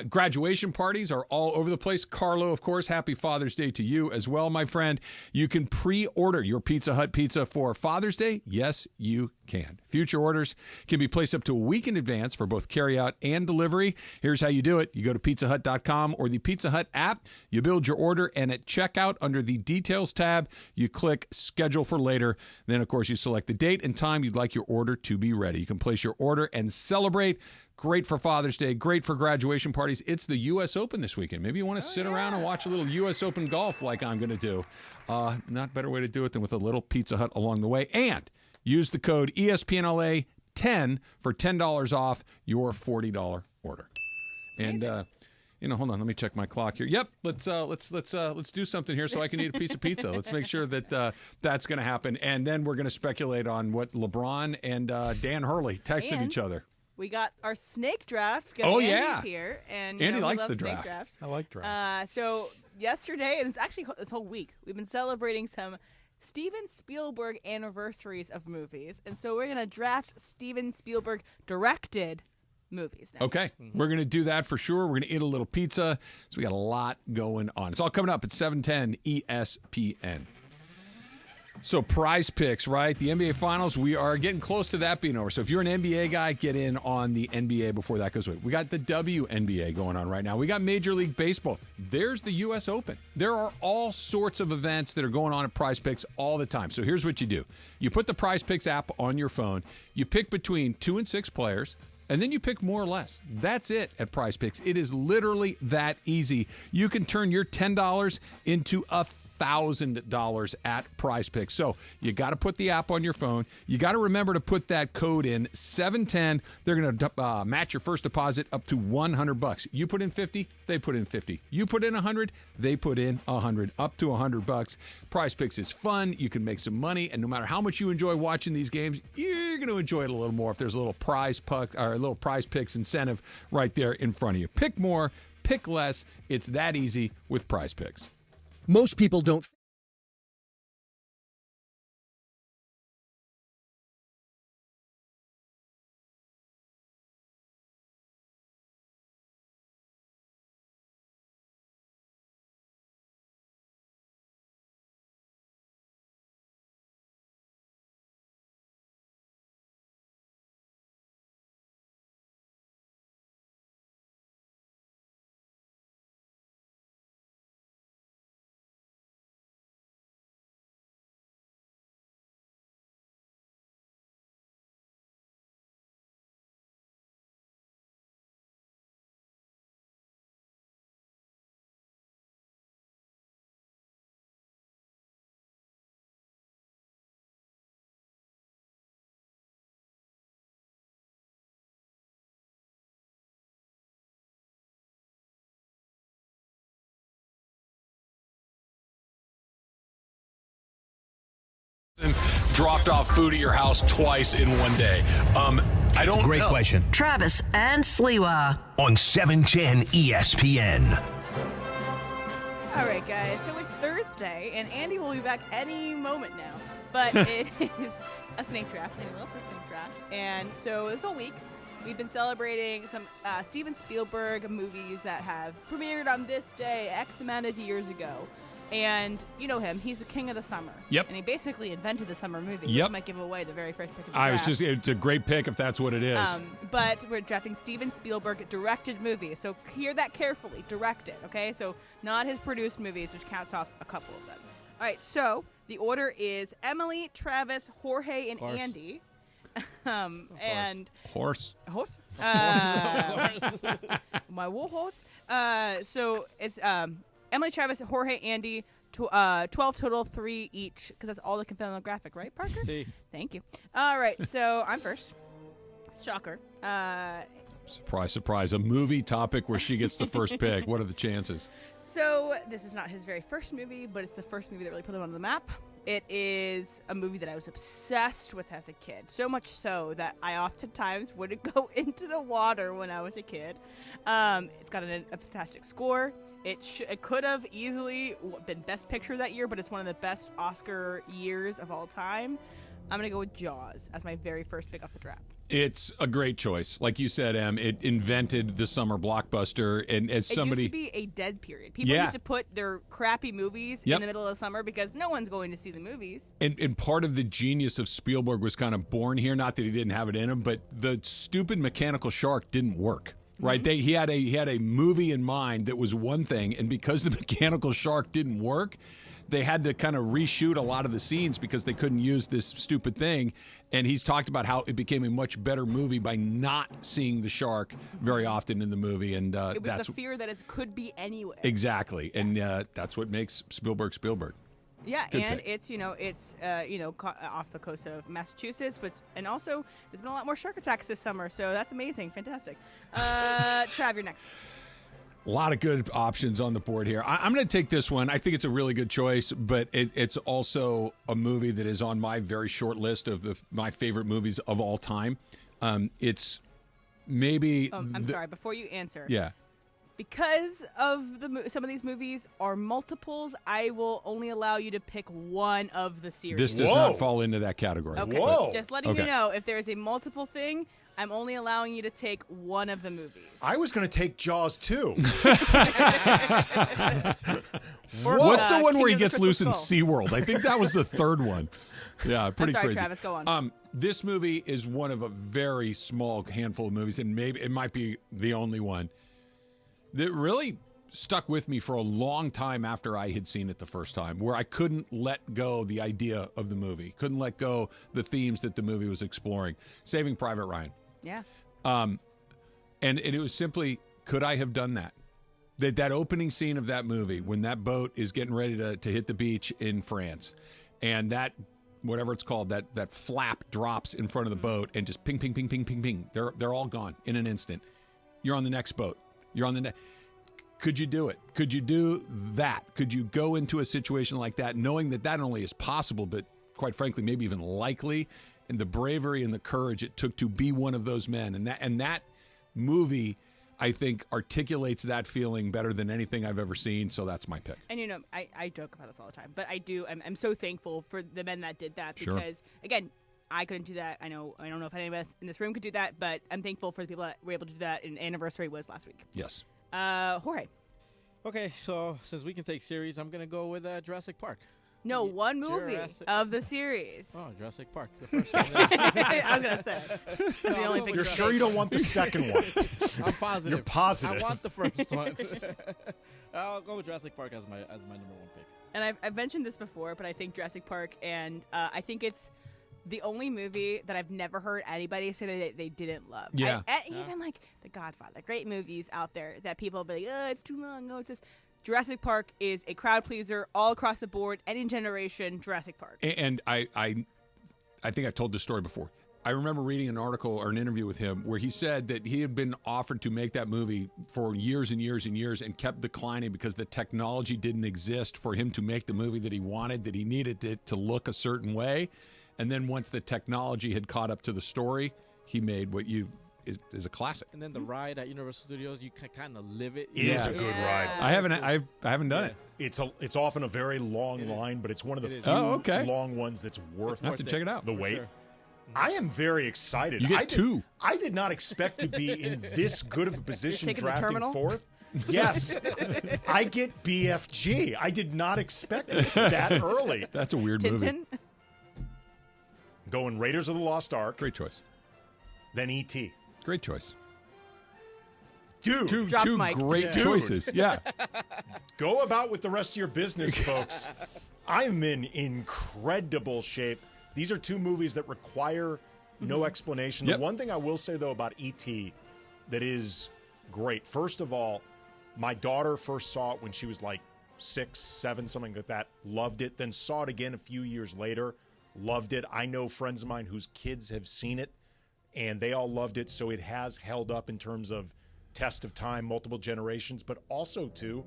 Graduation parties are all over the place. Carlo, of course, happy Father's Day to you as well, my friend. You can pre-order your Pizza Hut pizza for Father's Day. Yes, you can. Future orders can be placed up to a week in advance for both carryout and delivery. Here's how you do it. You go to pizzahut.com or the Pizza Hut app. You build your order, and at checkout under the Details tab, you click Schedule for Later. Then, of course, you select the date and time you'd like your order to be ready. You can place your order and celebrate. Great for Father's Day, great for graduation parties. It's the U.S. Open this weekend. Maybe you want to sit around and watch a little U.S. Open golf like I'm going to do. Not better way to do it than with a little Pizza Hut along the way. And use the code ESPNLA10 for $10 off your $40 order. And hold on, let me check my clock here. Yep, let's do something here so I can eat a piece of pizza. Let's make sure that that's going to happen, and then we're going to speculate on what LeBron and Dan Hurley texted each other. We got our snake draft. Andy's here, and Andy we likes love the snake draft. drafts. I like drafts. So yesterday, and it's actually this whole week, we've been celebrating some Steven Spielberg anniversaries of movies, and so we're gonna draft Steven Spielberg directed movies next. Okay, we're going to do that for sure. We're going to eat a little pizza. So we got a lot going on. It's all coming up at 7:10 ESPN. So Prize Picks, right? The NBA Finals, we are getting close to that being over. So if you're an NBA guy, get in on the NBA before that goes away. We got the WNBA going on right now. We got Major League Baseball. There's the U.S. Open. There are all sorts of events that are going on at Prize Picks all the time. So here's what you do. You put the Prize Picks app on your phone. You pick between 2 and 6 players. And then you pick more or less. That's it at Prize Picks. It is literally that easy. You can turn your $10 into $1,000 at Prize Picks. So you got to put the app on your phone. You got to remember to put that code in 710. They're going to match your first deposit up to $100. You put in 50, they put in 50. You put in 100, they put in 100, up to $100. Prize Picks is fun. You can make some money, and no matter how much you enjoy watching these games, you're going to enjoy it a little more if there's a little Prize Picks incentive right there in front of you. Pick more, pick less. It's that easy with Prize Picks. Most people don't. Dropped off food at your house twice in one day. I don't. Great question. Travis and Sliwa on 710 ESPN. All right, guys. So it's Thursday, and Andy will be back any moment now. But it is a snake draft. Andy loves a snake draft. And so this whole week, we've been celebrating some Steven Spielberg movies that have premiered on this day X amount of years ago. And you know him. He's the king of the summer. Yep. And he basically invented the summer movie. Yep. Which might give away the very first pick of the draft. It's a great pick if that's what it is. But we're drafting Steven Spielberg directed movies. So hear that carefully. Directed, okay? So not his produced movies, which counts off a couple of them. All right, so the order is Emily, Travis, Jorge, and Andy. And horse. My wool horse. So it's Emily, Travis, Jorge, Andy. 12 total, 3 each, because that's all that can fit on the graphic, right, Parker? See. Thank you. All right, so I'm first. Shocker. Surprise, surprise. A movie topic where she gets the first pick. What are the chances? So this is not his very first movie, but it's the first movie that really put him on the map. It is a movie that I was obsessed with as a kid, so much so that I oftentimes wouldn't go into the water when I was a kid. It's got a fantastic score. It could have easily been Best Picture that year, but it's one of the best Oscar years of all time. I'm going to go with Jaws as my very first pick off the draft. It's a great choice. Like you said, Em, it invented the summer blockbuster. And as somebody. It used to be a dead period. People used to put their crappy movies in the middle of summer because no one's going to see the movies. And part of the genius of Spielberg was kind of born here. Not that he didn't have it in him, but the stupid mechanical shark didn't work. Right? Mm-hmm. He had a movie in mind that was one thing, and because the mechanical shark didn't work, they had to kind of reshoot a lot of the scenes because they couldn't use this stupid thing. And he's talked about how it became a much better movie by not seeing the shark very often in the movie. And it was that's the fear that it could be anywhere. Exactly. And that's what makes Spielberg. Yeah, Good and pick. it's off the coast of Massachusetts, and also there's been a lot more shark attacks this summer, so that's amazing, fantastic. Trav, you're next. A lot of good options on the board here. I'm going to take this one. I think it's a really good choice, but it's also a movie that is on my very short list of my favorite movies of all time. It's maybe. I'm sorry. Before you answer, yeah. Because of some of these movies are multiples, I will only allow you to pick one of the series. This does not fall into that category. Okay. Whoa. Just letting you know, if there is a multiple thing, I'm only allowing you to take one of the movies. I was going to take Jaws too. What's the one where he gets loose in SeaWorld? I think that was the third one. Yeah, pretty I'm sorry, crazy. Travis, go on. This movie is one of a very small handful of movies, and maybe it might be the only one that really stuck with me for a long time after I had seen it the first time, where I couldn't let go the idea of the movie, couldn't let go the themes that the movie was exploring. Saving Private Ryan. Yeah. And it was simply, could I have done that? That opening scene of that movie, when that boat is getting ready to hit the beach in France, and that, whatever it's called, that flap drops in front of the boat, and just ping, ping, ping, ping, ping, ping. They're all gone in an instant. You're on the next boat. You're on the next. Could you do it? Could you do that? Could you go into a situation like that, knowing that not only is possible, but quite frankly, maybe even likely, and the bravery and the courage it took to be one of those men, and that movie, I think, articulates that feeling better than anything I've ever seen. So that's my pick. And I joke about this all the time, but I'm so thankful for the men that did that because again, I couldn't do that. I don't know if anybody else in this room could do that, but I'm thankful for the people that were able to do that. And anniversary was last week. Yes. Jorge. Okay, so since we can take series, I'm gonna go with Jurassic Park. No, one movie of the series. Oh, Jurassic Park, the first one. I was gonna say. That's the only thing. You're sure you don't want the second one? I'm positive. You're positive. I want the first one. I'll go with Jurassic Park as my number one pick. And I've mentioned this before, but I think Jurassic Park, and I think it's the only movie that I've never heard anybody say that they didn't love. Yeah. Even like The Godfather, great movies out there that people will be like, oh, it's too long. Oh, it's this. Jurassic Park is a crowd pleaser all across the board, any generation, Jurassic Park. And I think I've told this story before. I remember reading an article or an interview with him where he said that he had been offered to make that movie for years and years and years and kept declining because the technology didn't exist for him to make the movie that he wanted, that he needed it to look a certain way. And then once the technology had caught up to the story, he made what is a classic. And then the ride at Universal Studios, you can kind of live it. It is a good ride. I haven't done it. It's often a very long line, but it's one of the few long ones that's worth I have to check it out. The wait. Sure. I am very excited. You get two. I did not expect to be in this good of a position drafting fourth. Yes. I get BFG. I did not expect this that early. That's a weird movie. Going Raiders of the Lost Ark. Great choice. Then E.T. Great choice. Dude. Two great choices. Yeah. Go about with the rest of your business, folks. I'm in incredible shape. These are two movies that require No explanation. Yep. The one thing I will say, though, about E.T. that is great, first of all, my daughter first saw it when she was like 6, 7, something like that, loved it, then saw it again a few years later, loved it. I know friends of mine whose kids have seen it, and they all loved it, so it has held up in terms of test of time, multiple generations, but also, too,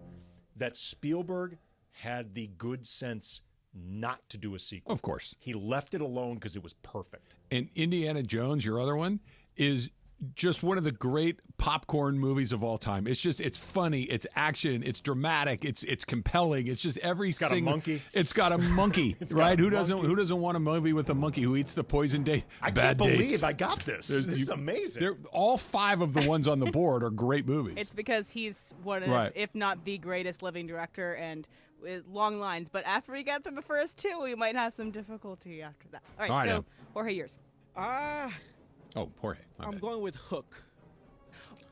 that Spielberg had the good sense not to do a sequel. Of course. He left it alone because it was perfect. And Indiana Jones, your other one, is just one of the great popcorn movies of all time. It's funny, it's action, it's dramatic, it's compelling. It's just every It's got a monkey. It's got a monkey, It's got right? a Who monkey. doesn't want a movie with a monkey who eats the poison date? I Bad can't believe dates. I got this. This is amazing. All 5 of the ones on the board are great movies. It's because he's one of, Right. if not the greatest living director, and with long lines. But after we get through the first 2, we might have some difficulty after that. All right, All right, so Em. Jorge, yours. Oh, Jorge. I'm going with Hook.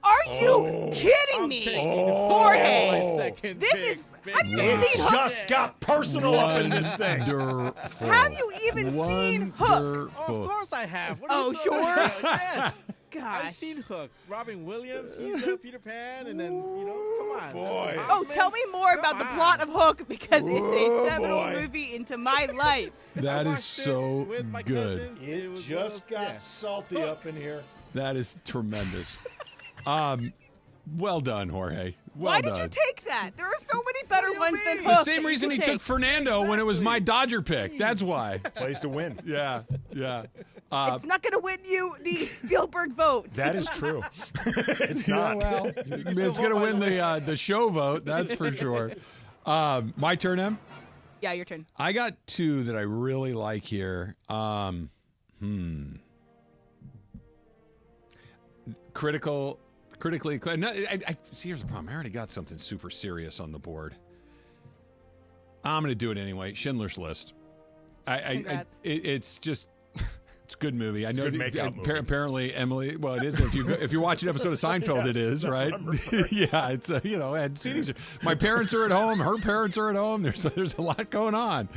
Are you kidding me, Jorge? This is. Have you It seen Hook? just got personal up in this thing. Wonderful. Have you even seen Hook? Oh, of course I have. What are Oh, you sure. talking about? Yes. Gosh. I've seen Hook. Robin Williams, he's Peter Pan, and then, come on. Boy. Oh, tell me more about the plot of Hook, because it's a seminal boy. movie into my life. That is watched so it with my good. cousins. It was just one of got those- salty up in here. That is tremendous. Well done, Jorge. Well Why done. did you take that? There are so many better ones than Hook. The same that you reason could he take. took Fernando when it was my Dodger pick. That's why. Plays to win. Yeah. It's not going to win you the Spielberg vote. That is true. It's not. Well, it's going to win the show vote. That's for sure. My turn, Em? Yeah, your turn. I got 2 that I really like here. Critically acclaimed. No, see, here's the problem. I already got something super serious on the board. I'm going to do it anyway. Schindler's List. Congrats. It's just, it's a good movie. I It's a know. good makeout movie. Apparently, Emily. Well, it is. If you watch an episode of Seinfeld, Yes, it is, that's right? what I'm referring Yeah, it's and see, my parents are at home. Her parents are at home. There's a lot going on.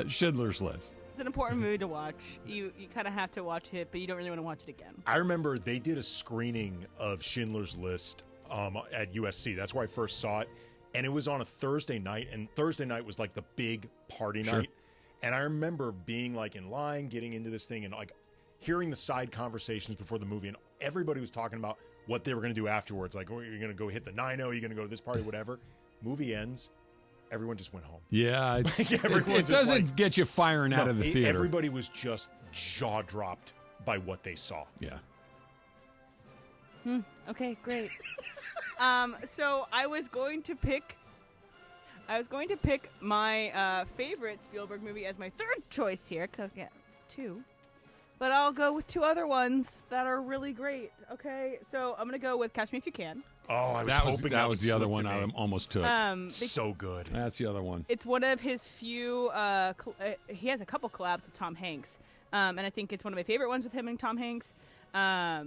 Schindler's List. It's an important movie to watch. You kind of have to watch it, but you don't really want to watch it again. I remember they did a screening of Schindler's List at USC. That's where I first saw it. And it was on a Thursday night, and Thursday night was like the big party Sure. night. And I remember being like in line, getting into this thing, and like hearing the side conversations before the movie, and everybody was talking about what they were going to do afterwards. Like, oh, you're going to go hit the 9-0, you're going to go to this party, whatever. Movie ends. Everyone just went home. Yeah, Like, it everyone's just doesn't like- get you firing out of the theater. Everybody was just jaw dropped by what they saw. Yeah. Okay, great. So I was going to pick my favorite Spielberg movie as my third choice here, because I've got 2. But I'll go with 2 other ones that are really great. Okay, so I'm going to go with Catch Me If You Can. Oh, I was That hoping was would the other slip one to I me. almost took. So good. That's the other one. It's one of his few. He has a couple collabs with Tom Hanks, and I think it's one of my favorite ones with him and Tom Hanks. Not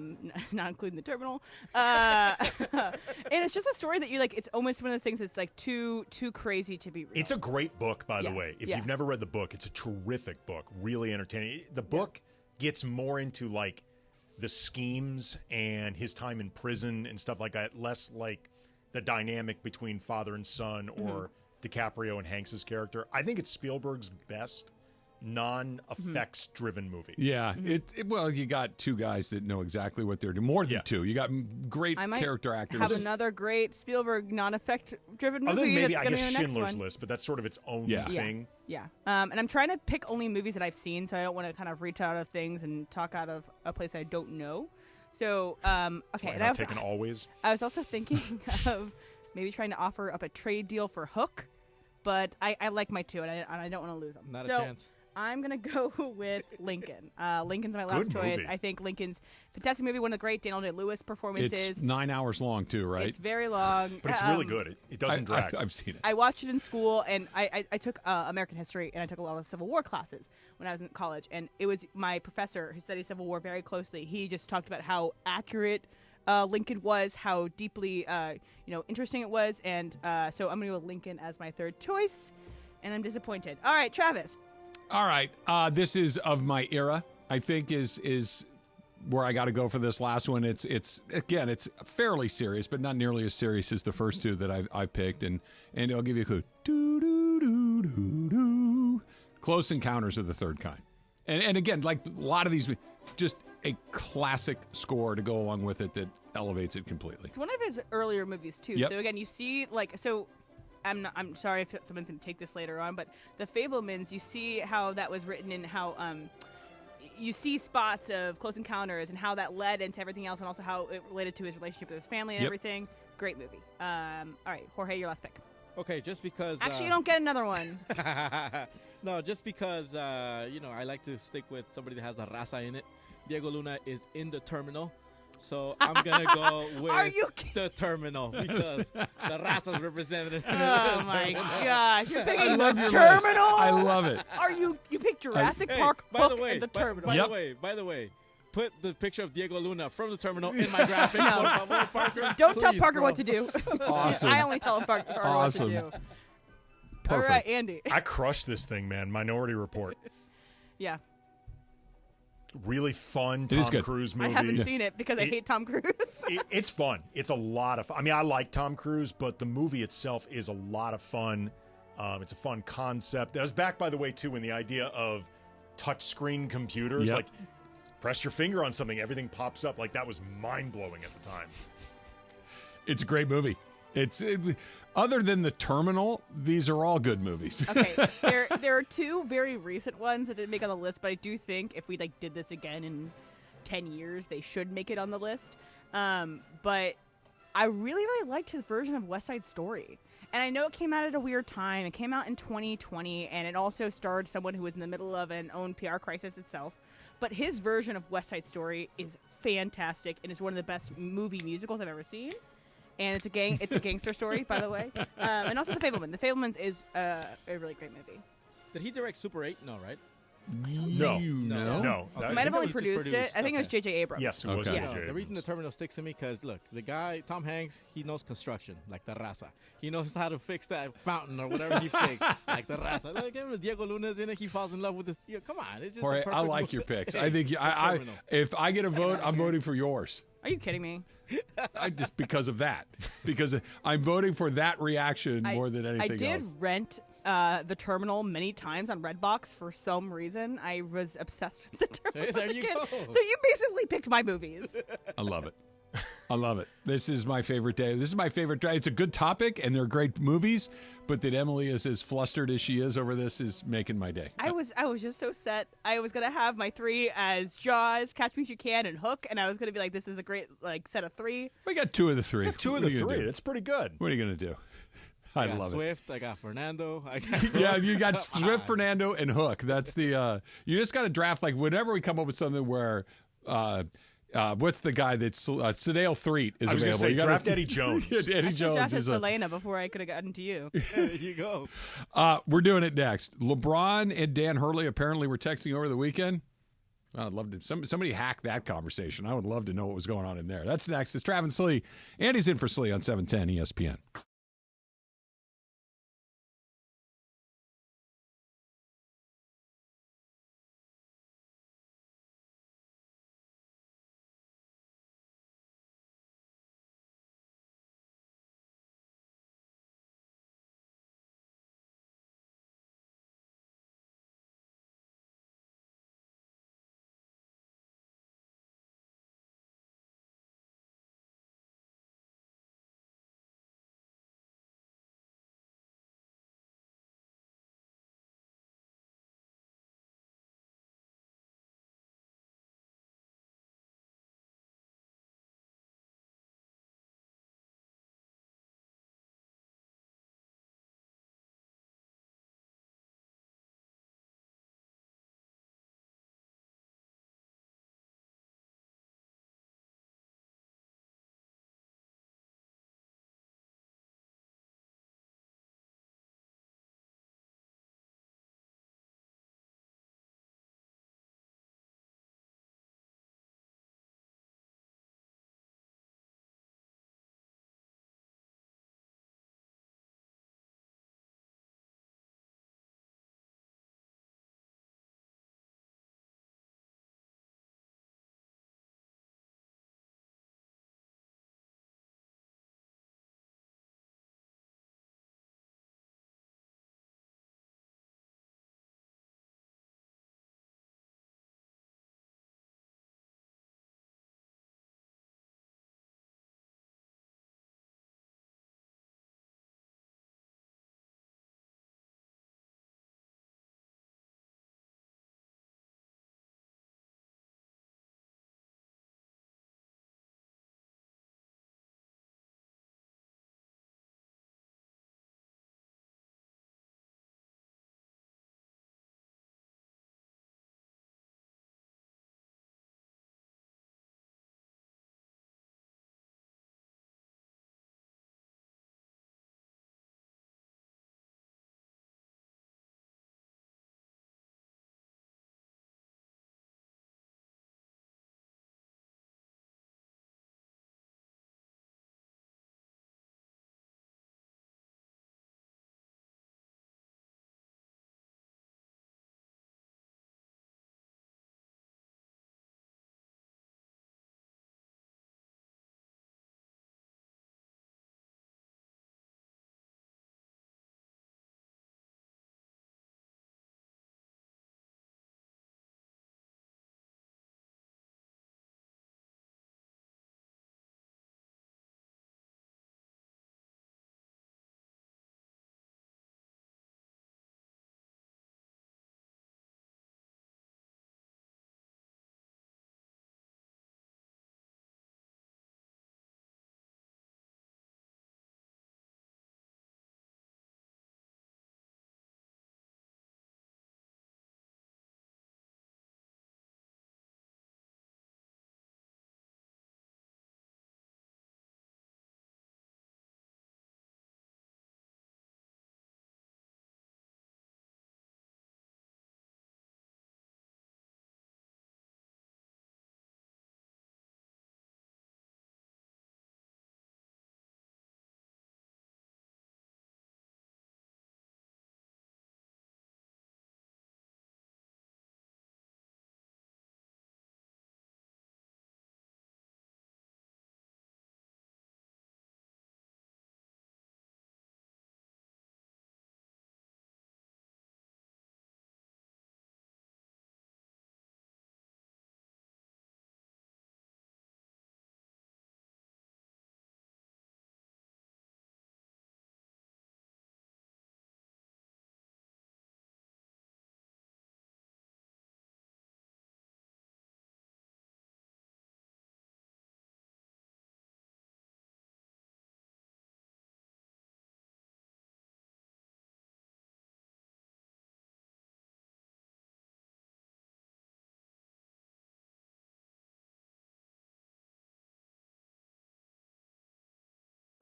including the terminal. And it's just a story that you like. It's almost one of those things that's like too crazy to be real. It's a great book, by the way. If Yeah. you've never read the book, it's a terrific book. Really entertaining. The book gets more into like the schemes and his time in prison and stuff like that. Less like the dynamic between father and son or DiCaprio and Hanks's character. I think it's Spielberg's best non-effects driven movie. Yeah, well, you got 2 guys that know exactly what they're doing. More than 2. You got great I might character actors. have another great Spielberg non-effect driven Other movie. than maybe, that's I gonna guess, be the next Schindler's one. List, but that's sort of its own Yeah. thing. Yeah. And I'm trying to pick only movies that I've seen, so I don't want to kind of reach out of things and talk out of a place I don't know. So, okay. Why not taking always? I was also thinking of maybe trying to offer up a trade deal for Hook, but I like my 2, and I don't want to lose them. Not a so chance. I'm going to go with Lincoln. Lincoln's my last Good choice. movie. I think Lincoln's fantastic movie, one of the great Daniel Day-Lewis performances. It's 9 hours long too, right? It's very long. But it's really good. It doesn't drag. I've seen it. I watched it in school, and I took American history, and I took a lot of Civil War classes when I was in college. And it was my professor who studied Civil War very closely. He just talked about how accurate Lincoln was, how deeply interesting it was, and so I'm going to go with Lincoln as my third choice, and I'm disappointed. All right, Travis. All right, this is of my era. I think is where I got to go for this last one. It's again, it's fairly serious, but not nearly as serious as the first two that I picked. And I'll give you a clue. Do, do, do, do, do. Close Encounters of the Third Kind. And again, like a lot of these, just a classic score to go along with it that elevates it completely. It's one of his earlier movies too. Yep. So again, you see I'm sorry if someone's going to take this later on, but The Fabelmans, you see how that was written and how you see spots of Close Encounters and how that led into everything else, and also how it related to his relationship with his family and everything. Great movie. All right, Jorge, your last pick. Okay, just because. Actually, you don't get another one. No, just because I like to stick with somebody that has a raza in it. Diego Luna is in the terminal. So I'm going to go with the terminal because the raza's represented. Oh, my gosh. You're picking the terminal? I love it. You picked Jurassic Park, by Hook, the way, and the terminal. By the way, put the picture of Diego Luna from the terminal in my graphic. No. Parker, don't tell please, Parker bro. what to do. Awesome. I only tell Parker what to do. Perfect. All right, Andy. I crushed this thing, man. Minority Report. Yeah. Really fun is Tom good. Cruise movie. I haven't seen it because I hate Tom Cruise. It's fun. It's a lot of fun. I mean, I like Tom Cruise, but the movie itself is a lot of fun. It's a fun concept. That was back, by the way, too, when the idea of touchscreen computers, Yep. like press your finger on something, everything pops up. Like that was mind-blowing at the time. It's a great movie. Other than The Terminal, these are all good movies. Okay, there are two very recent ones that didn't make on the list, but I do think if we did this again in 10 years, they should make it on the list. But I really liked his version of West Side Story. And I know it came out at a weird time. It came out in 2020, and it also starred someone who was in the middle of an own PR crisis itself. But his version of West Side Story is fantastic, and it's one of the best movie musicals I've ever seen. And it's a gangster story, by the way. And also The Fabelmans. The Fabelmans is a really great movie. Did he direct Super 8? No, right? No. He might have only produced it. I think it was JJ Abrams. Yes, it was Okay. JJ No, the Abrams. reason the terminal sticks to me because look, the guy Tom Hanks, he knows construction like the raza. He knows how to fix that fountain or whatever he fixed like the raza. Like when Diego Luna's in it, he falls in love with this. Come on, it's just. Jorge, a perfect I like movie. your picks. Hey, I think the I Terminal. if I get a vote, I'm voting for yours. Are you kidding me? Just because of that. Because I'm voting for that reaction more than anything I did else. rent The Terminal many times on Redbox for some reason. I was obsessed with The Terminal There as a you kid. go. So you basically picked my movies. I love it. I love it. This is my favorite day. This is my favorite day. It's a good topic, and they're great movies, but that Emily is as flustered as she is over this is making my day. I was just so set. I was gonna have my three as Jaws, Catch Me If You Can, and Hook, and I was gonna be like, this is a great set of three. We got two of the three. Two of the three. It's pretty good. What are you going to do? I got love Swift, I got Fernando. I got Yeah, you got Swift, Fernando, and Hook. That's the. You just got to draft whenever we come up with something where. What's the guy that's Sedale Threet is I was available? Say, you gotta, draft Eddie Jones. Eddie Jones Drafted is Selena before I could have gotten to you. There you go. We're doing it next. LeBron and Dan Hurley apparently were texting over the weekend. I'd love to. Somebody hack that conversation. I would love to know what was going on in there. That's next. It's Travis Slee. Andy's in for Slee on 710 ESPN.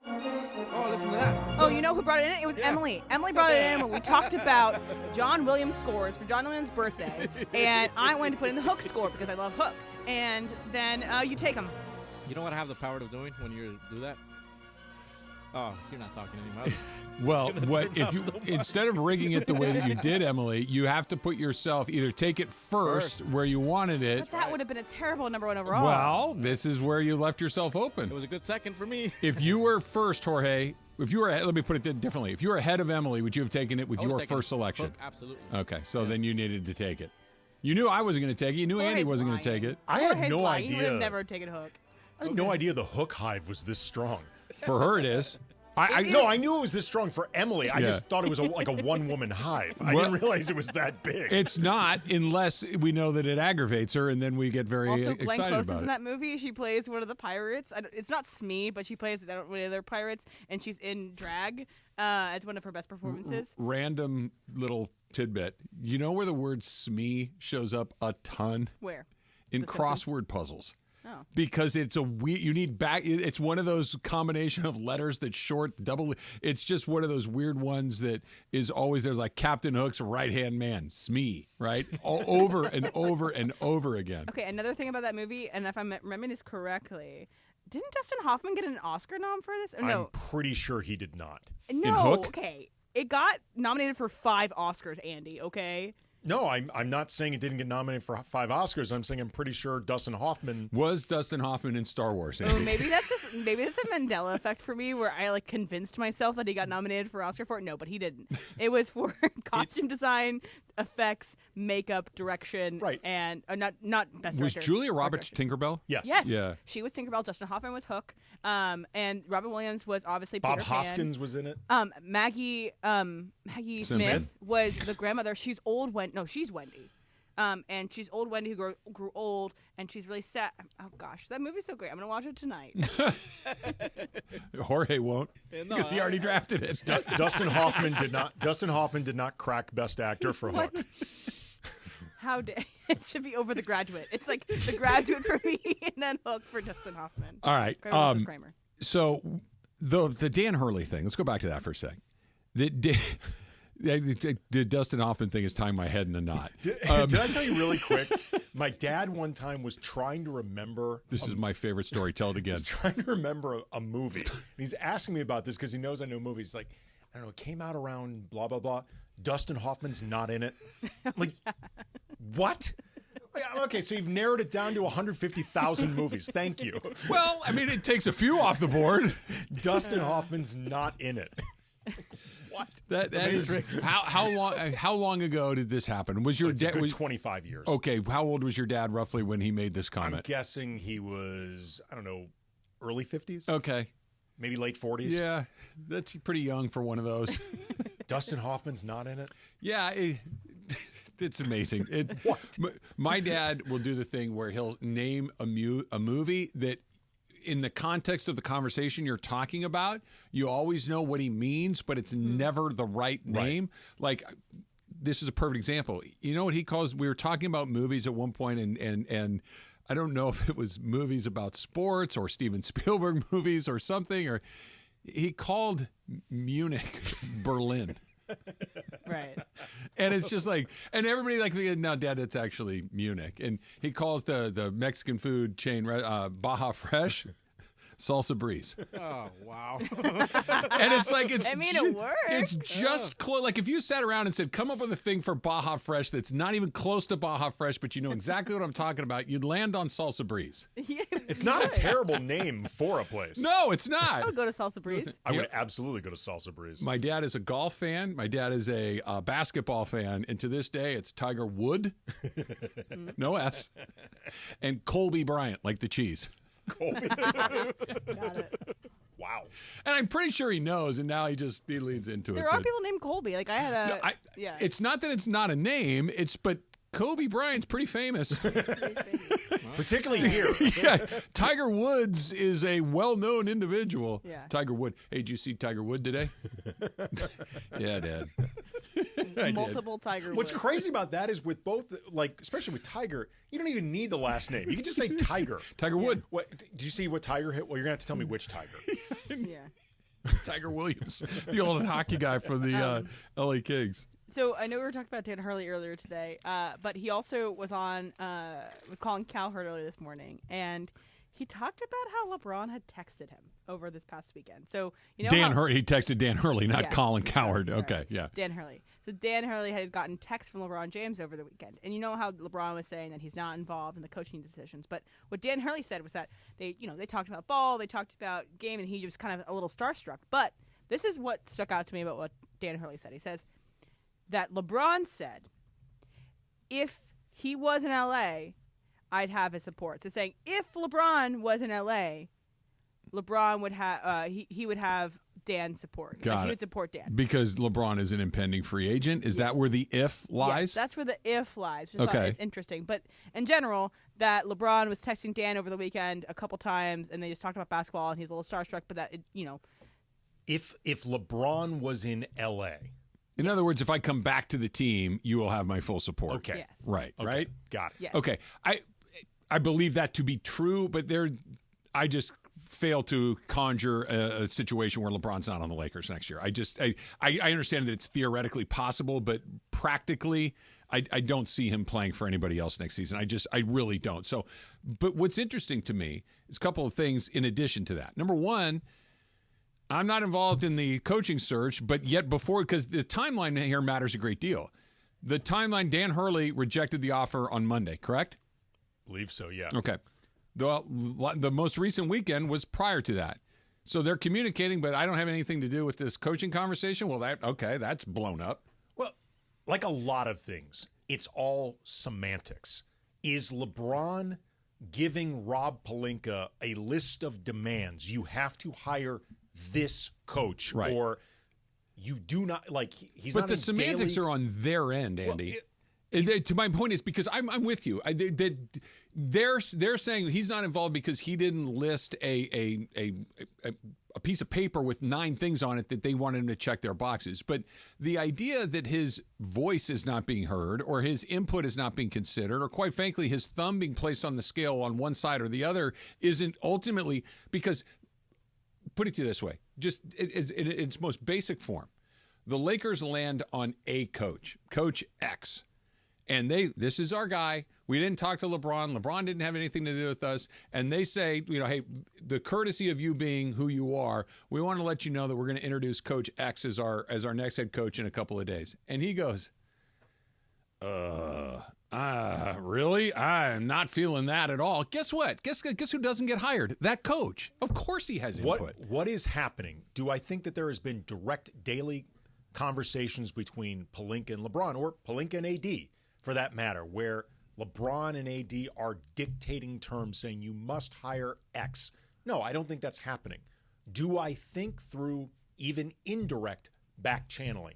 Oh, listen to that. Oh, you know who brought it in? It was Emily. Emily brought it in when we talked about John Williams scores for John Williams' birthday. And I wanted to put in the Hook score because I love Hook. And then you take them. You know what I have the power of doing when you do that? Oh, you're not talking anymore. Well, if you instead of rigging it the way that you did, Emily, you have to put yourself either take it first where you wanted it. But that would have been a terrible number one overall. Well, this is where you left yourself open. It was a good second for me. If you were first, Jorge, let me put it differently. If you were ahead of Emily, would you have taken it with your first selection? Hook, absolutely. Okay, so then you needed to take it. You knew I wasn't going to take it. You knew Andy wasn't going to take it. I had no idea. He would have never taken Hook. I had no idea the Hook hive was this strong. For her, it is. I knew it was this strong for Emily. I just thought it was like a one-woman hive. I didn't realize it was that big. It's not, unless we know that it aggravates her, and then we get very also, excited Glenn Close about is in it. that movie. She plays one of the pirates. It's not Smee, but she plays one of the other pirates, and she's in drag. It's one of her best performances. Random little tidbit. You know where the word Smee shows up a ton? Where? In The crossword puzzles. Oh. Because it's you need it's one of those combination of letters that's short, double. It's just one of those weird ones that is always there's like Captain Hook's right-hand man, Smee, right? All over and over and over again. Okay, another thing about that movie, and if I'm remembering this correctly, didn't Dustin Hoffman get an Oscar nom for this? Or no? I'm pretty sure he did not. No, okay. It got nominated for 5 Oscars, Andy, okay? No, I'm not saying it didn't get nominated for 5 Oscars. I'm saying I'm pretty sure Dustin Hoffman was Dustin Hoffman in Star Wars. Oh, maybe that's a Mandela effect for me, where I like convinced myself that he got nominated for Oscar for it. No, but he didn't. It was for costume design, effects, makeup, direction, right? And not best Was director. Julia Roberts Tinkerbell? Yes. Yes. Yeah. She was Tinkerbell. Justin Hoffman was Hook. And Robin Williams was obviously Bob Peter Pan. Hoskins was in it. Maggie Smith was the grandmother. She's old she's Wendy. And she's old Wendy who grew old, and she's really sad. Oh gosh, that movie's so great. I'm gonna watch it tonight. Jorge won't because he already drafted it. Dustin Hoffman did not crack Best Actor for Hook. How dare it should be over The Graduate. It's like The Graduate for me, and then Hook for Dustin Hoffman. All right. Kramer versus Kramer. So the Dan Hurley thing. Let's go back to that for a sec. The Dustin Hoffman thing is tying my head in a knot. Did I tell you really quick? My dad one time was trying to remember. This is my favorite story. Tell it again. He's trying to remember a movie. And he's asking me about this because he knows I know movies. He's like, I don't know, it came out around blah, blah, blah. Dustin Hoffman's not in it. I'm like, what? Okay, so you've narrowed it down to 150,000 movies. Thank you. Well, I mean, it takes a few off the board. Dustin Hoffman's not in it. What? That is, how long ago did this happen? Was your dad 25 years? Okay, how old was your dad roughly when he made this comment? I'm guessing he was, I don't know, early 50s. Okay, maybe late 40s. Yeah, that's pretty young for one of those. Dustin Hoffman's not in it. Yeah, it's amazing. What? My dad will do the thing where he'll name a movie that, in the context of the conversation you're talking about, you always know what he means, but it's never the right name. Like, this is a perfect example. You know what he calls? We were talking about movies at one point, and I don't know if it was movies about sports or Steven Spielberg movies or something, or he called Munich Berlin. Right. And it's just like, and everybody like, no, Dad, it's actually Munich. And he calls the Mexican food chain Baja Fresh Salsa Breeze. Oh, wow. And it's like, it works. It's just close. Like if you sat around and said, come up with a thing for Baja Fresh that's not even close to Baja Fresh, but you know exactly what I'm talking about, you'd land on Salsa Breeze. Yeah, it's not a terrible name for a place. No, it's not. I would go to Salsa Breeze. I would absolutely go to Salsa Breeze. My dad is a golf fan. My dad is a basketball fan. And to this day, it's Tiger Wood. No S. And Colby Bryant, like the cheese. Colby. Got it. Wow. And I'm pretty sure he knows, and now he leads into it. There are people named Colby. Like I had a yeah. It's not that it's not a name. But Kobe Bryant's pretty famous. Particularly here. Yeah. Tiger Woods is a well-known individual. Yeah. Tiger Wood. Hey, did you see Tiger Wood today? Yeah, Dad. Multiple Tiger Woods. What's crazy about that is with both, like, especially with Tiger, you don't even need the last name. You can just say Tiger. Tiger Wood. What, did you see what Tiger hit? Well, you're going to have to tell me which Tiger. Yeah. Tiger Williams, the old hockey guy from the L.A. Kings. So I know we were talking about Dan Hurley earlier today, but he also was on with Colin Cowherd earlier this morning, and he talked about how LeBron had texted him over this past weekend. So you know, He texted Dan Hurley, not Colin Cowherd. Sorry. Okay, yeah. Dan Hurley. So Dan Hurley had gotten texts from LeBron James over the weekend, and you know how LeBron was saying that he's not involved in the coaching decisions. But what Dan Hurley said was that they talked about ball, they talked about game, and he was kind of a little starstruck. But this is what stuck out to me about what Dan Hurley said. He says that LeBron said, if he was in L.A., I'd have his support. So saying if LeBron was in L.A., LeBron would have he would have Dan's support. He would support Dan because LeBron is an impending free agent. Is that where the if lies? Yes, that's where the if lies. Which I thought is interesting. But in general, that LeBron was texting Dan over the weekend a couple times, and they just talked about basketball, and he's a little starstruck. But that if LeBron was in L.A. In other words, if I come back to the team, you will have my full support. Okay. Yes. Right. Okay. Right. Got it. Yes. Okay. I believe that to be true, but I just fail to conjure a situation where LeBron's not on the Lakers next year. I understand that it's theoretically possible, but practically, I don't see him playing for anybody else next season. I really don't. So, but what's interesting to me is a couple of things in addition to that. Number one, I'm not involved in the coaching search, but yet because the timeline here matters a great deal. The timeline, Dan Hurley rejected the offer on Monday, correct? Believe so, yeah. Okay. The most recent weekend was prior to that. So they're communicating, but I don't have anything to do with this coaching conversation. Well, that's blown up. Well, like a lot of things, it's all semantics. Is LeBron giving Rob Pelinka a list of demands? You have to hire this coach, right. Or you do not he's but not the semantics are on their end, Andy. To my point is because I'm with you. They're saying he's not involved because he didn't list a piece of paper with 9 things on it that they wanted him to check their boxes. But the idea that his voice is not being heard or his input is not being considered or quite frankly his thumb being placed on the scale on one side or the other isn't ultimately because, put it to you this way, just in its most basic form, the Lakers land on a coach, Coach X. And this is our guy. We didn't talk to LeBron. LeBron didn't have anything to do with us. And they say, hey, the courtesy of you being who you are, we want to let you know that we're going to introduce Coach X as our next head coach in a couple of days. And he goes, really? I'm not feeling that at all. Guess what? Guess who doesn't get hired? That coach. Of course he has input. What is happening? Do I think that there has been direct daily conversations between Pelinka and LeBron, or Pelinka and AD, for that matter, where LeBron and AD are dictating terms saying you must hire X? No, I don't think that's happening. Do I think through even indirect back channeling,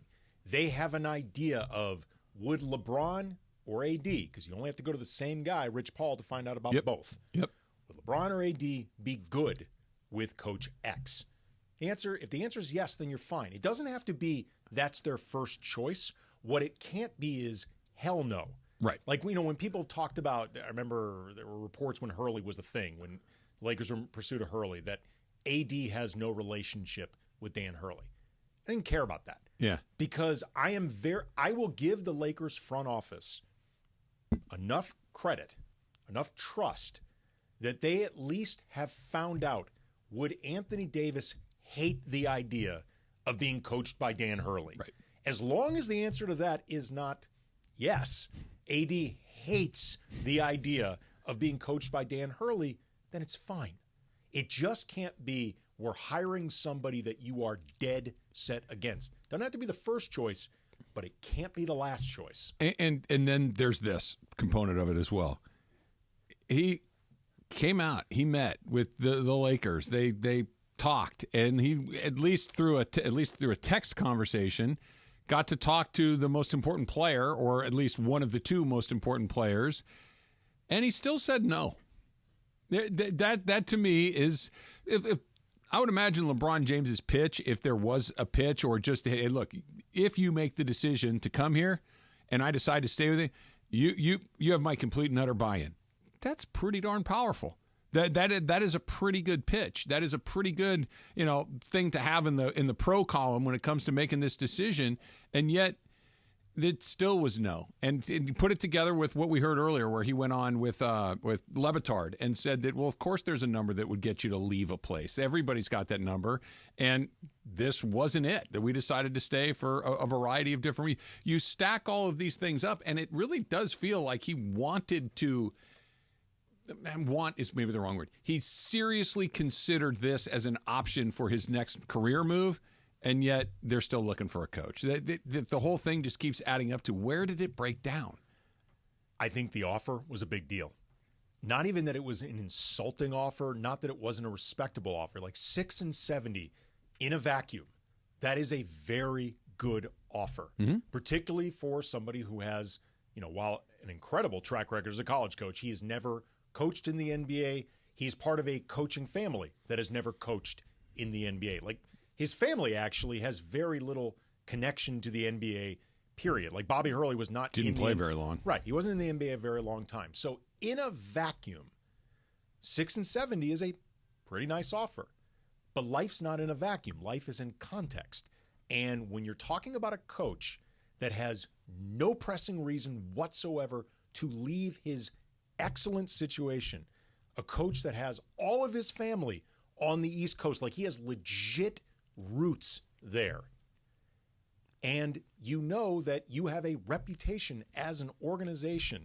they have an idea of would LeBron or AD, because you only have to go to the same guy, Rich Paul, to find out about both. Yep. Would LeBron or AD be good with Coach X? If the answer is yes, then you're fine. It doesn't have to be that's their first choice. What it can't be is hell no. Right. Like, when people talked about, I remember there were reports when Hurley was the thing, when Lakers were in pursuit of Hurley, that AD has no relationship with Dan Hurley. I didn't care about that. Yeah. Because I will give the Lakers front office enough credit, enough trust, that they at least have found out, would Anthony Davis hate the idea of being coached by Dan Hurley? Right. As long as the answer to that is not yes, AD hates the idea of being coached by Dan Hurley, then it's fine. It just can't be we're hiring somebody that you are dead set against. Doesn't have to be the first choice, but it can't be the last choice. And then there's this component of it as well. He came out. He met with the Lakers. They talked, and he at least through a text conversation got to talk to the most important player, or at least one of the two most important players, and he still said no. That to me is, if I would imagine LeBron James's pitch, if there was a pitch, or just, hey, look, if you make the decision to come here, and I decide to stay with you, you have my complete and utter buy-in. That's pretty darn powerful. That is a pretty good pitch. That is a pretty good, thing to have in the pro column when it comes to making this decision. And yet it still was no. And put it together with what we heard earlier, where he went on with Levitard and said that, well, of course there's a number that would get you to leave a place. Everybody's got that number. And this wasn't it, that we decided to stay for a variety of different reasons. You stack all of these things up, and it really does feel like he wanted to. Want is maybe the wrong word. He seriously considered this as an option for his next career move. And yet they're still looking for a coach. The whole thing just keeps adding up to, where did it break down? I think the offer was a big deal. Not even that it was an insulting offer, not that it wasn't a respectable offer. Like 6 and 70 in a vacuum, that is a very good offer, particularly for somebody who has, while an incredible track record as a college coach, he has never coached in the NBA. He's part of a coaching family that has never coached in the NBA. Like, his family actually has very little connection to the NBA, period. Like, Bobby Hurley was not Didn't play very long. Right. He wasn't in the NBA a very long time. So in a vacuum, 6 and 70 is a pretty nice offer. But life's not in a vacuum. Life is in context. And when you're talking about a coach that has no pressing reason whatsoever to leave his excellent situation, a coach that has all of his family on the East Coast, like he has legit roots there. And you know that you have a reputation as an organization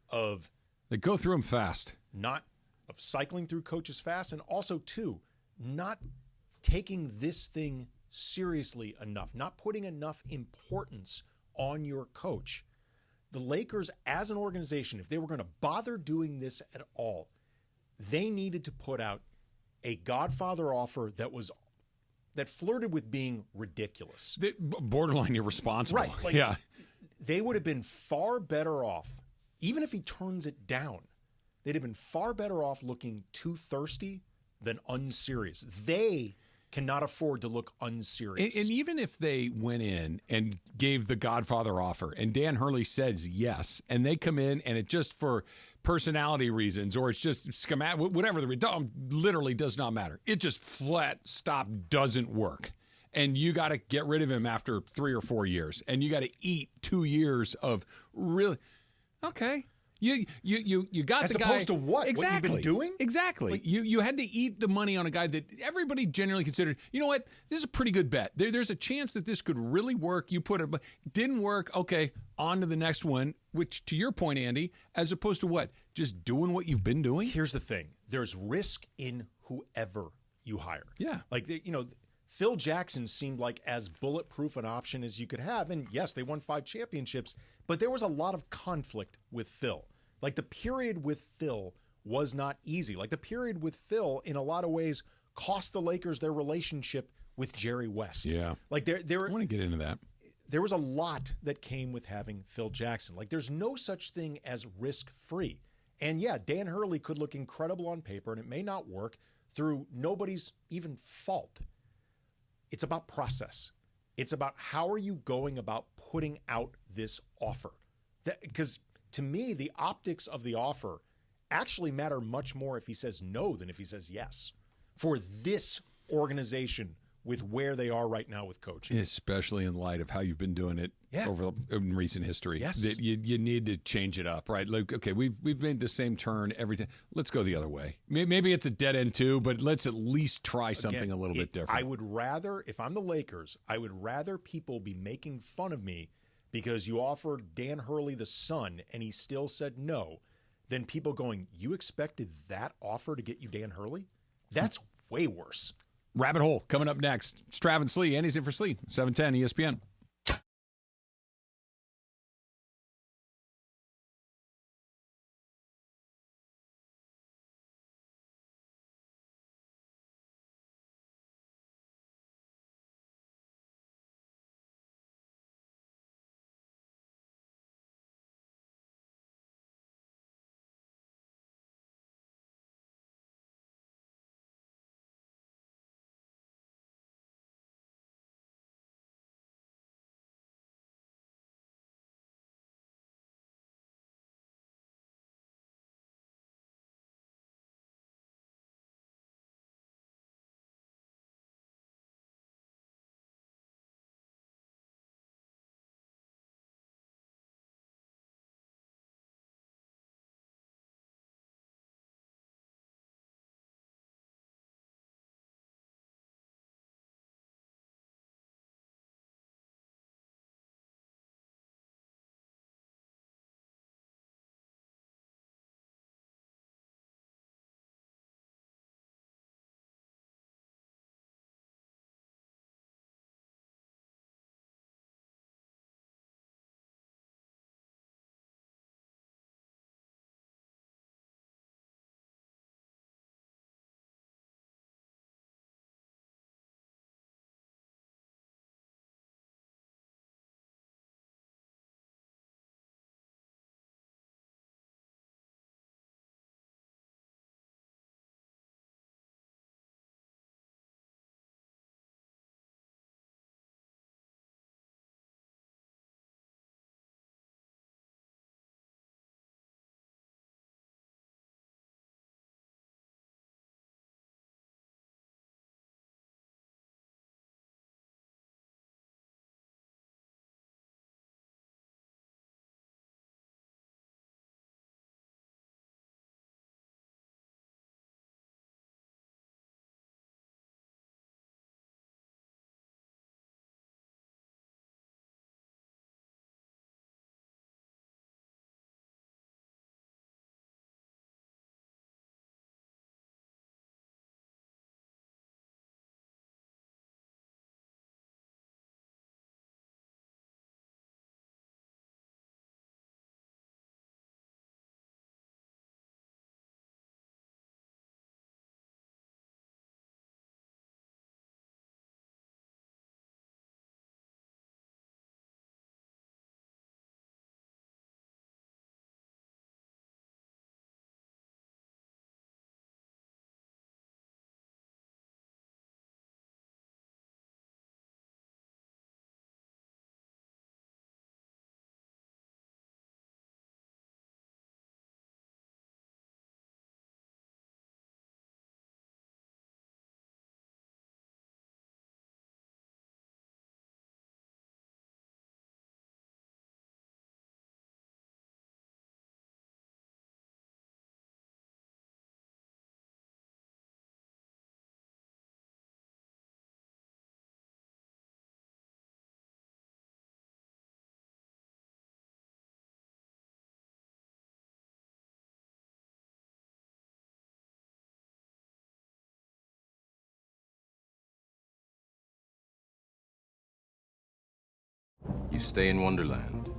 of... They go through them fast. Not of cycling through coaches fast, and also, too, not taking this thing seriously enough, not putting enough importance on your coach. The Lakers, as an organization, if they were going to bother doing this at all, they needed to put out a Godfather offer that flirted with being ridiculous. Borderline irresponsible. Right. Like, yeah. They would have been far better off, even if he turns it down, they'd have been far better off looking too thirsty than unserious. They cannot afford to look unserious. And even if they went in and gave the Godfather offer and Dan Hurley says yes, and they come in and it just for personality reasons or it's just schematic, whatever the reason, literally does not matter. It just flat stop doesn't work. And you got to get rid of him after 3 or 4 years. And you got to eat 2 years of really, okay. You got as the guy. As opposed to what? Exactly. What you've been doing? Exactly. Like, you had to eat the money on a guy that everybody generally considered, you know what, this is a pretty good bet. There's a chance that this could really work. You put it, but didn't work. Okay, on to the next one, which to your point, Andy, as opposed to what? Just doing what you've been doing? Here's the thing. There's risk in whoever you hire. Yeah. Like, Phil Jackson seemed like as bulletproof an option as you could have. And yes, they won 5 championships, but there was a lot of conflict with Phil. Like, the period with Phil was not easy. Like, the period with Phil, in a lot of ways, cost the Lakers their relationship with Jerry West. Yeah. Like, I want to get into that. There was a lot that came with having Phil Jackson. Like, there's no such thing as risk-free. And yeah, Dan Hurley could look incredible on paper, and it may not work through nobody's even fault. It's about process. It's about how are you going about putting out this offer. Because to me, the optics of the offer actually matter much more if he says no than if he says yes. For this organization with where they are right now with coaching. Especially in light of how you've been doing it in recent history. Yes. That you need to change it up, right? Like, okay, we've made the same turn every time. Let's go the other way. Maybe it's a dead end too, but let's at least try something a little bit different. I would rather, if I'm the Lakers, I would rather people be making fun of me because you offered Dan Hurley the son and he still said no, than people going, you expected that offer to get you Dan Hurley? That's way worse. Rabbit Hole coming up next. It's Travis Lee. Andy's in for Slee. 710 ESPN. You stay in Wonderland,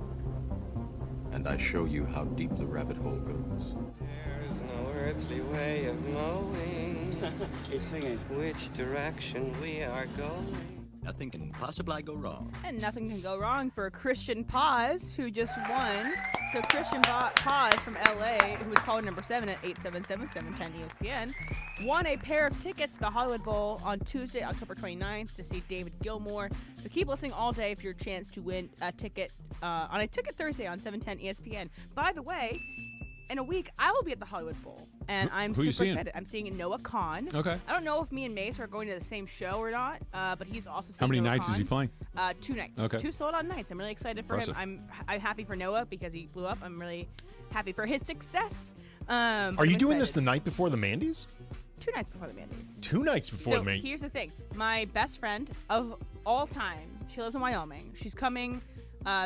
and I show you how deep the rabbit hole goes. There's no earthly way of knowing He's singing. which direction we are going. Nothing can possibly go wrong. And nothing can go wrong for Christian Paz, who just won. So Christian Paz from LA, who was caller number 7 at 877-710-ESPN, won a pair of tickets to the Hollywood Bowl on Tuesday, October 29th to see David Gilmour. So keep listening all day for your chance to win a ticket on a Ticket Thursday on 710 ESPN. By the way, in a week, I will be at the Hollywood Bowl, and I'm Who you super seeing? excited. I'm seeing Noah Khan. Okay. I don't know if me and Mace are going to the same show or not, but he's also seeing How many Noah nights Khan. is he playing? 2 nights. Okay. 2 sold-out nights. I'm really excited for Impressive. him. I'm happy for Noah because he blew up. I'm really happy for his success. Are you doing this the night before the Mandy's? 2 nights before the Mandy's. 2 nights before So the Mandy's. here's the thing. My best friend of all time, she lives in Wyoming. She's coming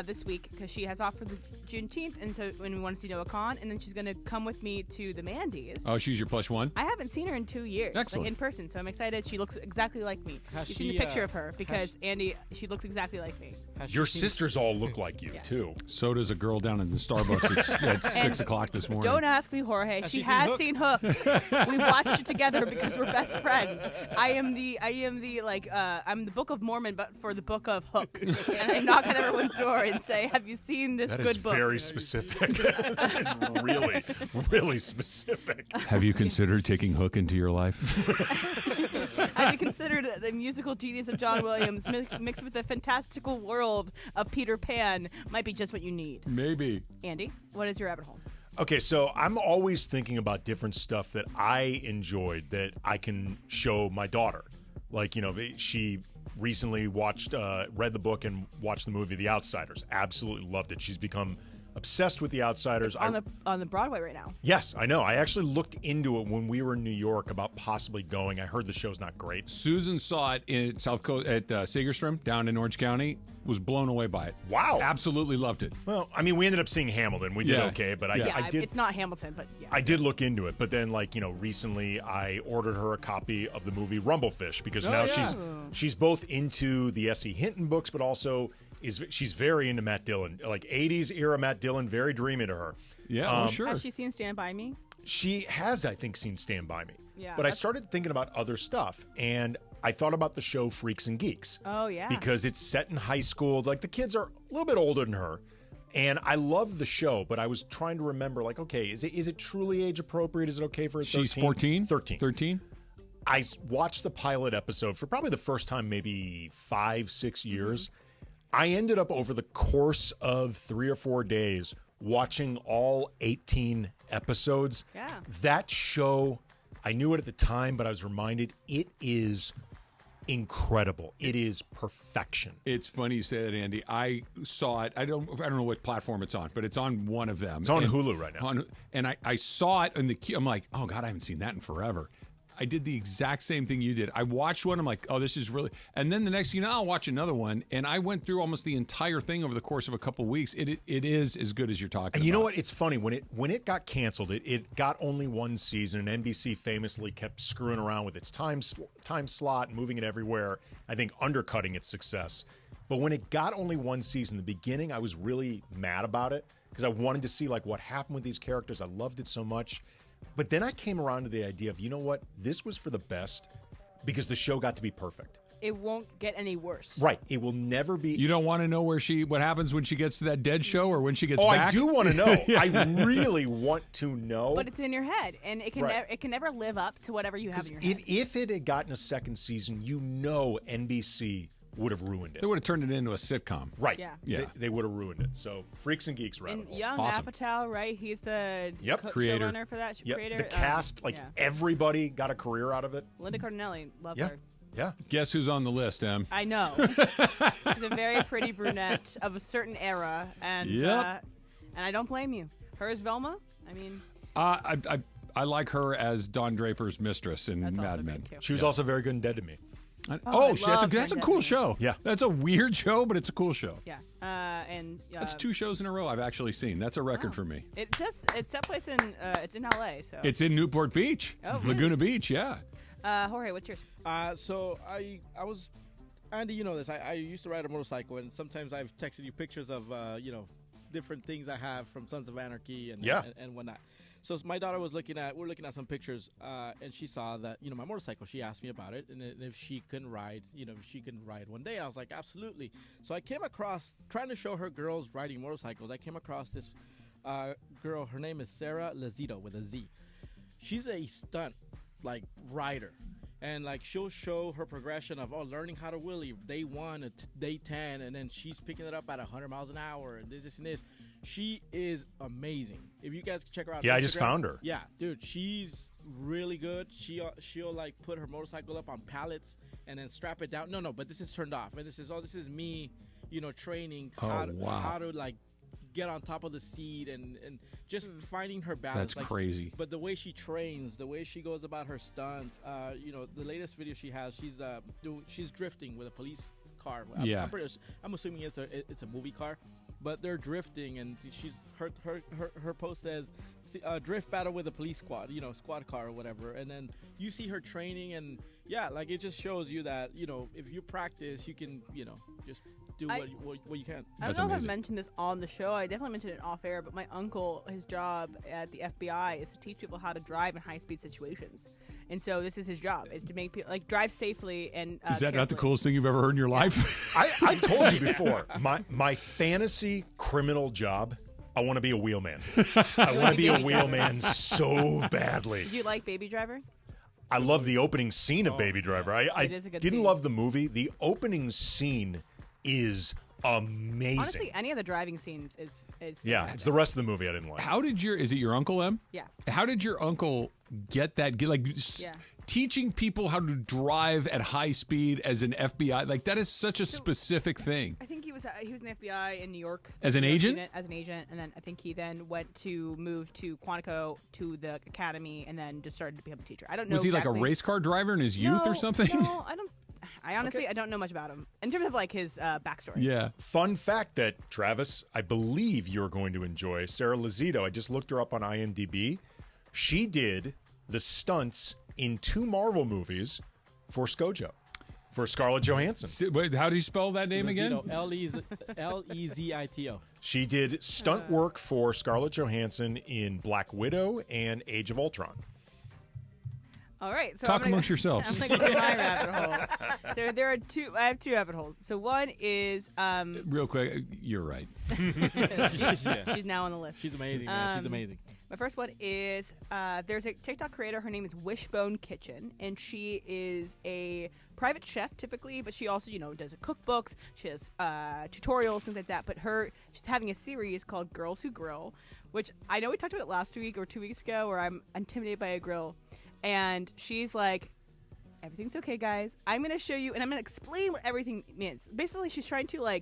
this week because she has off for the Juneteenth, and so when we want to see Noah Khan, and then she's going to come with me to the Mandy's. Oh, she's your plus one? I haven't seen her in 2 years, Excellent. like in person, so I'm excited. She looks exactly like me. Has You've seen she, a picture uh, of her because Andy, she looks exactly like me. Your sisters all look like you, too. So does a girl down in the Starbucks at 6 o'clock this morning. Don't ask me, Jorge. She has seen Hook. We watched it together because we're best friends. I'm the Book of Mormon, but for the Book of Hook. And I knock on everyone's door and say, "Have you seen this That good is book?" very specific. That is really, really specific. Have you considered taking Hook into your life? Have you considered the musical genius of John Williams mixed with the fantastical world of Peter Pan might be just what you need? Maybe. Andy, what is your rabbit hole? Okay, so I'm always thinking about different stuff that I enjoyed that I can show my daughter. Like, she recently read the book and watched the movie The Outsiders. Absolutely loved it. She's become obsessed with The Outsiders. It's on the Broadway right now. Yes, I know. I actually looked into it when we were in New York about possibly going. I heard the show's not great. Susan saw it in South Coast at Segerstrom down in Orange County. Was blown away by it. Wow. Absolutely loved it. Well, I mean, we ended up seeing Hamilton. We did okay, but I did. It's not Hamilton, but yeah. I did look into it, but then, recently I ordered her a copy of the movie Rumblefish because now she's both into the S.E. Hinton books, but also she's very into Matt Dillon, like 80s era Matt Dillon, very dreamy to her. Yeah, sure. Has she seen Stand By Me? She has, I think, seen Stand By Me. Yeah, but I started thinking about other stuff, and I thought about the show Freaks and Geeks. Oh, yeah. Because it's set in high school. Like, the kids are a little bit older than her. And I love the show, but I was trying to remember, like, okay, is it truly age appropriate? Is it okay for a 13? She's 14? 13. 13? I watched the pilot episode for probably the first time maybe 5-6 years. I ended up over the course of 3 or 4 days watching all 18 episodes. Yeah. That show, I knew it at the time, but I was reminded it is incredible. It is perfection. It's funny you say that, Andy. I saw it. I don't know what platform it's on, but it's on one of them. It's on Hulu right now. And I saw it in the queue. I'm like, oh God, I haven't seen that in forever. I did the exact same thing you did. I watched one. I'm like, oh, this is really. And then the next thing you know, I'll watch another one. And I went through almost the entire thing over the course of a couple of weeks. It is as good as you're talking. And you know what? It's funny when it got canceled. It got only one season, and NBC famously kept screwing around with its time slot and moving it everywhere. I think undercutting its success. But when it got only one season, the beginning, I was really mad about it because I wanted to see like what happened with these characters. I loved it so much. But then I came around to the idea of, you know what? This was for the best because the show got to be perfect. It won't get any worse. Right. It will never be. You don't want to know what happens when she gets to that dead show or when she gets back? I do want to know. I really want to know. But it's in your head, and it can it can never live up to whatever you have in your head. If it had gotten a second season, NBC would have ruined it. They would have turned it into a sitcom. Right. Yeah. They would have ruined it. So Freaks and Geeks rabbit And hole. Young Apatow, right? He's the creator. showrunner for that. Yep. Creator. The cast, everybody got a career out of it. Linda Cardinelli, love her. Yeah. Guess who's on the list, Em? I know. She's a very pretty brunette of a certain era, and I don't blame you. Her as Velma. I mean, I like her as Don Draper's mistress in Mad Men. She was also very good in Dead to Me. That's a cool show. Yeah. That's a weird show, but it's a cool show. Yeah. That's 2 shows in a row I've actually seen. That's a record for me. It's that place it's in LA, so it's in Newport Beach. Oh, really? Laguna Beach, yeah. Jorge, what's yours? So I was Andy, you know this. I used to ride a motorcycle, and sometimes I've texted you pictures of different things I have from Sons of Anarchy and whatnot. So my daughter we're looking at some pictures, and she saw that my motorcycle. She asked me about it, and if she can ride, if she can ride one day. I was like, absolutely. So I came across trying to show her girls riding motorcycles. I came across this girl. Her name is Sarah Lazito with a Z. She's a stunt rider. And she'll show her progression of learning how to wheelie day 1 to day 10, and then she's picking it up at 100 miles an hour and this and this. She is amazing. If you guys can check her out, yeah, on I just found her. Yeah, dude, she's really good. She'll put her motorcycle up on pallets and then strap it down. No, but this is turned off, and this is me, training how to get on top of the seat and just finding her balance. That's crazy. But the way she trains, the way she goes about her stunts, the latest video she has, she's drifting with a police car. I'm assuming it's a movie car, but they're drifting, and she's her post says drift battle with a police squad, squad car or whatever. And then you see her training, and it just shows you that if you practice, you can just do what you can. I don't know if I've mentioned this on the show. I definitely mentioned it off air, but my uncle, his job at the FBI is to teach people how to drive in high-speed situations. And so this is his job, is to make people drive safely and Is that not the coolest thing you've ever heard in your life? I've told you before, my fantasy criminal job, I want to be a wheelman. I want to be a wheelman so badly. Did you like Baby Driver? I love the opening scene of Baby Driver. I didn't love the movie. The opening scene is amazing. Honestly, any of the driving scenes is yeah, it's the rest of the movie I didn't like. Is it your uncle, Em? Yeah. How did your uncle get that? Teaching people how to drive at high speed as an FBI, that is such a specific thing. I think he was in the FBI in New York. As an agent? As an agent, and then I think he then went to move to Quantico to the academy and then just started to become a teacher. I don't know. Was he exactly. like a race car driver in his youth or something? No, I don't. I honestly, I don't know much about him in terms of his backstory. Yeah. Fun fact that, Travis, I believe you're going to enjoy. Sarah Lazito, I just looked her up on IMDb. She did the stunts in 2 Marvel movies for ScarJo, for Scarlett Johansson. Wait, how do you spell that name again? Lezito. She did stunt work for Scarlett Johansson in Black Widow and Age of Ultron. All right, so talk amongst yourselves. I'm going to go my rabbit hole. So there are 2. I have 2 rabbit holes. So one is real quick. You're right. She's now on the list. She's amazing, man. She's amazing. My first one is there's a TikTok creator. Her name is Wishbone Kitchen, and she is a private chef typically, but she also does cookbooks. She has tutorials, things like that. But she's having a series called Girls Who Grill, which I know we talked about it last week or 2 weeks ago, where I'm intimidated by a grill. And she's like, everything's okay, guys. I'm going to show you, and I'm going to explain what everything means. Basically, she's trying to,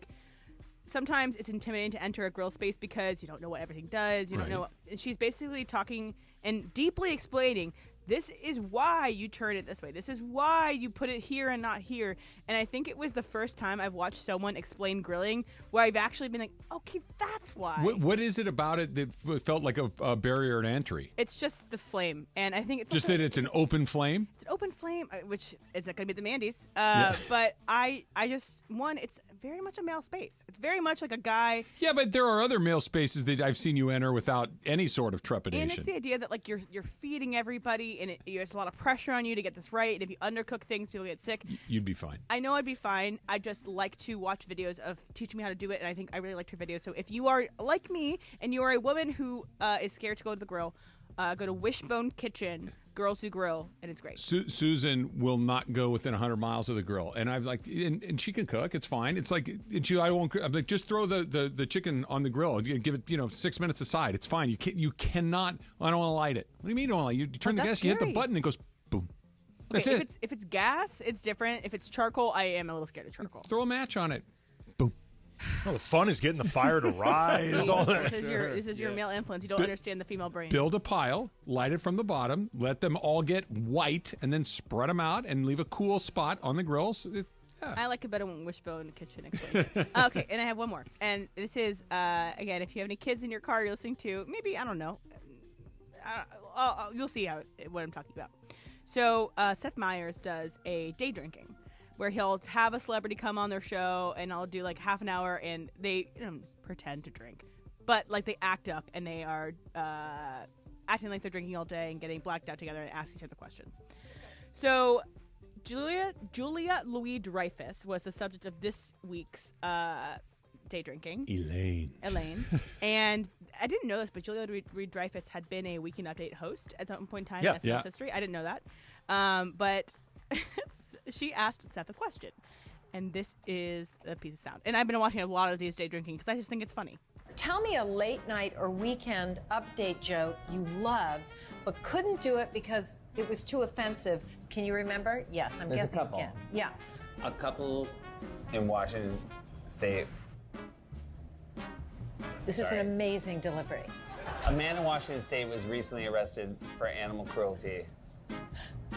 sometimes it's intimidating to enter a grill space because you don't know what everything does. You don't know. And she's basically talking and deeply explaining, this is why you turn it this way. This is why you put it here and not here. And I think it was the first time I've watched someone explain grilling where I've actually been like, okay, that's why. What is it about it that felt like a barrier to entry? It's just the flame. And I think it's just also, that it's an open flame? It's an open flame, which is not going to be the Mandy's. But I just, it's very much a male space. It's very much like a guy. Yeah, but there are other male spaces that I've seen you enter without any sort of trepidation. And it's the idea that you're feeding everybody, and there's a lot of pressure on you to get this right. And if you undercook things, people get sick. You'd be fine. I know I'd be fine. I just like to watch videos of teaching me how to do it, and I think I really liked her videos. So if you are like me and you are a woman who is scared to go to the grill, go to Wishbone Kitchen, Girls Who Grill, and it's great. Susan will not go within 100 miles of the grill, and I'm like, and she can cook. It's fine. It's like, I won't. I'm like, just throw the chicken on the grill. Give it 6 minutes aside. It's fine. You cannot. I don't want to light it. What do you mean you don't want to light it? You turn the gas. Scary. You hit the button. It goes boom. That's okay, it. If it's gas, it's different. If it's charcoal, I am a little scared of charcoal. Throw a match on it. Boom. Well, the fun is getting the fire to rise. All that. This is your male influence. You don't understand the female brain. Build a pile, light it from the bottom, let them all get white, and then spread them out and leave a cool spot on the grills. I like it better when Wishbone Kitchen explains it. Okay, and I have one more. And this is, again, if you have any kids in your car you're listening to, maybe, I don't know. You'll see what I'm talking about. So Seth Meyers does a day drinking. where he'll have a celebrity come on their show, and I'll do like half an hour, and they pretend to drink, but like they act up, and they are acting like they're drinking all day and getting blacked out together and ask each other questions. So Julia Louis-Dreyfus was the subject of this week's day drinking. Elaine. And I didn't know this, but Julia Louis-Dreyfus had been a Weekend Update host at some point in time in SNS history. I didn't know that. But she asked Seth a question. And this is a piece of sound. And I've been watching a lot of these day drinking because I just think it's funny. Tell me a late night or weekend update joke you loved, but couldn't do it because it was too offensive. Can you remember? Yes, I'm There's guessing a couple. you can. Yeah. A couple in Washington State. This is an amazing delivery. A man in Washington State was recently arrested for animal cruelty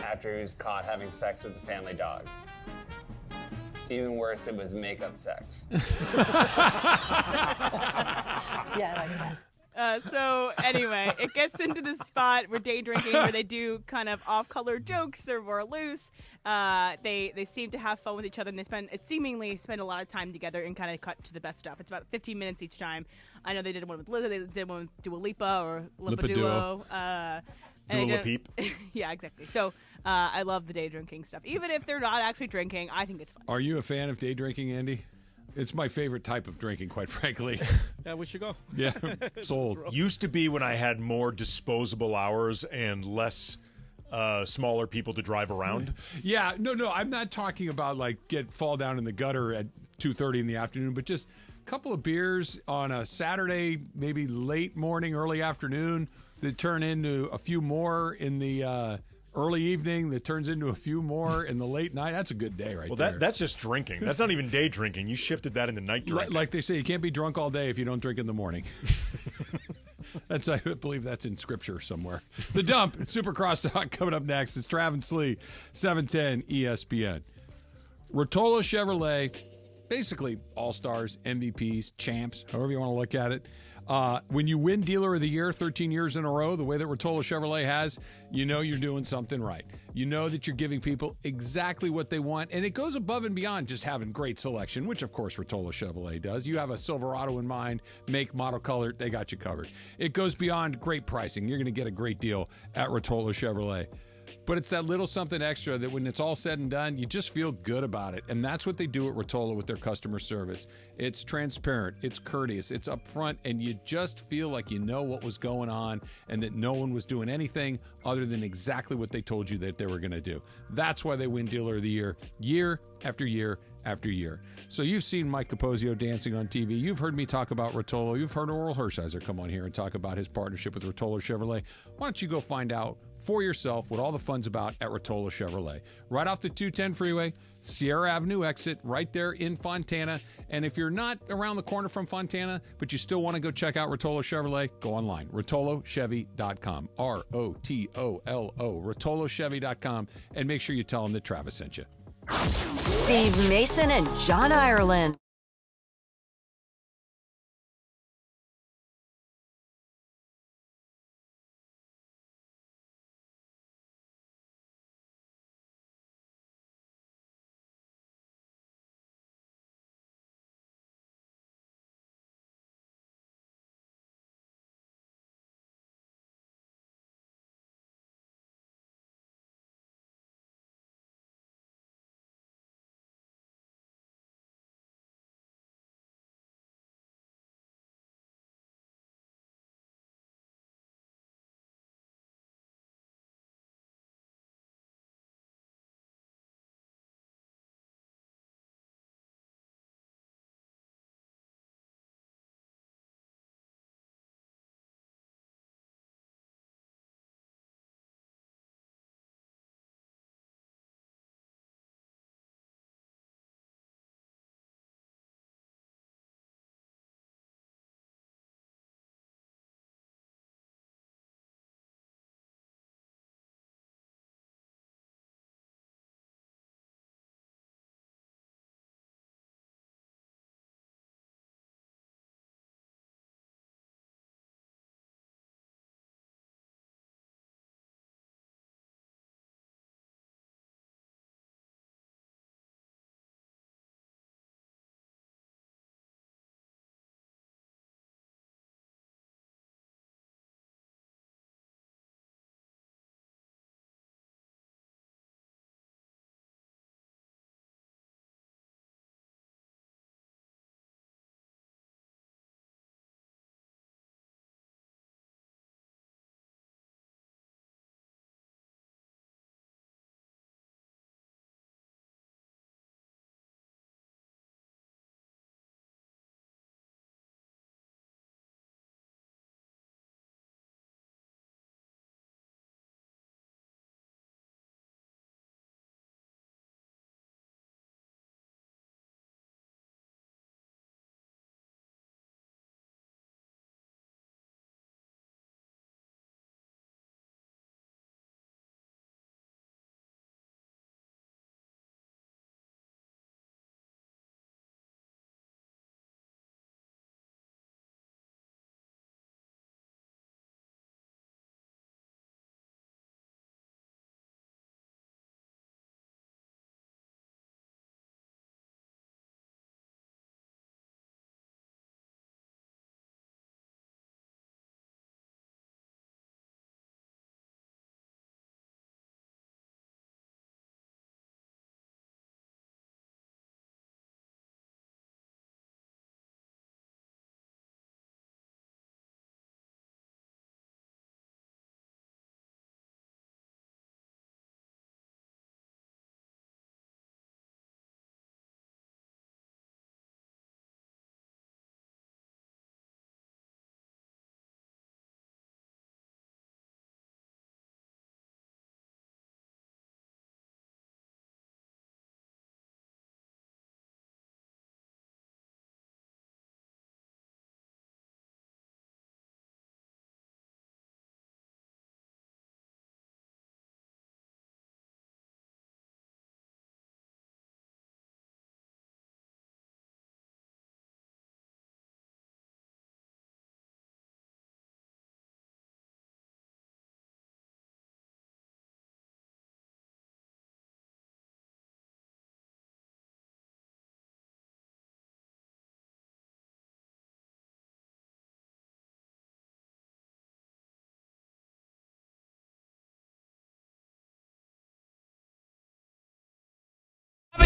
after he was caught having sex with a family dog. Even worse, it was makeup sex. Yeah, I like that. So anyway, it gets into this spot where day drinking, where they do kind of off-color jokes. They're more loose. They seem to have fun with each other, and they seemingly spend a lot of time together and kind of cut to the best stuff. It's about 15 minutes each time. I know they did one with Liza, they did one with Dua Lipa or Lipa Duo. Dua Peep. Yeah, exactly. So I love the day drinking stuff, even if they're not actually drinking. I think it's fun. Are you a fan of day drinking, Andy? It's my favorite type of drinking, quite frankly. Yeah, we should go. Yeah, sold. Used to be when I had more disposable hours and less smaller people to drive around. Yeah, no, I'm not talking about like fall down in the gutter at 2:30 in the afternoon, but just a couple of beers on a Saturday, maybe late morning, early afternoon, that turn into a few more in the early evening, that turns into a few more in the late night. That's a good day right there. That's just drinking. That's not even day drinking. You shifted that into night drinking. Like they say, you can't be drunk all day if you don't drink in the morning. I believe that's in scripture somewhere. The Dump, Super Crosstalk coming up next. It's Trav and Slee, 710 ESPN. Rotolo Chevrolet, basically all-stars, MVPs, champs, however you want to look at it. When you win Dealer of the Year 13 years in a row, the way that Rotolo Chevrolet has, you know you're doing something right. You know that you're giving people exactly what they want, and it goes above and beyond just having great selection, which of course Rotolo Chevrolet does. You have a Silverado in mind, make, model, color, they got you covered. It goes beyond great pricing. You're going to get a great deal at Rotolo Chevrolet. But it's that little something extra that when it's all said and done, you just feel good about it. And that's what they do at Rotolo with their customer service. It's transparent, it's courteous, it's upfront, and you just feel like you know what was going on and that no one was doing anything other than exactly what they told you that they were going to do. That's why they win Dealer of the year after year after year. So you've seen Mike Capozio dancing on TV. You've heard me talk about Rotolo. You've heard Oral Hershiser come on here and talk about his partnership with Rotolo Chevrolet. Why don't you go find out for yourself what all the fun's about at Rotolo Chevrolet. Right off the 210 freeway, Sierra Avenue exit, right there in Fontana. And if you're not around the corner from Fontana, but you still want to go check out Rotolo Chevrolet, go online, rotolochevy.com, R-O-T-O-L-O, rotolochevy.com, and make sure you tell them that Travis sent you. Steve Mason and John Ireland.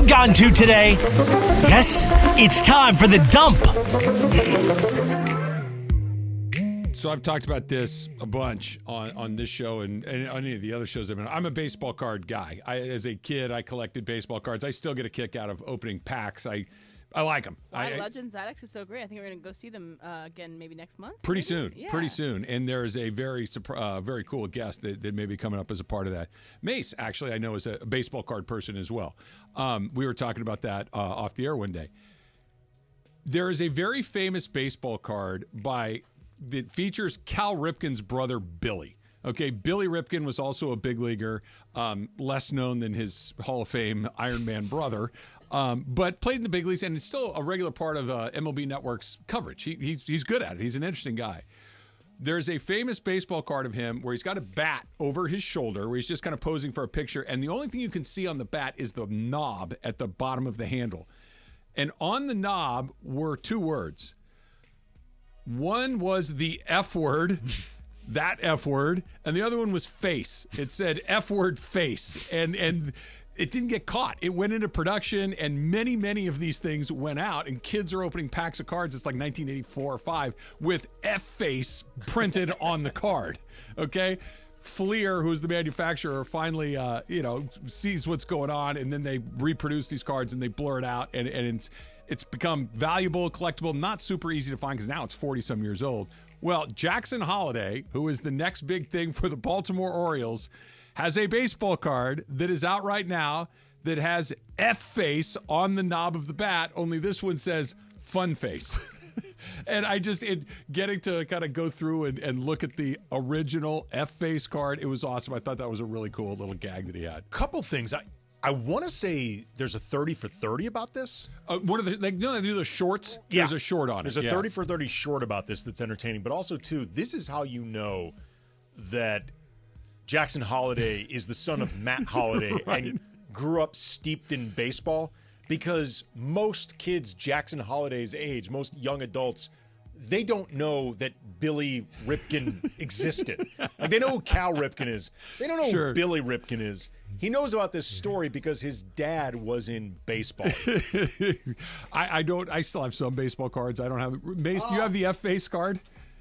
haven't gotten to today. Yes, it's time for the dump. So I've talked about this a bunch on this show and on any of the other shows I've been on. I'm a baseball card guy. As a kid, I collected baseball cards. I still get a kick out of opening packs. I like them. Legends, that actually so great. I think we're going to go see them again maybe next month. Pretty soon. And there is a very cool guest that may be coming up as a part of that. Mace, actually, I know is a baseball card person as well. We were talking about that off the air one day. There is a very famous baseball card that features Cal Ripken's brother, Billy. Okay, Billy Ripken was also a big leaguer, less known than his Hall of Fame Iron Man brother, but played in the big leagues and is still a regular part of MLB Network's coverage. He's good at it. He's an interesting guy. There's a famous baseball card of him where he's got a bat over his shoulder, where he's just kind of posing for a picture, and the only thing you can see on the bat is the knob at the bottom of the handle. And on the knob were two words. One was the F word, that F word, and the other one was face. It said F word face, and it didn't get caught. It went into production, and many of these things went out, and kids are opening packs of cards. It's like 1984 or 5 with F face printed on the card. Okay. Fleer, who's the manufacturer, finally, sees what's going on, and then they reproduce these cards and they blur it out, and it's become valuable, collectible, not super easy to find because now it's 40-some years old. Well, Jackson Holliday, who is the next big thing for the Baltimore Orioles, has a baseball card that is out right now that has F-face on the knob of the bat, only this one says fun face. And getting to kind of go through and look at the original F-face card, it was awesome. I thought that was a really cool little gag that he had. Couple things. I want to say there's a 30 for 30 about this. One of they do the shorts. Yeah. There's a short on it. There's a 30 for 30 short about this that's entertaining. But also, too, this is how you know that Jackson Holliday is the son of Matt Holliday right. and grew up steeped in baseball. Because most kids Jackson Holliday's age, most young adults, they don't know that Billy Ripken existed. Like, they know who Cal Ripken is. They don't know who Billy Ripken is. He knows about this story because his dad was in baseball. I don't. I still have some baseball cards. I don't have. Mace, do you have the F-face card?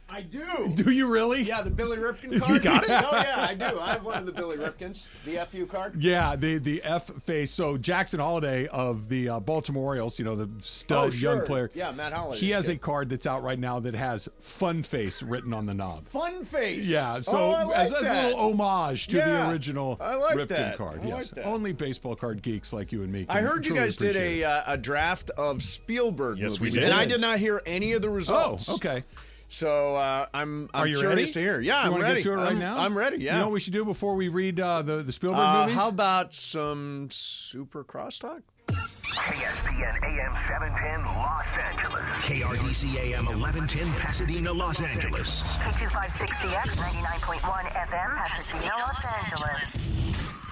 I do. Do you really? Yeah, the Billy Ripken card. You got it? Oh, yeah, I do. I have one of the Billy Ripkens, the FU card. Yeah, the F face. So Jackson Holliday of the Baltimore Orioles, the stud young player. Yeah, Matt Holliday. He has a card that's out right now that has Fun Face written on the knob. Fun Face. Yeah, so as a little homage to the original Ripken that. card. I Yes, like that. Only baseball card geeks like you and me can I heard you truly guys did appreciate a draft of Spielberg Yes, movies, we did. and I did not hear any of the results. Oh, okay. So I'm curious ready to hear. Yeah, you I'm ready. ready. Get to it right now? I'm ready. Yeah. You know what we should do before we read the Spielberg movies? How about some Super Crosstalk? KSPN AM 710 Los Angeles. KRDC AM 1110 Pasadena, Los Angeles. K256CX 99.1 FM Pasadena, Los Angeles.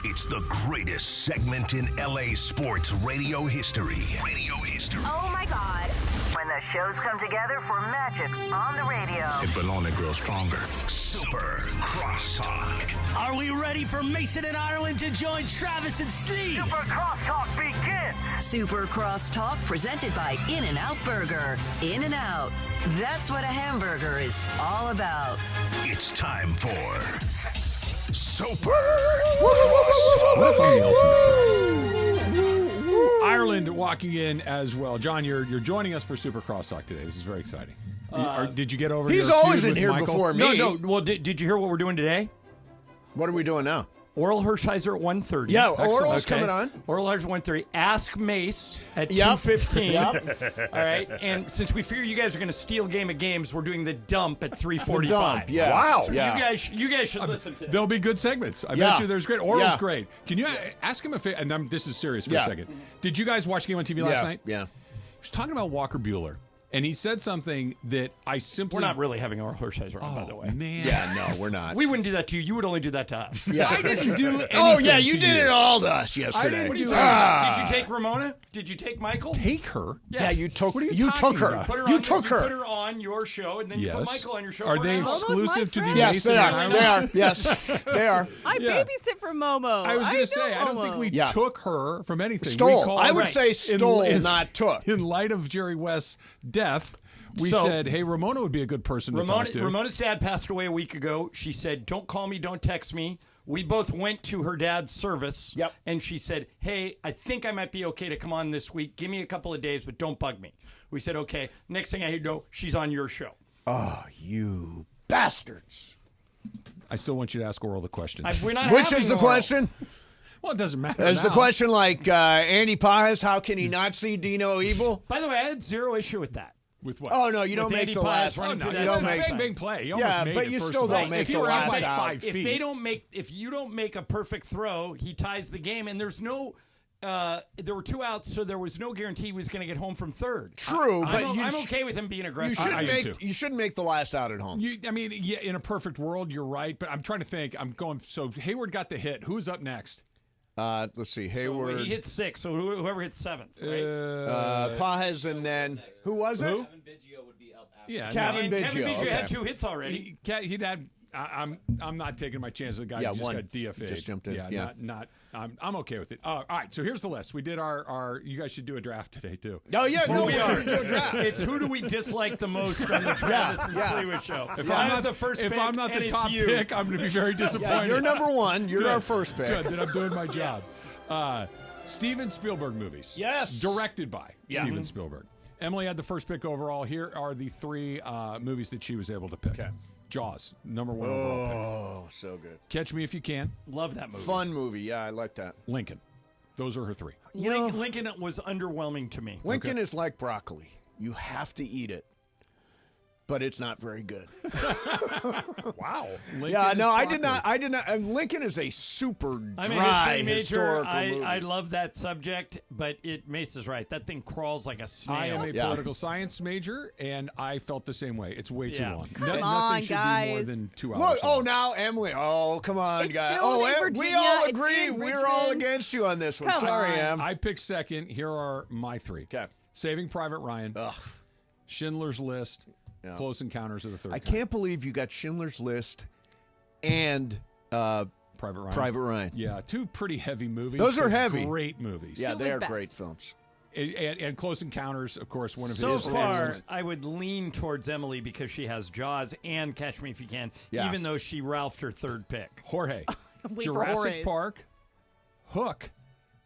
It's the greatest segment in LA sports radio history. Oh my God. When the shows come together for magic on the radio. It will only grow stronger. Super Crosstalk. Are we ready for Mason and Ireland to join Travis and Slee? Super Crosstalk begins. Super Crosstalk presented by In-N-Out Burger. In-N-Out. That's what a hamburger is all about. It's time for Super What if I'm the ultimate prize? Ireland walking in as well. John, you're joining us for Super Crosstalk today. This is very exciting. Did you get over? He's your always feud in with here Michael? before me. No. Well, did you hear what we're doing today? What are we doing now? Oral Hershiser at 1:30. Yeah, Oral's coming on. Oral Hershiser 1:30. Ask Mace at 2:15. Yep. All right. And since we figure you guys are going to steal Game of Games, we're doing the dump at 3:45. Dump, yeah. Wow. So Yeah. you guys should listen to. There'll be good segments. I bet you there's great. Oral's great. Can you ask him if and this is serious for a second. Did you guys watch Game on TV last night? Yeah. He was talking about Walker Buehler. And he said something that I simply... We're not really having Oral Hershiser on, by the way. Man. Yeah, no, we're not. We wouldn't do that to you. You would only do that to us. Yeah. I didn't do anything. Oh, yeah, you to did it all to us yesterday. What are you talking about? Did you take Ramona? Did you take Michael? Take her? Yeah, you took. What are You took her. about? Put her You on, took her. Put her on your show, and then you put Michael on your show. Are for they an hour. exclusive to the Yes, Mason they and are. Ireland? They are. Yes, they are. I babysit from Momo. I was going to say, know I don't Momo. think we took her from anything. Stole. We called I would say stole, not took. In light of Jerry West's death, we said, hey, Ramona would be a good person to talk to. Ramona's dad passed away a week ago. She said, don't call me, don't text me. We both went to her dad's service. Yep. And she said, hey, I think I might be okay to come on this week. Give me a couple of days, but don't bug me. We said, okay. Next thing I know, she's on your show. Oh, you bastards. I still want you to ask Oral the question. Which is the question? Well, it doesn't matter. Is the question like Andy Pajas, how can he not see Dino Evil? By the way, I had zero issue with that. With what? Oh, no, you don't With make Andy the Pajas last running one. through You that don't bang, make bang, bang play. You yeah, almost made but it you first still of all. don't make If the you were out last by out. 5 feet. If you don't make a perfect throw, he ties the game, and there's no. There were 2 outs, so there was no guarantee he was going to get home from third. True, but I'm okay with him being aggressive. You shouldn't make the last out at home. I mean, yeah, in a perfect world, you're right, but I'm trying to think. I'm going. So Hayward got the hit. Who's up next? Let's see. Hayward. So he hit 6, so whoever hits 7th, right? Pajas, and then who was it? Who? Yeah, Kevin Biggio. Kevin Biggio had 2 hits already. He'd had. I'm not taking my chances. The guy who just one. got DFA'd. Just jumped in. Yeah, not. I'm okay with it. All right, so here's the list. We did our. You guys should do a draft today too. Oh yeah, no, we are. Do a draft. It's who do we dislike the most on the Travis and Sliwa show. If I'm not the first pick, if I'm not the and top it's you. pick, I'm going to be very disappointed. Yeah, you're number 1. You're Good. our first pick. Good, then I'm doing my job. Steven Spielberg movies. Yes. Directed by Steven Spielberg. Emily had the first pick overall. Here are the 3 movies that she was able to pick. Okay. Jaws, number 1 overall pick. Oh, so good. Catch Me If You Can. Love that movie. Fun movie. Yeah, I like that. Lincoln. Those are her 3. Lincoln was underwhelming to me. Lincoln is like broccoli. You have to eat it, but it's not very good. Wow. I did not. Lincoln is a super dry historical movie. I love that subject, but Mace is right. That thing crawls like a snail. I am a political science major, and I felt the same way. It's way too long. Come nothing on, should guys. be more than 2 hours. Look, long. now Emily. Oh, come on, It's guys. filmed in We Virginia. all It's agree. in We're all Richmond. against you on this one. Come Sorry, on. Em. I picked second. Here are my 3. Okay. Saving Private Ryan. Schindler's List. Yeah. Close Encounters of the Third I Kind. can't believe you got Schindler's List and Private Ryan. Yeah, 2 pretty heavy movies. Those are but heavy. Great movies. Yeah, Who they was are best? great films. And Close Encounters, of course, one of So his far, favorites. I would lean towards Emily because she has Jaws and Catch Me If You Can, Yeah. even though she Ralphed her 3rd pick. Jorge. Wait for Jurassic Jorge's. Park, Hook,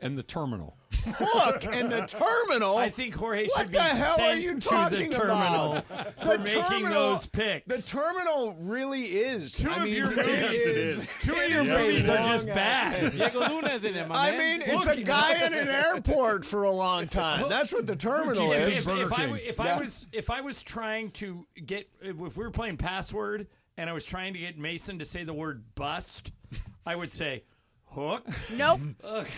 and The Terminal. Hook and The Terminal. I think Jorge What should the be hell sent are you to talking the Terminal about? for making those picks. The Terminal really is. Two of your movies, is. Two of your movies are just bad. Diego Luna's in it, my man. It's a guy in an airport for a long time. That's what The Terminal is. If I was trying to get, if we were playing Password and I was trying to get Mason to say the word bust, I would say Hook. Nope. Bust.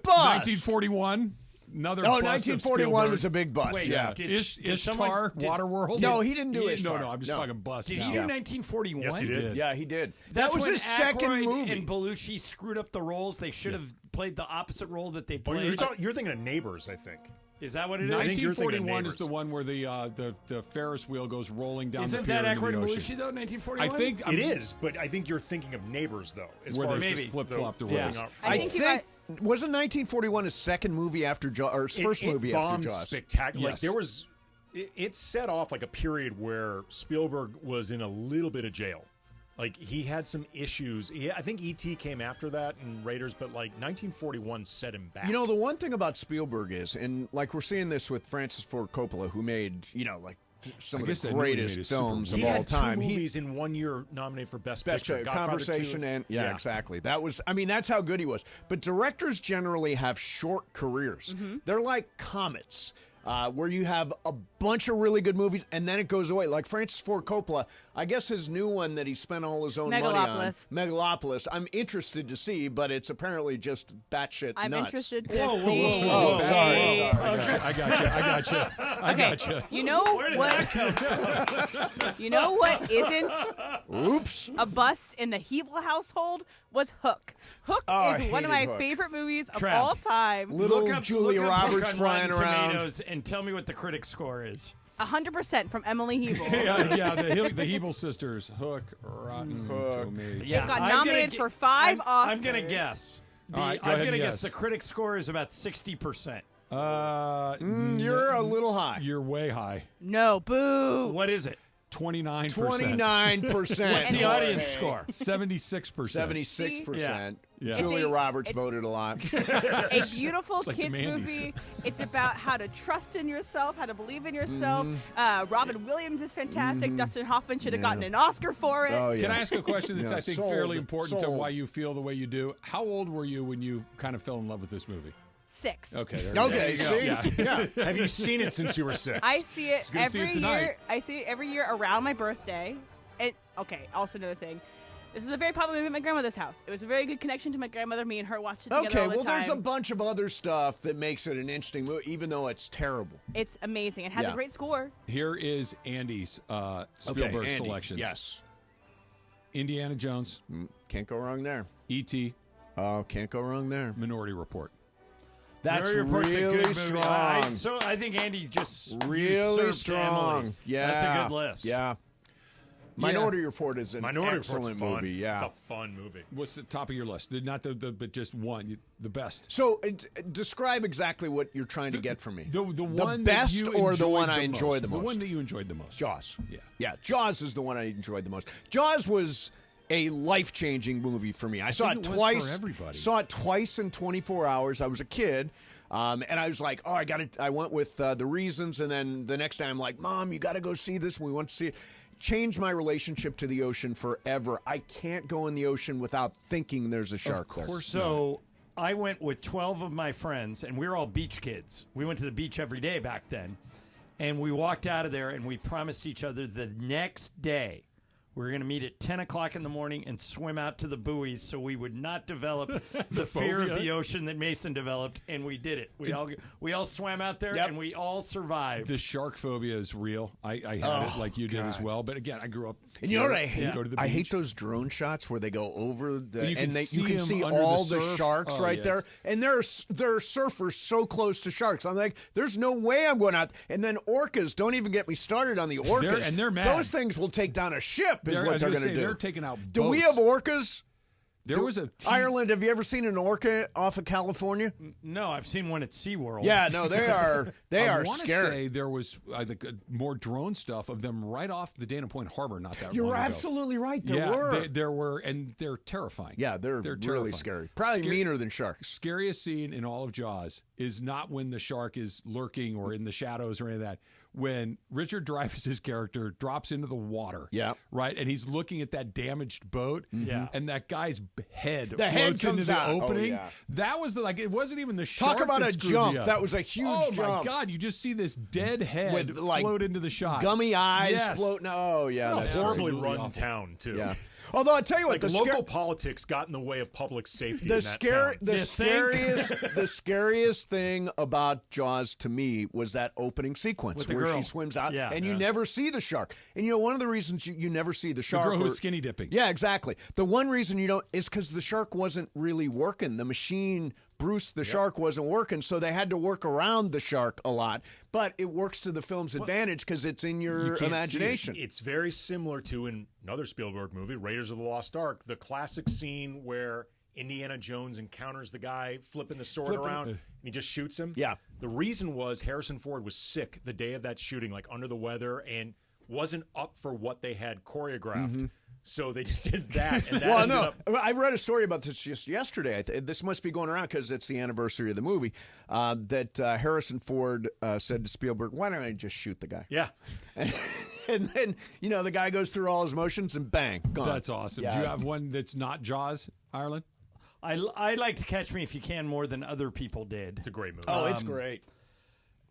1941. Another bust of 1941 Spielberg. was a big bust. Wait, yeah. did Ishtar, someone- Waterworld. No, he didn't do Ishtar. No, I'm just talking bust. Did now. he do 1941? Yes, he did. Yeah, he did. That's that was when his second Aykroyd movie. and Belushi screwed up the roles. They should have played the opposite role that they Oh, played. you're thinking of Neighbors, I think. Is that what it is? I think you're thinking of 1941 is Neighbors. the one where the Ferris wheel goes rolling down Isn't the pier that into Aykroyd the and ocean. Belushi though? 1941. I think It is, but I think you're thinking of Neighbors, though. As Where far they as just flip-flop the flipping roles. up. I think you got. Wasn't 1941 his second movie after Jaws, or his first movie after bombed Jaws? spectacular. Like Yes. there was, it set off like a period where Spielberg was in a little bit of jail. Like he had some issues. I think E.T. came after that and Raiders, but like 1941 set him back. You know, the one thing about Spielberg is, and like we're seeing this with Francis Ford Coppola, who made, like some of the greatest films of he all had time. Two movies in 1 year nominated for Best Best Picture. Godfather Conversation 2. and exactly. That was, that's how good he was. But directors generally have short careers. They're like comets. Where you have a bunch of really good movies and then it goes away. Like Francis Ford Coppola, I guess his new one that he spent all his own money on, Megalopolis, I'm interested to see, but it's apparently just batshit nuts. I'm interested to see. Whoa. Sorry. I got you. You know what? You know what isn't? Oops. A bust in the Hebel household was Hook. Hook is one of my favorite movies of all time. Little Julia Roberts on flying Rotten around. Tomatoes and tell me what the critic score is. 100% from Emily Hebel. The Hebel sisters. Hook, Rotten Tomato. It got nominated for 5 Oscars. I'm going to guess. I'm going to guess the critic score is about 60%. You're a little high. You're way high. No, boo. What is it? 29%. 29%. What's the audience score? 76%. 76%. Yeah. Julia Roberts voted a lot. A beautiful It's like kids the Mandy's. movie. It's about how to trust in yourself, how to believe in yourself. Robin Williams is fantastic. Dustin Hoffman should have gotten an Oscar for it. Can I ask a question that's, Yeah. I think, Sold. fairly important to Sold. why you feel the way you do? How old were you when you kind of fell in love with this movie? 6. Okay. Okay, see? Yeah. Have you seen it since you were 6? I see it gonna see every it tonight. year. I see it every year around my birthday. And okay, also another thing. This is a very popular movie at my grandmother's house. It was a very good connection to my grandmother. Me and her watched it together Okay, all the well, time. there's a bunch of other stuff that makes it an interesting movie, even though it's terrible. It's amazing. It has a great score. Here is Andy's Spielberg Andy, selections. yes. Indiana Jones. Can't go wrong there. E.T. Oh, can't go wrong there. Minority Report. That's Minority Report's a good really movie. strong. I think Andy just Really usurped strong. Emily. Yeah. That's a good list. Yeah. Minority Report is an Minority excellent Report's fun. movie. Yeah. It's a fun movie. What's the top of your list? Not the but just one, the best. So, describe exactly what you're trying to get from me. The one that best you or the enjoyed one I the enjoy most? the most? The one that you enjoyed the most. Jaws. Yeah. Yeah, Jaws is the one I enjoyed the most. Jaws was a life-changing movie for me. I saw it think it was twice. for everybody. Saw it twice in 24 hours. I was a kid. And I was like, oh, I got it. I went with the reasons, and then the next time I'm like, Mom, you got to go see this. We want to see it. Changed my relationship to the ocean forever. I can't go in the ocean without thinking there's a shark there. So I went with 12 of my friends, and we were all beach kids. We went to the beach every day back then. And we walked out of there, and we promised each other the next day we were going to meet at 10 o'clock in the morning and swim out to the buoys so we would not develop the fear of the ocean that Mason developed, and we did it. We all swam out there, and we all survived. The shark phobia is real. I had it like you did as well. But again, I grew up. And you know what I hate? Go to the I beach. hate those drone shots where they go over the And you can you can see see 'em under all the the surf. sharks Oh, right yeah, there. And there are surfers so close to sharks. I'm like, there's no way I'm going out. And then orcas, don't even get me started on the orcas. They're mad. Those things will take down a ship, is what they're going to do. They're taking out Do we have boats. orcas? There was a Ireland, have you ever seen an orca off of California? No, I've seen one at SeaWorld. Yeah, no, they are I scary. say there was more drone stuff of them right off the Dana Point Harbor not that You're long ago. absolutely right. There Yeah, were. there were, and they're terrifying. Yeah, they're really terrifying. scary. Probably meaner than sharks. Scariest scene in all of Jaws is not when the shark is lurking or in the shadows or any of that. When Richard Dreyfuss's character drops into the water, right, and he's looking at that damaged boat, and that guy's head floats into the opening. That was it wasn't even the shark. Talk about that a screwed jump. me up. That was a huge oh jump. Oh my God! You just see this dead head With, like, float into the shot. Gummy eyes Yes. floating. Oh yeah, What a that's horribly crazy. run town too. Yeah. Although I tell you what, like the local politics got in the way of public safety. the in that town. the scariest thing about Jaws to me was that opening sequence With the where girl. she swims out Yeah. and you never see the shark. And you know, one of the reasons you never see the shark, girl who's skinny dipping. Yeah, exactly. The one reason you don't is because the shark wasn't really working. The machine. Bruce the shark wasn't working, so they had to work around the shark a lot. But it works to the film's advantage because it's in your imagination. It's very similar to another Spielberg movie, Raiders of the Lost Ark, the classic scene where Indiana Jones encounters the guy flipping the sword around and he just shoots him. Yeah. The reason was Harrison Ford was sick the day of that shooting, like under the weather, and wasn't up for what they had choreographed. So they just did that. And that Well, ended no, up- I read a story about this just yesterday. This must be going around because it's the anniversary of the movie. That Harrison Ford said to Spielberg, "Why don't I just shoot the guy?" Yeah. And then the guy goes through all his motions and bang, gone. That's awesome. Yeah. Do you have one that's not Jaws, Ireland? I like to Catch Me If You Can more than other people did. It's a great movie. Oh, it's great.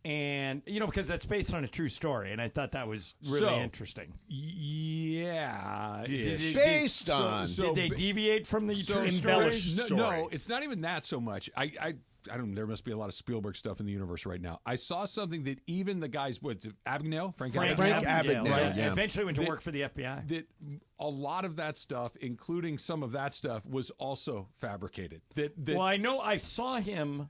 And, because that's based on a true story, and I thought that was really interesting. Yeah. Based on. Did they deviate from the true story? embellished No, it's not even that so much. I don't know. There must be a lot of Spielberg stuff in the universe right now. I saw something that even the guys, Abagnale? Frank Abagnale. Right. Yeah. Eventually went to work for the FBI. That a lot of that stuff, including some of that stuff, was also fabricated. Well, I know I saw him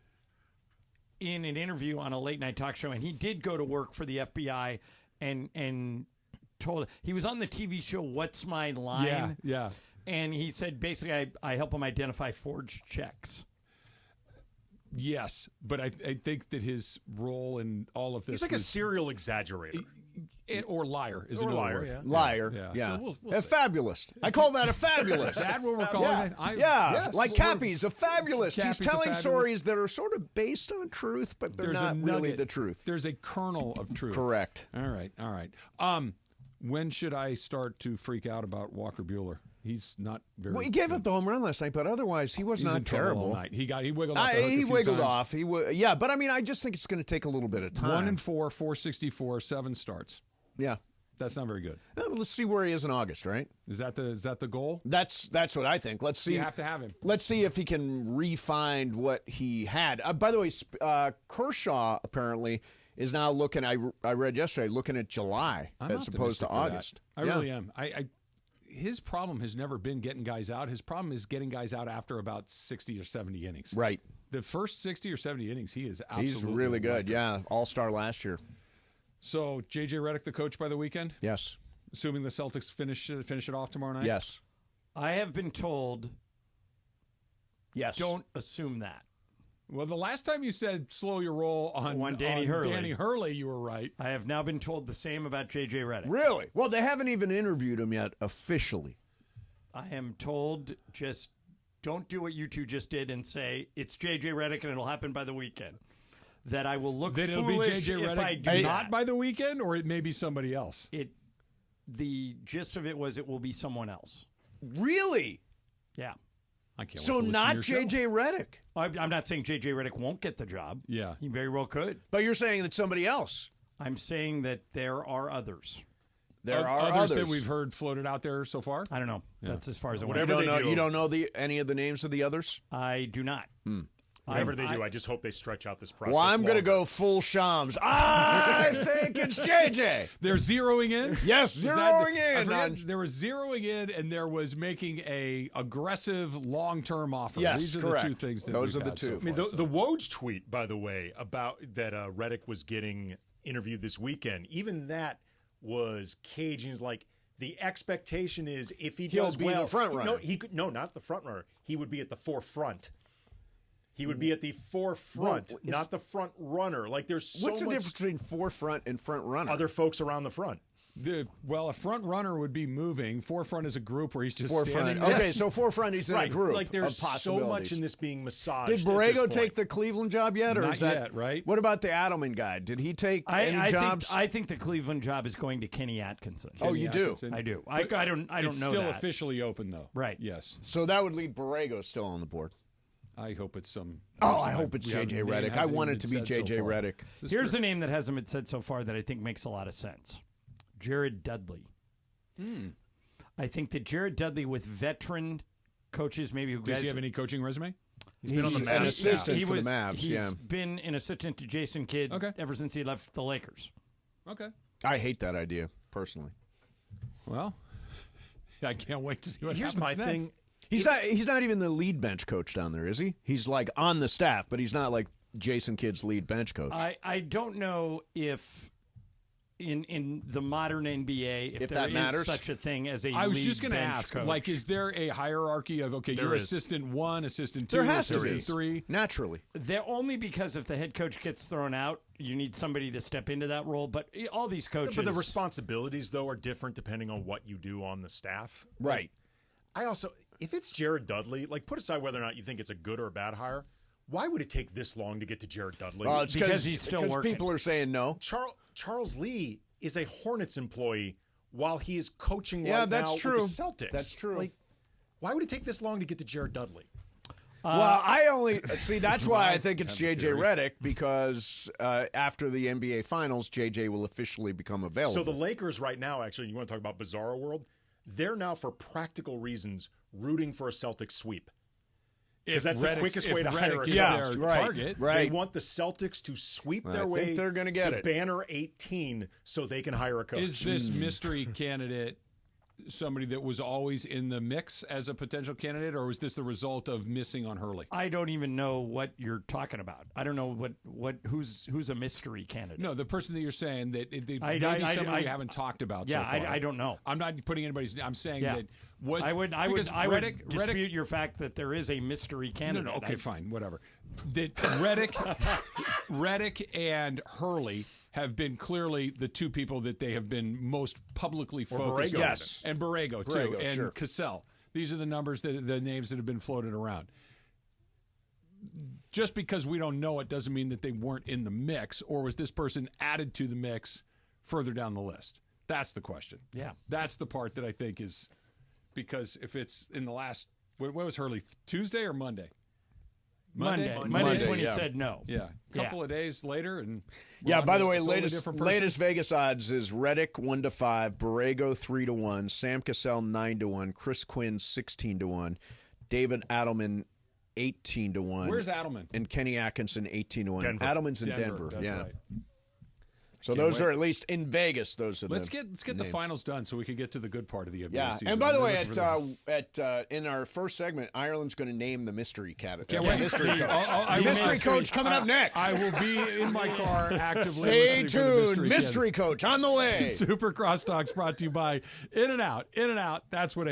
in an interview on a late night talk show, and he did go to work for the FBI and told he was on the TV show What's My Line? Yeah. And he said basically I help him identify forged checks. Yes, but I think that his role in all of this He's like a serial exaggerator. Or liar is Or another liar, word. yeah. Liar. Yeah. So we'll A fabulist. I call that a fabulist. Is that what we're calling it? Yeah. Like Cappy's a fabulist. Cappy's He's a telling fabulist. stories that are sort of based on truth, but they're There's a not really nugget. the truth. There's a kernel of truth. Correct. All right. When should I start to freak out about Walker Buehler? He's not very. Well, he gave up the home run last night, but otherwise he was He's not in trouble terrible. all night. He wiggled off. The hook a He few wiggled times. off. Yeah, but I mean, I just think it's going to take a little bit of time. 1-4, 464, 7 starts. Yeah, that's not very good. Let's see where he is in August. Right? Is that the goal? That's what I think. Let's see. You have to have him. Let's see if he can re-find what he had. By the way, Kershaw apparently is now looking. I read yesterday looking at July I'm as opposed to optimistic for that. August. I really am. His problem has never been getting guys out. His problem is getting guys out after about 60 or 70 innings. Right. The first 60 or 70 innings, he is absolutely He's really good. electric. Yeah, All-Star last year. So JJ Redick, the coach by the weekend. Yes. Assuming the Celtics finish it off tomorrow night. Yes. I have been told. Yes. Don't assume that. Well, the last time you said slow your roll on Danny Hurley, you were right. I have now been told the same about JJ Redick. Really? Well, they haven't even interviewed him yet officially. I am told just don't do what you two just did and say it's JJ Redick and it'll happen by the weekend. That I will look Then it'll be foolish JJ if I Redick do not that. by the weekend, or it may be somebody else. The gist of it was it will be someone else. Really? Yeah. I can't. So wait to listen not to your show. JJ Redick. I'm not saying JJ Redick won't get the job. Yeah. He very well could. But you're saying that somebody else. I'm saying that there are others. There are others others that we've heard floated out there so far. I don't know. That's as far as I went. Whatever they do. You don't know any of the names of the others? I do not. Whatever they do, I just hope they stretch out this process. Well, I'm going to longer. go full Shams. I think it's JJ. They're zeroing in? Yes, Is that- zeroing I in. forget, there was zeroing in, and there was making a aggressive long-term offer. Yes, These are correct. the two things that Those we've are the had two. so I mean, far, the Woj tweet, by the way, about that Redick was getting interviewed this weekend, even that was caging. He's like, the expectation is if he He'll does be well, the front runner. No, not the front runner. He would be at the forefront. He would be at the forefront, not the front runner. Like there's so What's the much difference between forefront and front runner? other folks around the front. Well, a front runner would be moving. Forefront is a group where he's just Forefront. standing. Okay, Yes. so forefront is in a group. Like there's of so much possibilities. in this being massaged. Did at Borrego this take point. the Cleveland job yet, or Not is that yet, right? What about the Adelman guy? Did he take any I jobs? think the Cleveland job is going to Kenny Atkinson. Oh, you do? Atkinson. I do. But I don't know It's still that. officially open, though. Right. Yes. So that would leave Borrego still on the board. I hope it's some. Oh, I hope it's we have- JJ name Redick. I hasn't want even it to be been said so JJ far. Redick. Here's a name that hasn't been said so far that I think makes a lot of sense. Jared Dudley. I think that Jared Dudley with veteran coaches, maybe who Does guys, he have any coaching resume? He's been on the an Mavs. assistant he for was, the Mavs. He's Yeah, been an assistant to Jason Kidd ever since he left the Lakers. Okay. I hate that idea personally. Well, I can't wait to see what Here's happens my next. thing. He's not even the lead bench coach down there, is he? He's like on the staff, but he's not like Jason Kidd's lead bench coach. I don't know if in the modern NBA if there that is matters. such a thing as a I was lead just going to bench ask, coach. like, is there a hierarchy of There you're is. assistant 1, assistant 2, There has to assistant be. 3? Naturally. They're only because if the head coach gets thrown out, you need somebody to step into that role. But all these coaches, But the responsibilities, though, are different depending on what you do on the staff. Right. I also, if it's Jared Dudley, like put aside whether or not you think it's a good or a bad hire, why would it take this long to get to Jared Dudley? Well, it's Because he's still working. People are saying no. Charles Lee is a Hornets employee while he is coaching Yeah, right that's now true. with the Celtics. That's true. Like, why would it take this long to get to Jared Dudley? Well, I only see. That's why I think it's JJ Redick because after the NBA Finals, JJ will officially become available. So the Lakers right now, actually, you want to talk about bizarro world? They're now, for practical reasons, rooting for a Celtics sweep. Because that's the quickest way to hire a coach. Their target. Right. They want the Celtics to sweep I their think way they're gonna get to it. banner 18 so they can hire a coach. Is this mystery candidate somebody that was always in the mix as a potential candidate, or was this the result of missing on Hurley? I don't even know what you're talking about. I don't know who's a mystery candidate. No, the person that you're saying that maybe somebody we haven't talked about. Yeah, so far. I don't know. I'm not putting anybody's. I'm saying that was. I would dispute your fact that there is a mystery candidate. No, okay, fine, whatever. That Redick and Hurley have been clearly the two people that they have been most publicly focused on. Yes. And Borrego, too, and sure. Cassell. These are the names that have been floated around. Just because we don't know it doesn't mean that they weren't in the mix, or was this person added to the mix further down the list? That's the question. Yeah. That's the part that I think is, because if it's in the last, what was Hurley, Tuesday or Monday? Monday's when he said no. Yeah. A couple of days later. And by the way, latest Vegas odds is Redick 1-5, Borrego 3-1, Sam Cassell 9-1, Chris Quinn 16-1, David Adelman 18-1. Where's Adelman? And Kenny Atkinson 18-1. Denver. Adelman's in Denver. That's right. So those are at least in Vegas. Those are let's the get the finals done so we can get to the good part of the NBA season. And by the way, in our first segment, Ireland's going to name the mystery candidate. Mystery coach. Mystery coach coming up next. I will be in my car actively. Stay tuned. Mystery coach on the way. Super Crosstalks brought to you by In and Out. In and Out. That's what